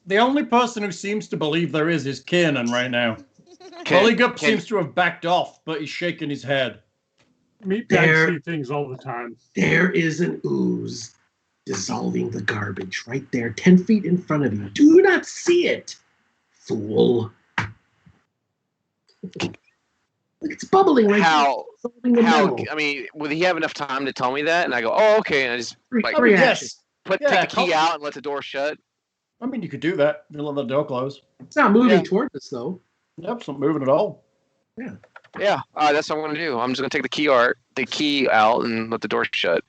The only person who seems to believe there is Kiernan right now. Buligup seems to have backed off, but he's shaking his head. Meatbags see things all the time. There is an ooze dissolving the garbage right there, 10 feet in front of you. Do you not see it, fool? Look, it's bubbling right How? now. I mean, would he have enough time to tell me that? And I go, oh, okay, and I just Yes. take the key out and let the door shut. I mean, you could do that. You let the door close. It's not moving toward us, though. Yep, it's not moving at all. Yeah. Yeah, that's what I'm gonna do. I'm just gonna take the key out and let the door shut.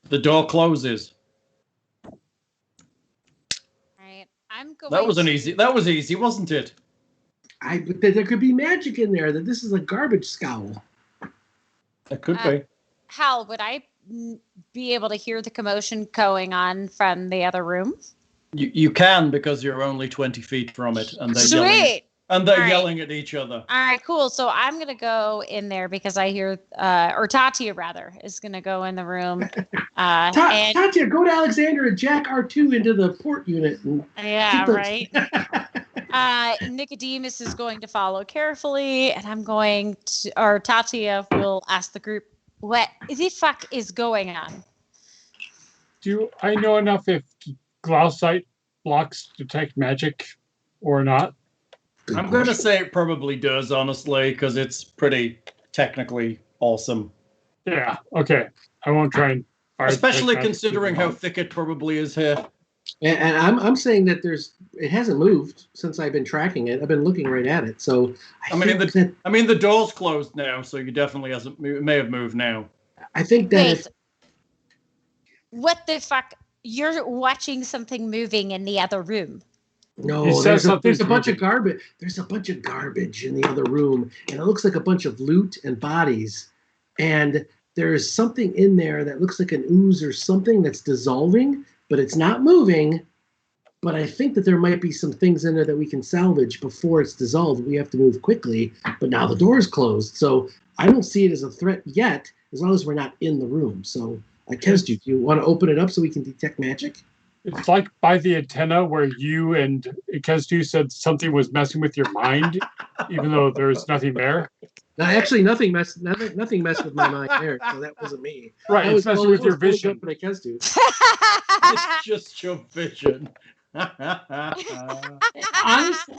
The door closes. Right. I'm going. That was easy. That was easy, wasn't it? There could be magic in there. That this is a garbage scowl. It could be. Hal, would I be able to hear the commotion going on from the other room? You can because you're only 20 feet from it, and they're Sweet. Yelling at each other. All right, cool. So I'm gonna go in there because I hear, or Tatia rather, is gonna go in the room. Tatia, go to Alexander and jack R2 into the port unit. Yeah, right. Nicodemus is going to follow carefully, and Tatia will ask the group, what the fuck is going on? Do I know enough if glassite blocks detect magic or not? I'm going to say it probably does, honestly, because it's pretty technically awesome. Yeah, okay. I won't try and... Especially considering how thick it probably is here. And I'm saying that it hasn't moved since I've been tracking it. I've been looking right at it. So the door's closed now, so you definitely may have moved now. I think that what the fuck? You're watching something moving in the other room. No, there's a bunch of garbage. There's a bunch of garbage in the other room, and it looks like a bunch of loot and bodies. And there's something in there that looks like an ooze or something that's dissolving, but it's not moving. But I think that there might be some things in there that we can salvage before it's dissolved. We have to move quickly, but now the door is closed. So I don't see it as a threat yet, as long as we're not in the room. So, Kesdu, do you want to open it up so we can detect magic? It's like by the antenna where you and Kesdu said something was messing with your mind, even though there's nothing there. No, actually, nothing messed with my mind there, so that wasn't me. Right, it's messing with your vision. It's just your vision.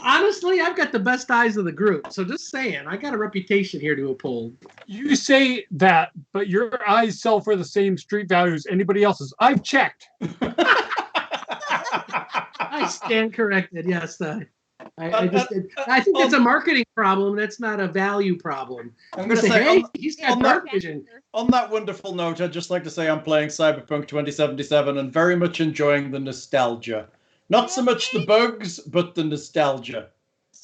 Honestly, I've got the best eyes of the group, so just saying, I got a reputation here to uphold. You say that, but your eyes sell for the same street value as anybody else's. I've checked. I stand corrected. Yes, I think that's a marketing problem. That's not a value problem. I'm going to say, he's got dark vision. On that wonderful note, I'd just like to say I'm playing Cyberpunk 2077 and very much enjoying the nostalgia. Not so much the bugs, but the nostalgia.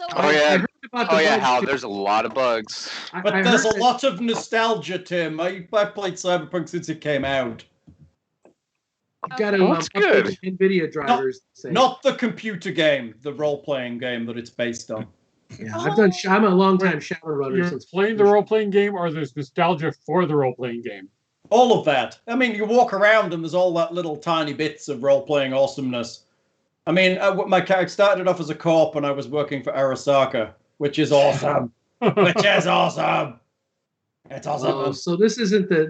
Hal, there's a lot of bugs. But there's a lot of nostalgia, Tim. I played Cyberpunk since it came out. You've got to good. NVIDIA drivers. Not the computer game, the role-playing game that it's based on. Yeah, I'm a long-time Shadowrunner. You're playing the role-playing game, or there's nostalgia for the role-playing game? All of that. I mean, you walk around and there's all that little tiny bits of role-playing awesomeness. I mean, my character started off as a corp and I was working for Arasaka, which is awesome. Which is awesome. It's awesome. So this isn't the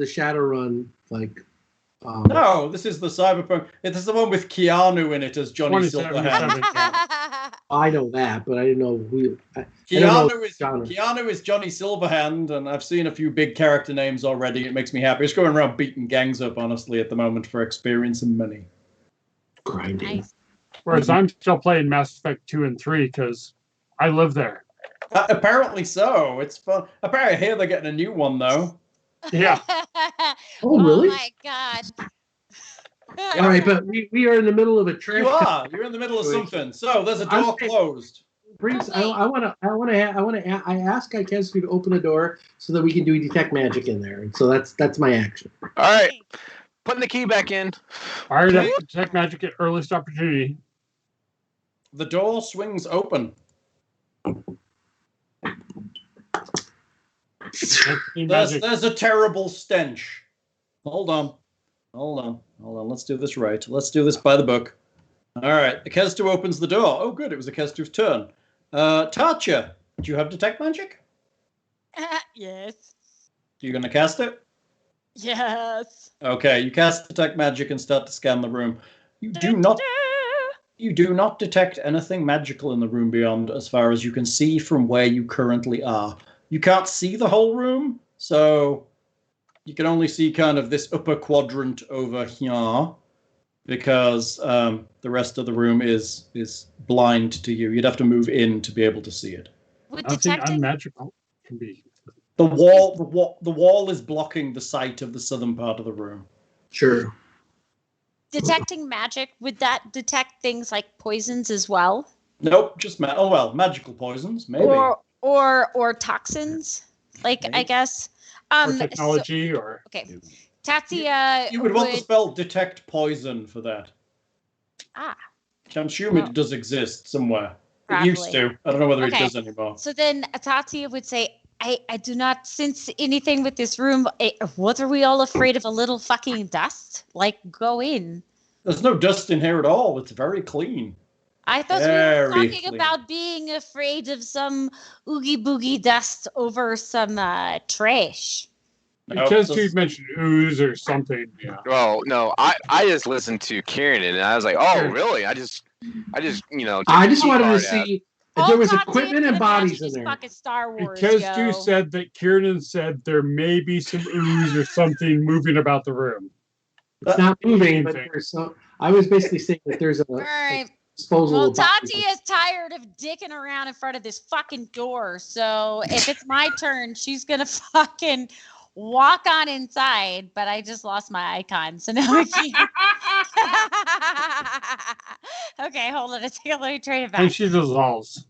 Shadowrun like. No, this is the Cyberpunk. This is the one with Keanu in it as Johnny Silverhand. I know that, but I didn't know who. Keanu is Johnny Silverhand, and I've seen a few big character names already. It makes me happy. It's going around beating gangs up, honestly, at the moment for experience and money. grinding. Nice. Whereas I'm still playing Mass Effect 2 and 3 because I live there. Apparently so. It's fun. Apparently, I hear they're getting a new one though. Yeah. Oh, really? Oh my god. All right, but we are in the middle of a trash. You are. You're in the middle of something. So there's a door closed. Briggs, I ask Ikesu to open the door so that we can do detect magic in there. And so that's my action. All right, putting the key back in. Fired up detect magic at earliest opportunity. The door swings open. There's a terrible stench. Hold on. Let's do this right. Let's do this by the book. All right. Ikesu opens the door. Oh, good. It was Ikesu's turn. Tatia, do you have detect magic? Yes. You going to cast it? Yes. Okay. You cast detect magic and start to scan the room. You do not detect anything magical in the room beyond as far as you can see from where you currently are. You can't see the whole room, so you can only see kind of this upper quadrant over here because the rest of the room is blind to you. You'd have to move in to be able to see it. Would I think detecting unmagical can be. The wall is blocking the sight of the southern part of the room. Sure. detecting magic, would that detect things like poisons as well? Nope, just magical poisons, maybe. Or toxins, like maybe. I guess. Or technology, okay. Tatia. You would want the spell detect poison for that. Ah. I'm assuming it does exist somewhere. Probably. It used to. I don't know whether it does anymore. So then Tatia would say, I do not sense anything with this room. What are we all afraid of? A little fucking dust? Like, go in. There's no dust in here at all. It's very clean. I thought we were talking about being afraid of some oogie boogie dust over some trash. Because you mentioned ooze or something. Yeah. Well, no, I just listened to Kiernan and I was like, oh, really? I just I just wanted to see if there was equipment and bodies in there. Fucking Star Wars, because you said that Kiernan said there may be some ooze or something moving about the room. It's not moving, but there's some. I was basically saying that there's a. All right. Disposal. Well, Tatia is tired of dicking around in front of this fucking door. So if it's my turn, she's gonna fucking walk on inside. But I just lost my icon, so now I can't. Okay, hold on. Let me trade it back. And she dissolves.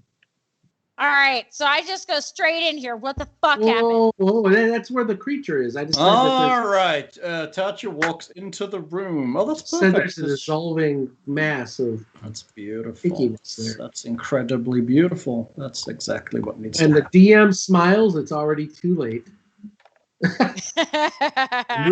All right, so I just go straight in here. What the fuck happened? Oh, that's where the creature is. I just. All right, Tatia walks into the room. Oh, that's perfect. There's a dissolving mass of. That's beautiful. That's incredibly beautiful. That's exactly what needs to happen. And the DM smiles. It's already too late. Do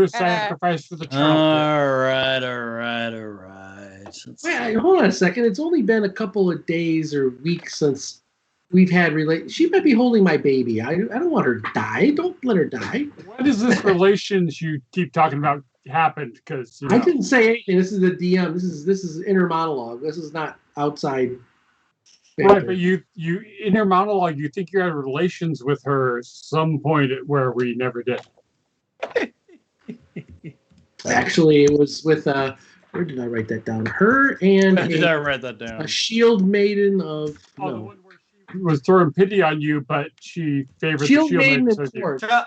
a sacrifice for the All child. right. Wait, hold on a second. It's only been a couple of days or weeks since we've had She might be holding my baby. I don't want her to die. Don't let her die. What is this relations you keep talking about happened? Because I didn't say anything. This is the DM. This is inner monologue. This is not outside. Right, but you in your monologue, you think you had relations with her some point where we never did. Actually, it was with where did I write that down? Her and I write that down? A shield maiden of the one where she was throwing pity on you, but she favored shield the shield maiden.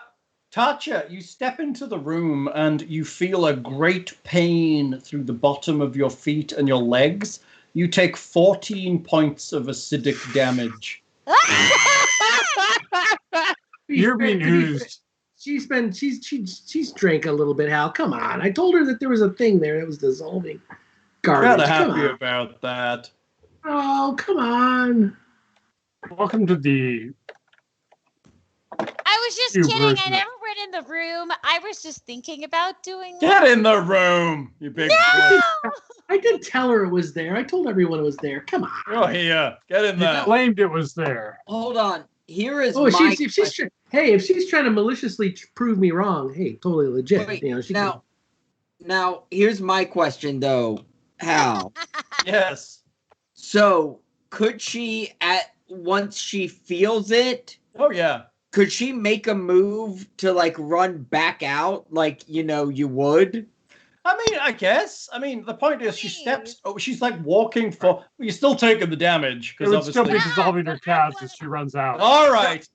Tatia, you step into the room and you feel a great pain through the bottom of your feet and your legs. You take 14 points of acidic damage. You're being used. She's drank a little bit, Hal. Come on. I told her that there was a thing there that was dissolving garbage. I'm not happy about that. Oh, come on. Welcome to the... I was just kidding. I never went in the room. I was just thinking about doing that. Get in the room, you big... No! I did tell her it was there. I told everyone it was there. Come on. Oh, yeah. Get in there. You claimed it was there. Hold on. Here is if she's trying to maliciously prove me wrong, hey, totally legit. Wait, now, here's my question, though, Hal. Yes. So, could she, once she feels it... Oh, yeah. Could she make a move to, run back out like, you would? I mean, I guess. I mean, the point is, she steps. Oh, she's like walking for. Well, you're still taking the damage It because would still be obviously. dissolving her cast as she runs out. All right,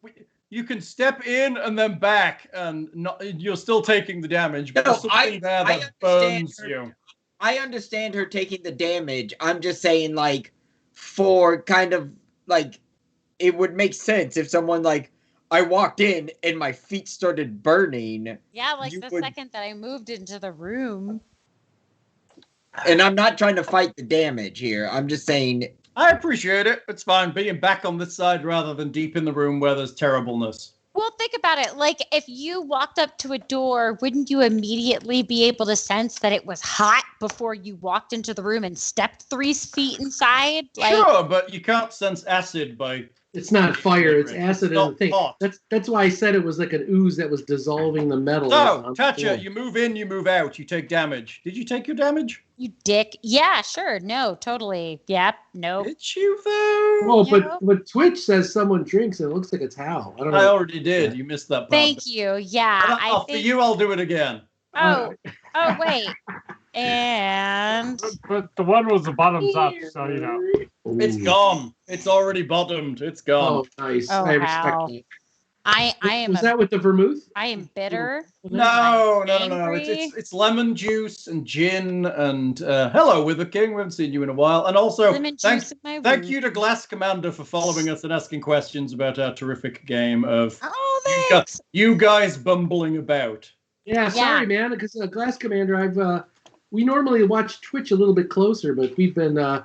you can step in and then back, and you're still taking the damage. But No, there's something there that burns you. I understand her taking the damage. I'm just saying, like, for kind of like, it would make sense if someone like I walked in and my feet started burning. Yeah, like the second that I moved into the room. And I'm not trying to fight the damage here. I'm just saying. I appreciate it. It's fine being back on this side rather than deep in the room where there's terribleness. Well, think about it. Like, if you walked up to a door, wouldn't you immediately be able to sense that it was hot before you walked into the room and stepped 3 feet inside? Like, sure, but you can't sense acid by. It's not fire, it's acid It's and the thing. hot. That's why I said it was like an ooze that was dissolving the metal. So, Tatia, you move in, you move out, you take damage. Did you take your damage? you dick. Yeah, sure. No, totally. Yep. Nope. Did you though? Oh, Yeah. but Twitch says someone drinks and it looks like a towel. I don't know. I already did. You missed that part. Thank you. Yeah. For you, I'll do it again. Oh, wait. And But the one was the bottoms up, so you know. It's gone. It's already bottomed. It's gone. Oh, nice. Oh, I respect wow. that. I am Was that with the vermouth? I am bitter. No. Angry. It's lemon juice and gin and hello, Wither King. We haven't seen you in a while. And also, Lemon thank juice in my Thank room. you to Glass Commander for following us and asking questions about our terrific game of Oh, thanks. you guys bumbling about. Yeah, sorry, man, because Glass Commander, we normally watch Twitch a little bit closer, but we've been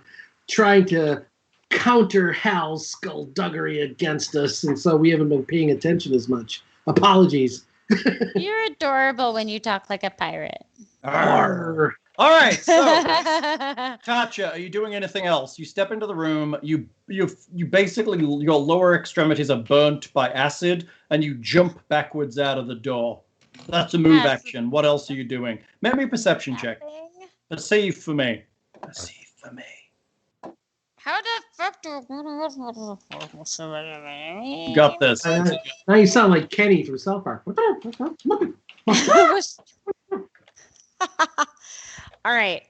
trying to counter Hal's skullduggery against us, and so we haven't been paying attention as much. Apologies. You're adorable when you talk like a pirate. Arr. All right, so Tatia, are you doing anything else? You step into the room. You basically your lower extremities are burnt by acid, and you jump backwards out of the door. That's a move action. What else are you doing? Make me a perception check. Perceive for me. Perceive for me. How the fuck do You got this. Now you sound like Kenny from South Park. All right.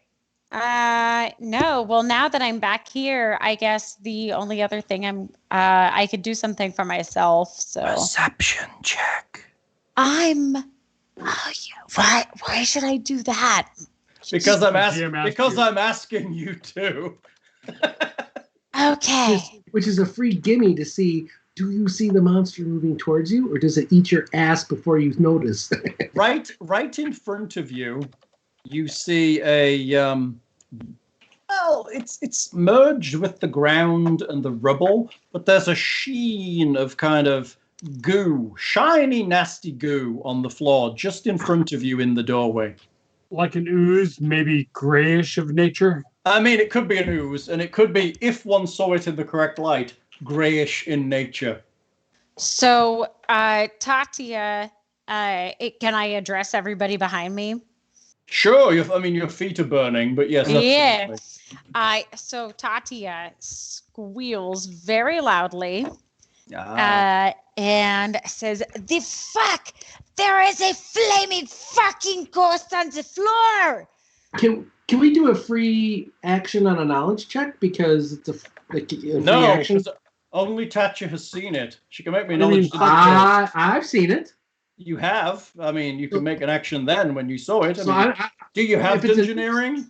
No. Well, now that I'm back here, I guess the only other thing I could do something for myself. So Perception check. Oh yeah. Why should I do that? Because I'm asking you to. Okay. Which is a free gimme to see, do you see the monster moving towards you, or does it eat your ass before you notice? Right in front of you, you see a it's merged with the ground and the rubble, but there's a sheen of kind of goo, shiny, nasty goo on the floor just in front of you in the doorway. Like an ooze, maybe grayish of nature. I mean, it could be an ooze, and it could be, if one saw it in the correct light, grayish in nature. So, Tatia, can I address everybody behind me? Sure, your feet are burning, but yes. Yeah. Absolutely. So Tatia squeals very loudly and says, "The fuck! There is a flaming fucking ghost on the floor!" Can we do a free action on a knowledge check, because it's a free No, action? because only Tatia has seen it. She can make me knowledge. I've seen it. You have. I mean, you can make an action then when you saw it. So do you have if it's engineering?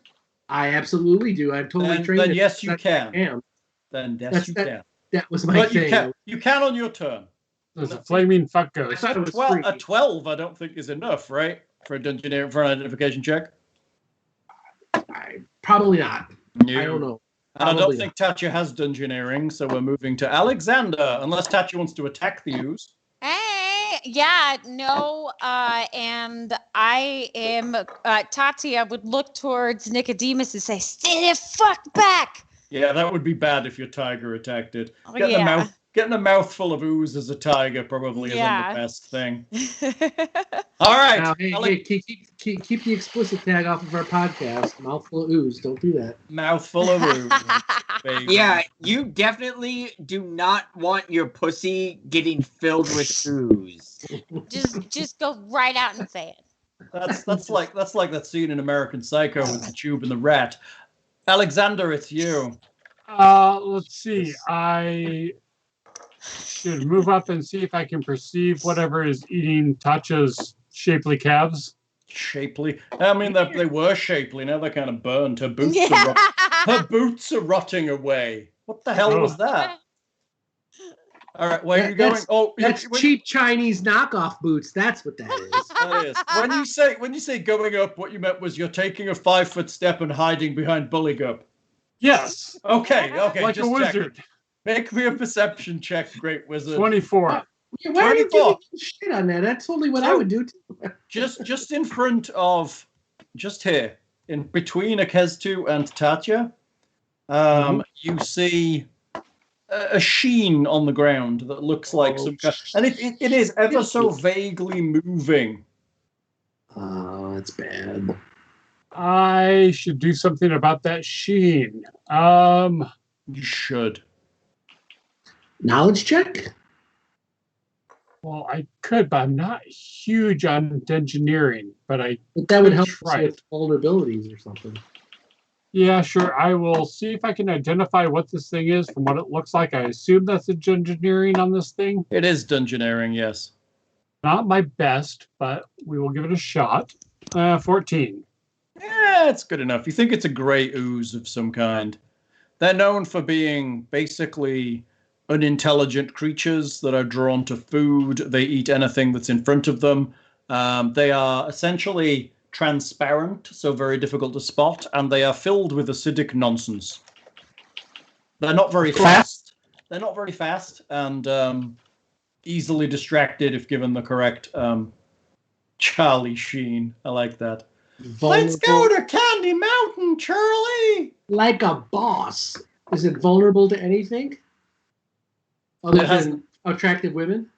I absolutely do. I'm totally trained. Then yes, you can. Can. Then yes, you can. That was my But thing. you can on your turn. There's a flaming fuck ghost. I thought it was free. A 12, I don't think is enough, right? For an identification check. Probably not. No. I don't know. And I don't think Tatia has dungeoneering, so we're moving to Alexander, unless Tatia wants to attack the ooze. Yeah, no, and I am, Tatia would look towards Nicodemus and say, "Stay the fuck back!" Yeah, that would be bad if your tiger attacked it. Oh, yeah. Getting a mouthful of ooze as a tiger probably isn't Yeah. the best thing. All right. Now, hey, keep the explicit tag off of our podcast. Mouthful of ooze. Don't do that. Mouthful of ooze. Baby. Yeah, you definitely do not want your pussy getting filled with ooze. just go right out and say it. That's like that scene in American Psycho with the tube and the rat. Alexander, it's you. Let's see. I should move up and see if I can perceive whatever is eating Tatia's shapely calves. Shapely. I mean, they were shapely. Now they're kind of burnt. Her boots, her boots are rotting away. What the hell was that? All right, where are you going? Oh, that's cheap Chinese knockoff boots. That's what that is. That is. When you say going up, what you meant was you're taking a 5-foot step and hiding behind Buligup. Yes. Okay. Like just a wizard. Check. Make me a perception check, great wizard. 24. Yeah, why are you giving shit on that? That's totally what I would do too. just in front of, just here, in between Akeztu and Tatia, you see a sheen on the ground that looks like some kind, and it is ever so vaguely moving. Oh, that's bad. I should do something about that sheen. You should. Knowledge check? Well, I could, but I'm not huge on engineering. But that would help with vulnerabilities or something. Yeah, sure. I will see if I can identify what this thing is from what it looks like. I assume that's engineering on this thing. It is dungeoneering, yes. Not my best, but we will give it a shot. 14. Yeah, it's good enough. You think it's a gray ooze of some kind. They're known for being basically unintelligent creatures that are drawn to food. They eat anything that's in front of them. They are essentially transparent, so very difficult to spot, and they are filled with acidic nonsense. They're not very fast. They're not very fast, and easily distracted if given the correct Charlie Sheen. I like that. Let's go to Candy Mountain, Charlie! Like a boss. Is it vulnerable to anything? Other than attractive women?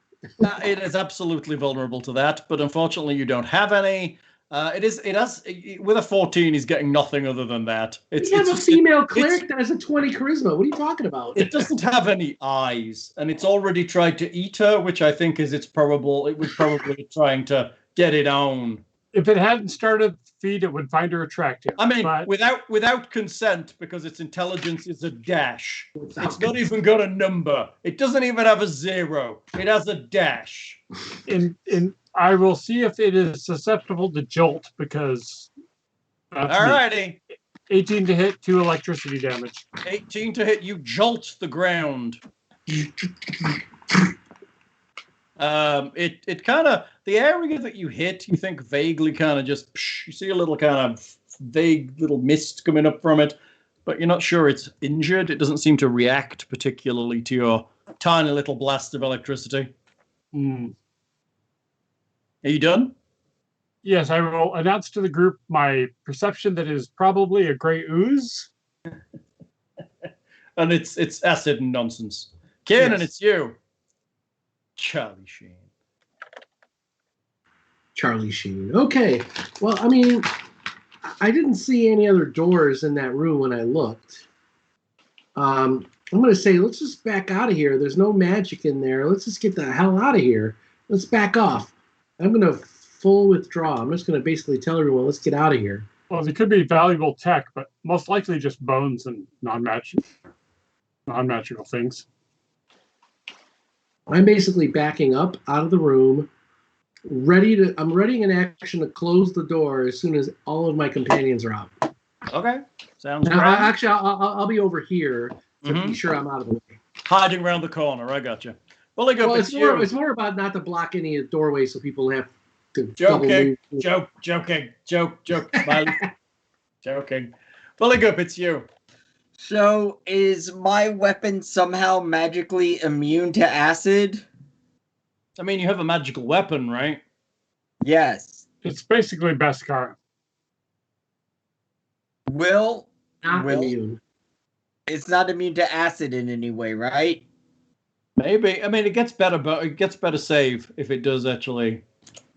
It is absolutely vulnerable to that, but unfortunately you don't have any. It has with a 14, he's getting nothing other than that. You have a female cleric that has a 20 charisma. What are you talking about? It doesn't have any eyes, and it's already tried to eat her, which I think is it was probably trying to get it on. If it hadn't started feed, it would find her attractive. I mean, without consent, because its intelligence is a dash. It's not even got a number. It doesn't even have a 0. It has a dash. I will see if it is susceptible to jolt, because alrighty. 18 to hit, 2 electricity damage. 18 to hit, you jolt the ground. It kind of, the area that you hit, you think vaguely kind of just, you see a little kind of vague little mist coming up from it, but you're not sure it's injured. It doesn't seem to react particularly to your tiny little blast of electricity. Are you done? Yes, I will announce to the group my perception that is probably a gray ooze. And it's acid and nonsense. Kiernan, It's you. Charlie Sheen. Okay. Well, I mean, I didn't see any other doors in that room when I looked. I'm going to say, let's just back out of here. There's no magic in there. Let's just get the hell out of here. Let's back off. I'm going to full withdraw. I'm just going to basically tell everyone, let's get out of here. Well, it could be valuable tech, but most likely just bones and non-magical things. I'm basically backing up out of the room, I'm readying an action to close the door as soon as all of my companions are out. Okay, sounds now, great. Actually, I'll be over here to be sure I'm out of the way. Hiding around the corner, I got you. Well, it's more about not to block any doorways so people have to joking. Smiley. Joking. Buligup, it's you. So, is my weapon somehow magically immune to acid? I mean, you have a magical weapon, right? Yes. It's basically Beskar. Immune. It's not immune to acid in any way, right? Maybe. I mean, it gets better, but it gets better save if it does actually.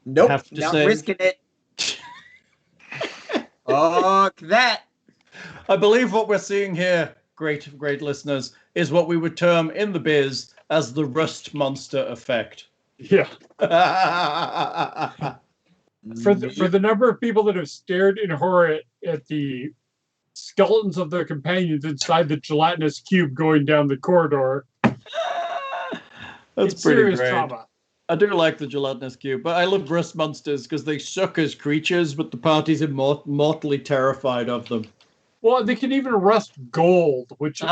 Nope, have to not save. risking it. Fuck that. I believe what we're seeing here, great listeners, is what we would term in the biz as the rust monster effect. Yeah. For the number of people that have stared in horror at the skeletons of their companions inside the gelatinous cube going down the corridor, That's it's pretty serious great. trauma. I do like the gelatinous cube, but I love rust monsters because they suck as creatures, but the party's mortally terrified of them. Well, they can even rust gold, which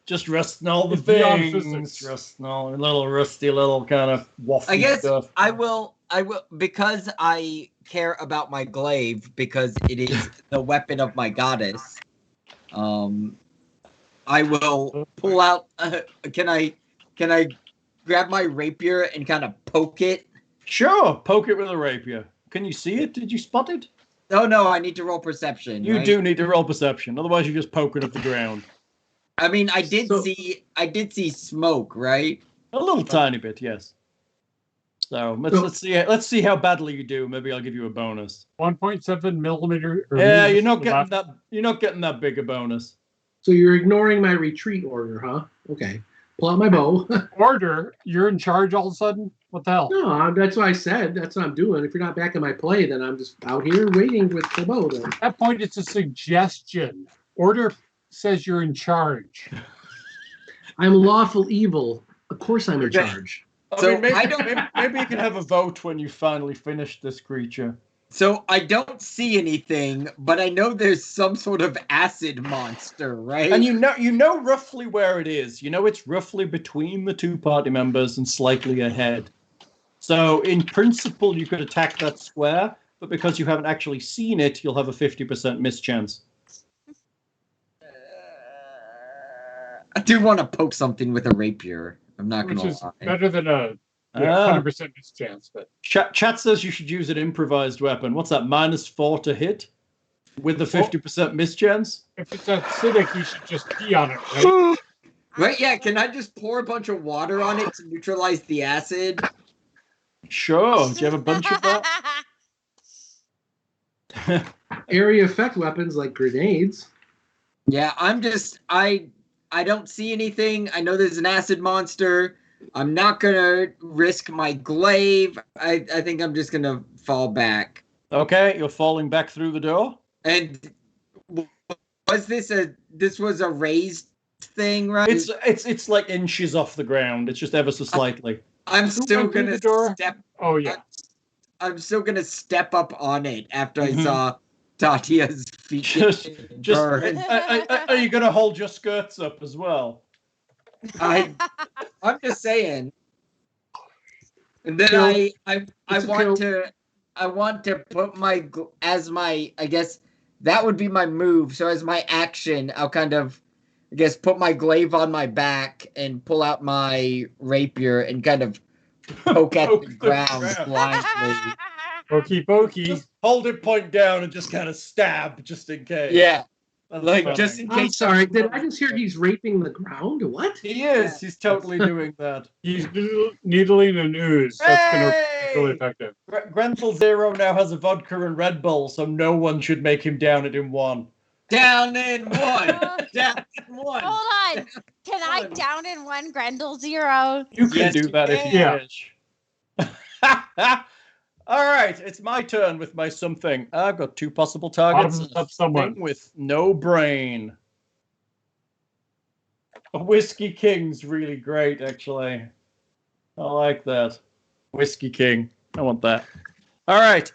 just rusting all the It's beyond things, physics. rusting all little rusty little kind of waffy I guess stuff. I will because I care about my glaive because it is the weapon of my goddess. I will pull out. Can I grab my rapier and kind of poke it? Sure, poke it with a rapier. Can you see it? Did you spot it? Oh no, I need to roll perception. You right? do need to roll perception, otherwise you just poke it at the ground. I mean, I did see smoke, right? A little tiny bit, yes. So let's see how badly you do. Maybe I'll give you a bonus. 1.7 millimeter. Yeah, you're not getting that. You're not getting that big a bonus. So you're ignoring my retreat order, huh? Okay. Pull out my bow. Order? You're in charge all of a sudden? What the hell? No, that's what I said. That's what I'm doing. If you're not back in my play, then I'm just out here waiting with the bow. Then. At that point, it's a suggestion. Order says you're in charge. I'm lawful evil. Of course I'm in charge. So maybe you can have a vote when you finally finish this creature. So I don't see anything, but I know there's some sort of acid monster, right? And you know roughly where it is. You know it's roughly between the two party members and slightly ahead. So in principle, you could attack that square, but because you haven't actually seen it, you'll have a 50% miss chance. I do want to poke something with a rapier. I'm not going to lie. Which is better than a 100% miss chance. But Chat says you should use an improvised weapon. What's that? -4 to hit with a 50% miss chance? If it's acidic, you should just pee on it, right? Right, yeah. Can I just pour a bunch of water on it to neutralize the acid? Sure. Do you have a bunch of that? Area effect weapons like grenades. Yeah, I don't see anything. I know there's an acid monster. I'm not gonna risk my glaive. I think I'm just gonna fall back. Okay, you're falling back through the door. And was this was a raised thing, right? It's like inches off the ground. It's just ever so slightly. I'm still gonna step. Oh yeah. I'm still gonna step up on it after I saw Tatia's feet. Are you gonna hold your skirts up as well? I'm just saying. And then I want to put my I guess that would be my move. So as my action, I'll kind of put my glaive on my back and pull out my rapier and kind of poke at the ground blindly. Pokey. Just hold it point down and just kind of stab just in case. Yeah. Like funny. Just in case. I'm sorry. Did I just hear he's raping the ground? What? He is. He's totally doing that. He's needling an ooze. That's going to be really effective. Grenzel Zero now has a vodka and Red Bull, so no one should make him down it in one. Down in one. Down in one. Hold on. Can I down in one Grendel Zero? You can do that if you wish. All right, it's my turn with my something. I've got two possible targets. Someone with no brain. A Whiskey King's really great, actually. I like that. Whiskey King. I want that. All right,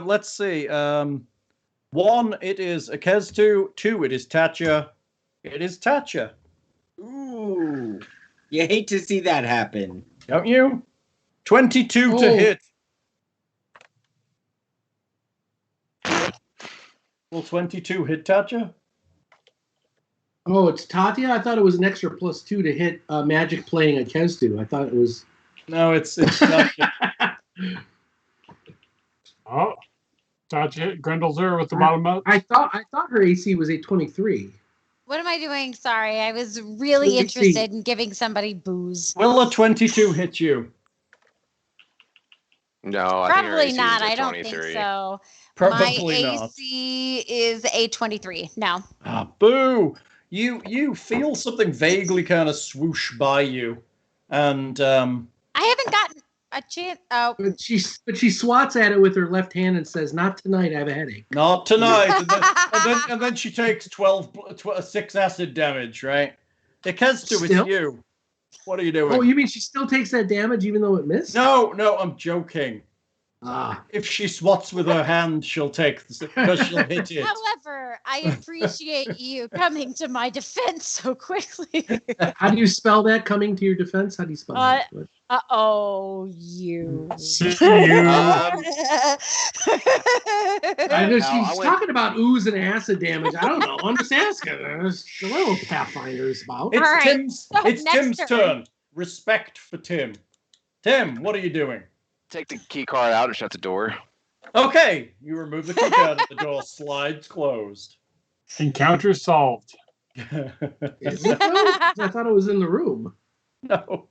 let's see. 1, it is Akeztu. 2, it is Tatia. It is Tatia. Ooh. You hate to see that happen. Don't you? 22 to hit. Will 22 hit Tatia? Oh, it's Tatia? I thought it was an extra +2 to hit magic playing a Kezdu. I thought it was... No, it's Tatia. Oh. Tatia, Grendel Zero with the bottom up. I thought her AC was a 23. What am I doing? Sorry, I was really interested in giving somebody booze. Will a 22 hit you? No, I Probably think not. I don't think so. Probably My not. AC is a 23. No. Ah, boo! You feel something vaguely kind of swoosh by you, and I haven't gotten. A chance. Oh, But she swats at it with her left hand and says, "Not tonight. I have a headache." Not tonight. And then she takes 6 acid damage, right? Ikestu, it's Still? you. What are you doing? Oh, you mean she still takes that damage even though it missed? No, I'm joking. Ah. If she swats with her hand, she'll take because she'll hit it. however, I appreciate you coming to my defense so quickly. How do you spell that? Coming to your defense? How do you spell that? You. See you. I know Now, she's talking about ooze and acid damage. I don't know. I'm just asking. There's a little Pathfinder is about. It's All right, Tim's. so It's next Tim's turn. turn. Respect for Tim. Tim, what are you doing? Take the key card out and shut the door. Okay, you remove the key card and the door slides closed. Encounter solved. Is it though? I thought it was in the room. No.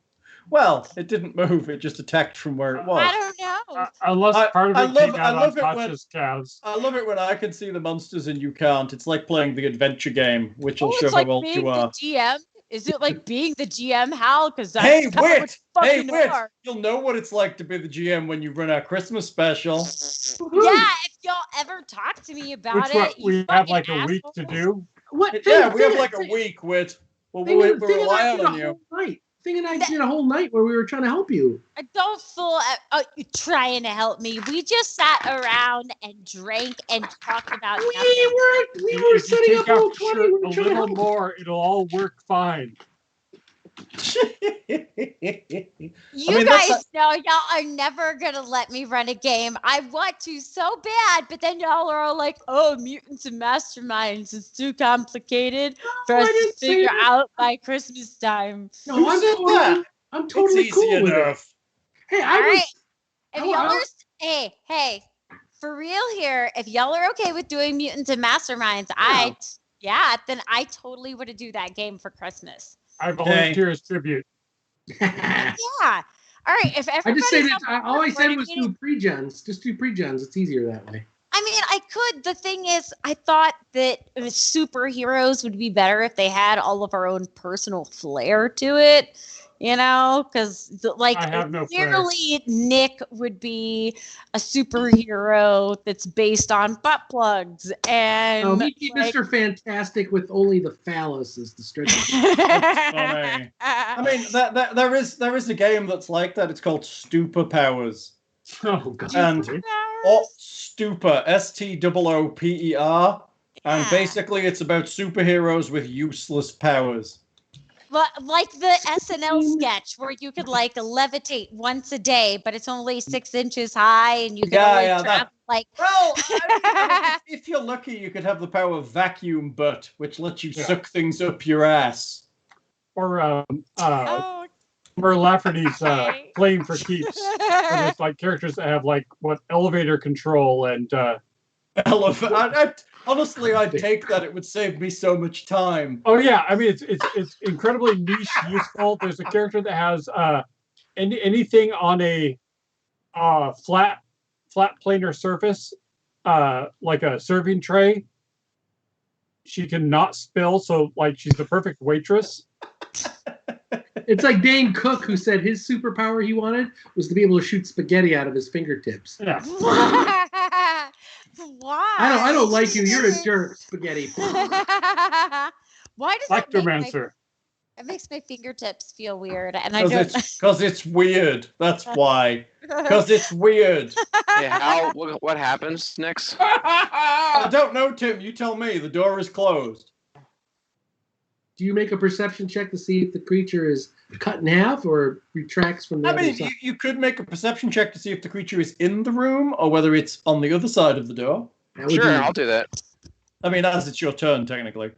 Well, it didn't move. It just attacked from where it was. I don't know. Unless part of I it love- came I out love it when- unconscious calves. I love it when I can see the monsters and you can't. It's like playing the adventure game, which will Oh, show it's like how old being you are. the GM. Is it like being the GM, Hal? Because that's Hey, kinda Whit! what Hey, fucking Whit! are. You'll know what it's like to be the GM when you run our Christmas special. Yeah, if y'all ever talk to me about Which what it, we you have fucking like a week to assholes. do. What? Yeah, we have like a week, Whit. Well, Thing we're and I relying did on a you. whole night. Thing and I did a whole night where we were trying to help you. I don't fool. You trying to help me? We just sat around and drank and talked about nothing. We were If you setting take up roll out 20. shirt We were a trying to little help. more, it'll all work fine. You that's guys know y'all are never gonna let me run a game. I want to so bad, but then y'all are all like, "Oh, mutants and masterminds, it's too complicated for I us to didn't say figure that. out by Christmas time." No, Who I'm said totally, that? I'm totally It's easy cool with it. enough. Hey, All I was. right. If I- y'all I- are, hey, for real here, if y'all are okay with doing mutants and masterminds, then I totally would do that game for Christmas. I volunteer as tribute. Yeah. All right. If I everybody just said it. sounds All I said like was we're do pre-gens. Just do pre-gens. It's easier that way. I mean, I could. The thing is, I thought that superheroes would be better if they had all of our own personal flair to it, because like I have no flair. clearly Nick would be a superhero that's based on butt plugs and No, he'd be Mr. Fantastic with only the phallus as the stretch. Funny. I mean, there is a game that's like that. It's called Stupor Powers. Oh god. And Stupor, STOOPER, and basically it's about superheroes with useless powers. But like the SNL sketch where you could like levitate once a day, but it's only 6 inches high, and you can only travel like. Well, I mean, if you're lucky, you could have the power of vacuum butt, which lets you suck things up your ass. Or Oh, Lafferty's okay. Playing for Keeps. And there's like characters that have like elevator control and Honestly, I'd take that. It would save me so much time. oh yeah, I mean it's incredibly niche useful. There's a character that has anything on a flat planar surface, like a serving tray. She can not spill, so like she's the perfect waitress. It's like Dane Cook, who said his superpower he wanted was to be able to shoot spaghetti out of his fingertips. Yeah. Why? I don't like you. You're a jerk, spaghetti. Why does that Ectomancer. makes my fingertips feel weird, and I don't. Because it's weird. That's why. Because it's weird. Yeah, what happens next? I don't know, Tim. You tell me. The door is closed. Do you make a perception check to see if the creature is cut in half or retracts from the other side? You could make a perception check to see if the creature is in the room or whether it's on the other side of the door. Sure, I'll do that. I mean, as it's your turn, technically.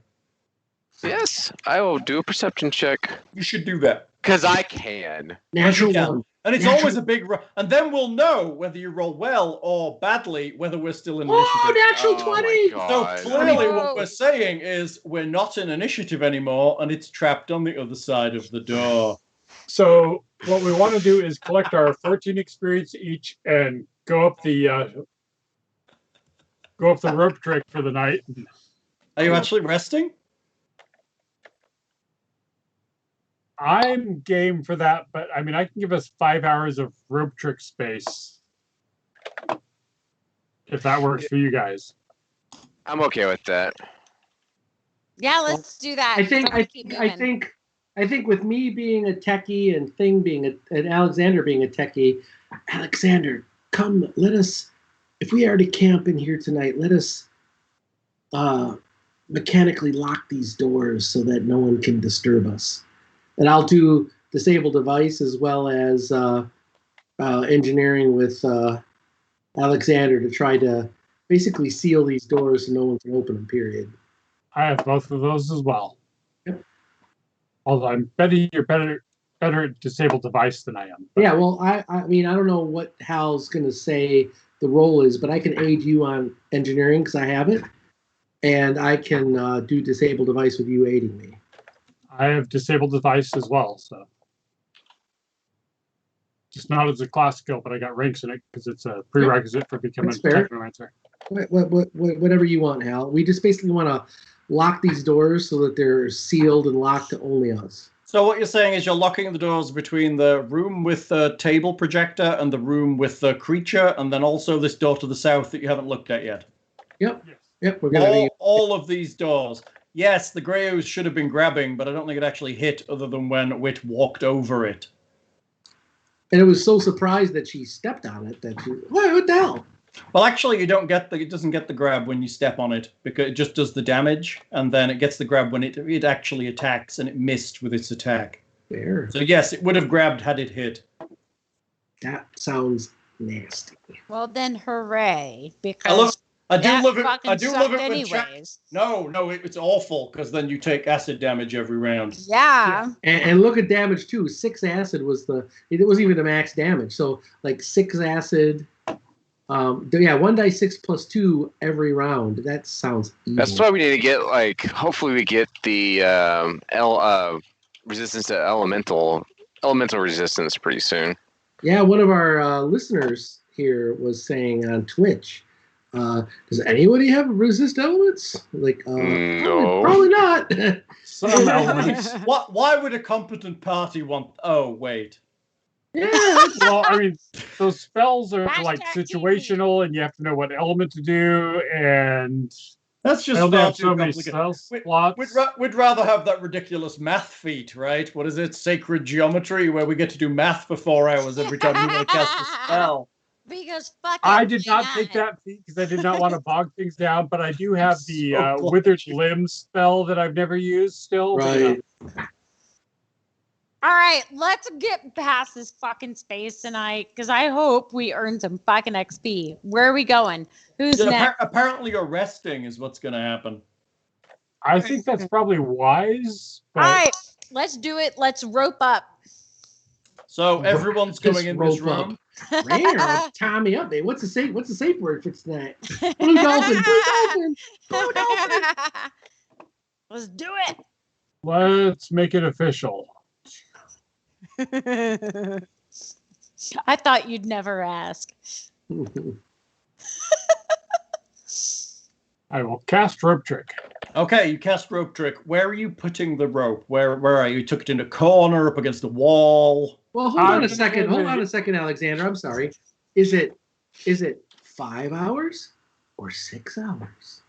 Yes, I will do a perception check. You should do that. Because I can. Natural Yeah. one. And it's Natural- always a big roll. And then we'll know whether you roll well or badly, whether we're still in initiative. Oh, natural Oh 20! my So God. clearly Whoa. what we're saying is we're not in initiative anymore and it's trapped on the other side of the door. So what we want to do is collect our 14 experience each and go up the rope trick for the night. Are you actually resting? I'm game for that, but I mean, I can give us 5 hours of rope trick space. If that works for you guys. I'm okay with that. Yeah, let's do that. I think with me being a techie and Thing being and Alexander being a techie, Alexander, come, let us, if we are to camp in here tonight, let us mechanically lock these doors so that no one can disturb us. And I'll do disable device as well as engineering with Alexander to try to basically seal these doors so no one can open them, period. I have both of those as well. Yep. Although I'm betting you're better at disable device than I am. But. Yeah, well, I mean, I don't know what Hal's going to say the role is, but I can aid you on engineering because I have it. And I can do disable device with you aiding me. I have disabled device as well, so. Just not as a class skill, but I got ranks in it because it's a prerequisite for becoming a technomancer. Whatever you want, Hal. We just basically want to lock these doors so that they're sealed and locked to only us. So what you're saying is you're locking the doors between the room with the table projector and the room with the creature, and then also this door to the south that you haven't looked at yet. Yep. Yes. Yep. We're gonna all of these doors. Yes, the Greyos should have been grabbing, but I don't think it actually hit other than when Wit walked over it. And it was so surprised that she stepped on it that she, what the hell? Well, actually, it doesn't get the grab when you step on it because it just does the damage, and then it gets the grab when it actually attacks, and it missed with its attack. There. So yes, it would have grabbed had it hit. That sounds nasty. Well, then, hooray! Because I do love it. fucking I do love it sucked when anyways. No, it's awful because then you take acid damage every round. Yeah. And look at damage too. 6 acid was it wasn't even the max damage. So like 6 acid. 1d6 plus 2 every round. That sounds evil. That's why we need to get hopefully we get the resistance to elemental resistance pretty soon. Yeah, one of our listeners here was saying on Twitch, does anybody have resist elements? No. Probably not. Some elements. Why would a competent party want? Oh wait. Yeah. Well, I mean, those spells are Hashtag situational, and you have to know what element to do, and That's just I only far have too so many complicated. spell slots. We'd rather have that ridiculous math feat, right? What is it? Sacred geometry, where we get to do math for 4 hours every time you want to cast a spell. Because fucking. I did not take that feat because I did not want to bog things down, but I do have the withered limb spell that I've never used still. Right. All right, let's get past this fucking space tonight because I hope we earn some fucking XP. Where are we going? Who's next? Apparently, you're resting is what's going to happen. I think that's probably wise. But... All right, let's do it. Let's rope up. So everyone's going in this room. Rare, tie me up, man. What's the safe word for tonight? Blue dolphin, blue dolphin, blue dolphin. Let's do it. Let's make it official. I thought you'd never ask. I will cast rope trick. Okay, you cast rope trick. Where are you putting the rope? Where are you? You took it in a corner, up against the wall. Well, hold on a second, Alexander. I'm sorry. Is it 5 hours or 6 hours?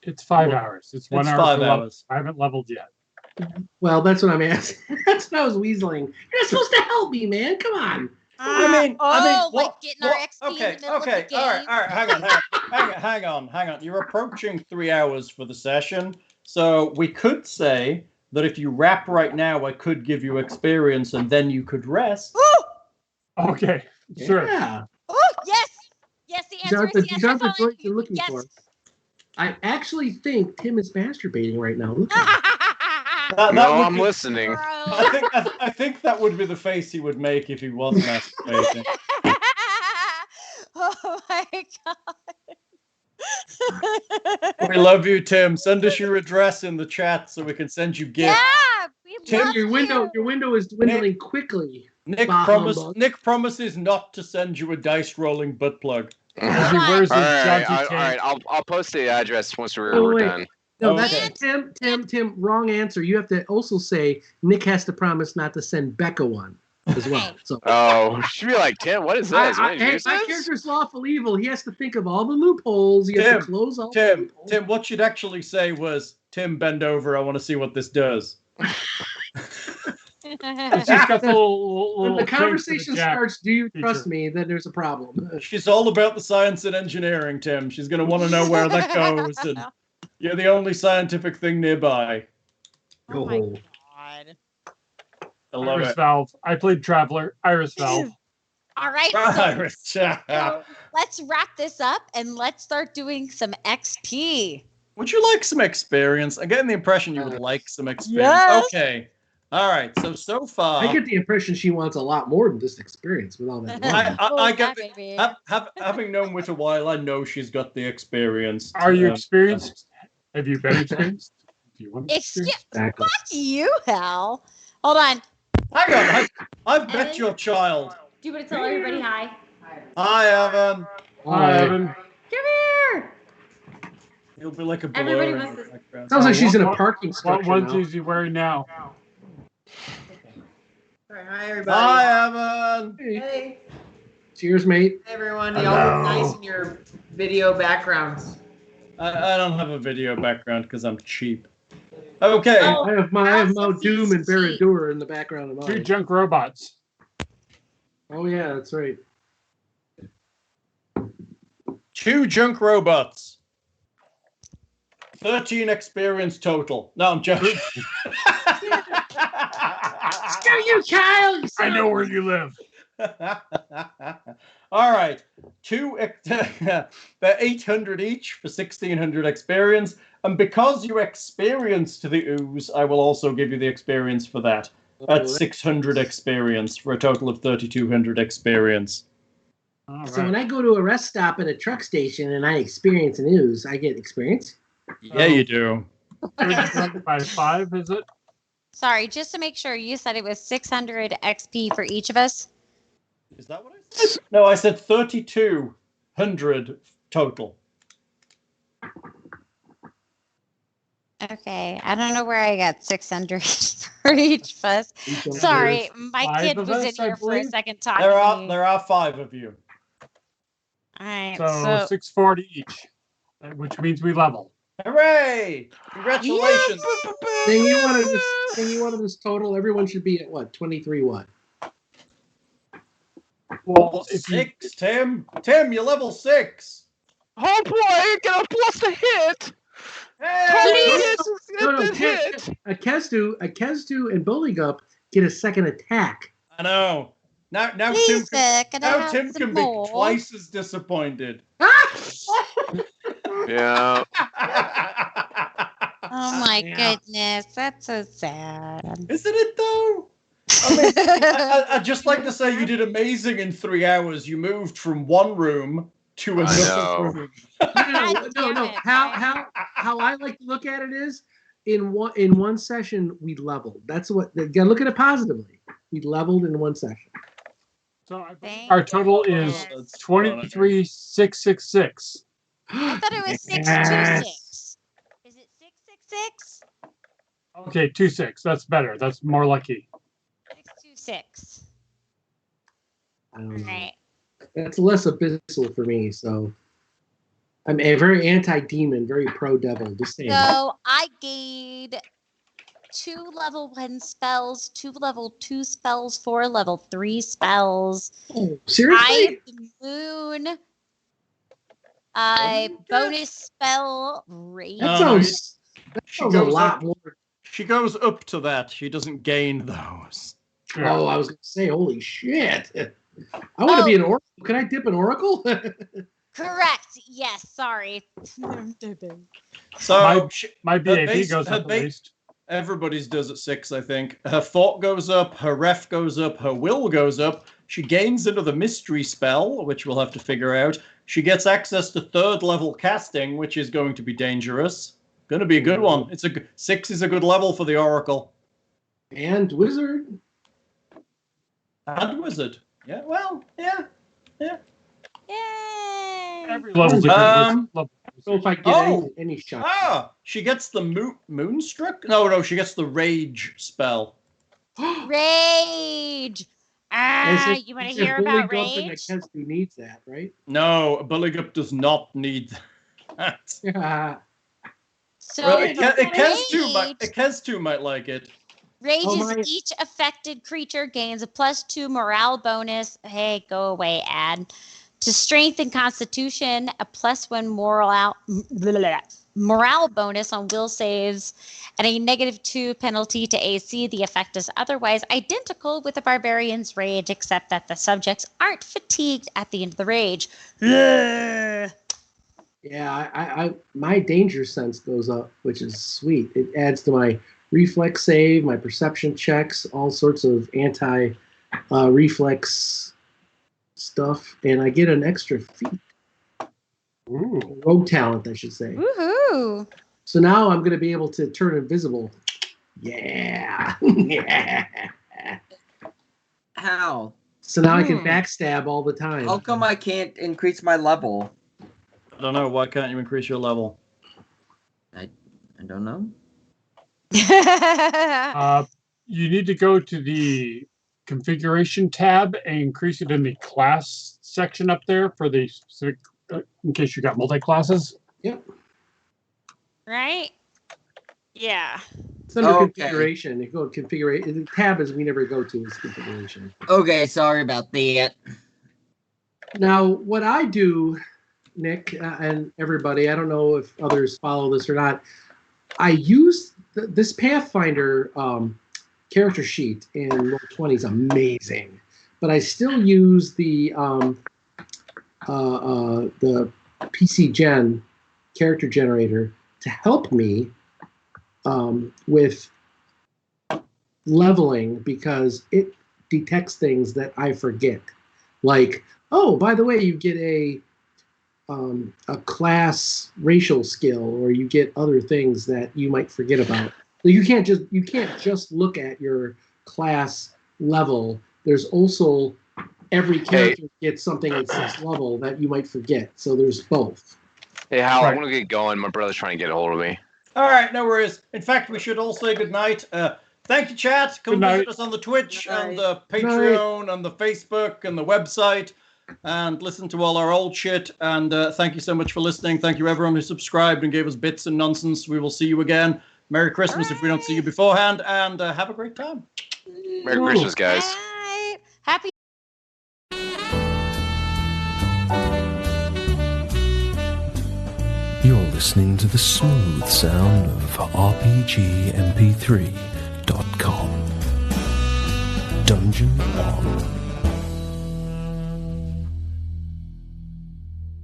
It's 5 hours. It's 1 hour. 5 hours. I haven't leveled yet. Well, that's what I'm asking. That's what I was weaseling. You're supposed to help me, man. Come on. Getting our XP Okay, in the middle of the okay, game. all right. Hang on. You're approaching 3 hours for the session, so we could say that if you wrap right now, I could give you experience, and then you could rest. Okay, sure. Yeah. Oh, yes. Yes, the answer is yes. These aren't the That's all joints you're looking yes. for. I actually think Tim is masturbating right now. Look at him. I'm listening. I think that would be the face he would make if he was masturbating. Oh my god. We love you, Tim. Send us your address in the chat so we can send you gifts. Yeah, we Tim, love Your window is dwindling quickly. Nick promises not to send you a dice rolling butt plug. As he wears his All jaunty right. tank. I'll post the address once we're done. No, Okay. that's Tim. Wrong answer. You have to also say Nick has to promise not to send Becca one as well. Okay. So Oh, she'd be like, Tim, what is this? What hey, is my this? character's lawful evil. He has to think of all the loopholes. He has to close all the loopholes. Tim, what you'd actually say was, Tim, bend over. I want to see what this does. She's got the little When the crank to conversation jack starts, do you trust feature. me? Then there's a problem. She's all about the science and engineering, Tim. She's going to want to know where that goes, and you're the only scientific thing nearby. Oh my Oh. god. I love Iris it. Valve. I played Traveler. Iris Valve. All right, so Iris. let's wrap this up and let's start doing some XP. Would you like some experience? I'm getting the impression you would like some experience. Yes. Okay. All right. So far, I get the impression she wants a lot more than just experience with all that. I get yeah, baby. having known Wit a while, I know she's got the experience. Are you experienced? Have you been experienced? Do you want to Excuse Exactly. fuck you, Hal. Hold on. Hang on. I've met your child. Do you want to tell everybody hi? Hi, Evan. Hi, Evan. Come here. You'll be like a Everybody blur in must the have- background. Sounds like she's in a What- parking structure What now. onesie is he wearing now? Hi, everybody. Hi, Evan. Hey, Cheers, mate. everyone. Y'all look nice in your video backgrounds. I don't have a video background because I'm cheap. Okay. Oh, I have Mount How's Doom and the feet? Barad-dûr in the background of Two mine. junk robots. Oh yeah, that's right. 2 junk robots. 13 experience total. No, I'm joking. Screw you, Kyle! I know where you live. All right. They're 800 each for 1600 experience. And because you experienced the ooze, I will also give you the experience for that. That's 600 experience for a total of 3200 experience. All So right. when I go to a rest stop at a truck station and I experience news, I get experience. Yeah, you do. By 5, is it? Sorry, just to make sure, you said it was 600 XP for each of us? Is that what I said? No, I said 3200 total. Okay, I don't know where I got 600 for each of us. Sorry, my Five kid of was in us, I here for a believe. second talking to me. There are 5 of you. All right, So so 640 each, which means we level. Hooray! Congratulations! Then you want to just total. Everyone should be at what? 23 what? Well, if you 6, Tim. Tim, you're level 6. Oh boy, get a plus to hit. Hey! Hit. Akezdu and Buligup get a second attack. I know. Now Tim please, can, can I now have Tim some can be more? twice as disappointed. Yeah. Oh my Yeah. goodness, that's so sad. Isn't it though? I mean, I'd just like to say you did amazing in 3 hours. You moved from one room to I another know. room. No. How I like to look at it is in one session we leveled. That's what you gotta look at it positively. We leveled in one session. so Thank our total you. is That's 23,666. I thought it was 626. Yes. Is it 666? Okay, 26. That's better. That's more lucky. 626. I All don't know. right. That's less abyssal for me. So I'm a very anti-demon, very pro-devil. Just saying. So I gained 2 level 1 spells, 2 level 2 spells, 4 level 3 spells. Oh, seriously? Eye of the Moon. Bonus spell rage. That No, sounds She a goes lot up. more. She goes up to that. She doesn't gain those. Yeah. Oh, I was gonna say, holy shit! I want to be an oracle. Can I dip an oracle? Correct. Yes. Sorry. So My BAP base- goes her up at base- least. everybody's does at 6, I think. Her fort goes up, her ref goes up, her will goes up. She gains another mystery spell, which we'll have to figure out. She gets access to 3rd level casting, which is going to be dangerous. Going to be a good one. 6 is a good level for the oracle. And wizard. And wizard. Yeah, well, yeah. Yay! Every level's a good level. So if I get any shot. She gets the Moonstruck? No, she gets the Rage spell. Rage! You want to hear about Rage? Who needs that, right? No, Buligup does not need that. So well, Ikez2 might like it. Rage is each affected creature gains a +2 morale bonus. Hey, go away, ad. To strength and constitution, a +1 morale bonus on will saves, and a -2 penalty to AC. The effect is otherwise identical with the barbarian's rage, except that the subjects aren't fatigued at the end of the rage. Yeah, I my danger sense goes up, which is sweet. It adds to my reflex save, my perception checks, all sorts of reflex stuff, and I get an extra feat. Ooh. Rogue talent, I should say. Woohoo! So now I'm going to be able to turn invisible. Yeah. How? So now I can backstab all the time. How come I can't increase my level? I don't know. Why can't you increase your level? I don't know. You need to go to the configuration tab and increase it in the class section up there for the specific, in case you got multi-classes. Yep. Right? Yeah. It's under configuration. You go to configuration. The tab is we never go to is configuration. Okay, sorry about that. Now, what I do, Nick, and everybody, I don't know if others follow this or not, I use this Pathfinder character sheet in Roll20 is amazing, but I still use the PC Gen character generator to help me with leveling because it detects things that I forget. Like, oh, by the way, you get a class racial skill, or you get other things that you might forget about. You can't just look at your class level. There's also every character gets something at 6th level that you might forget. So there's both. Hey, Hal, I'm gonna get going. My brother's trying to get a hold of me. All right, no worries. In fact, we should all say goodnight. Thank you, chat. Come visit us on the Twitch and the Patreon and the Facebook and the website, and listen to all our old shit. And thank you so much for listening. Thank you, everyone who subscribed and gave us bits and nonsense. We will see you again. Merry Christmas if we don't see you beforehand, and have a great time. Merry Christmas, guys. Bye. Happy. You're listening to the smooth sound of RPGMP3.com. Dungeon on.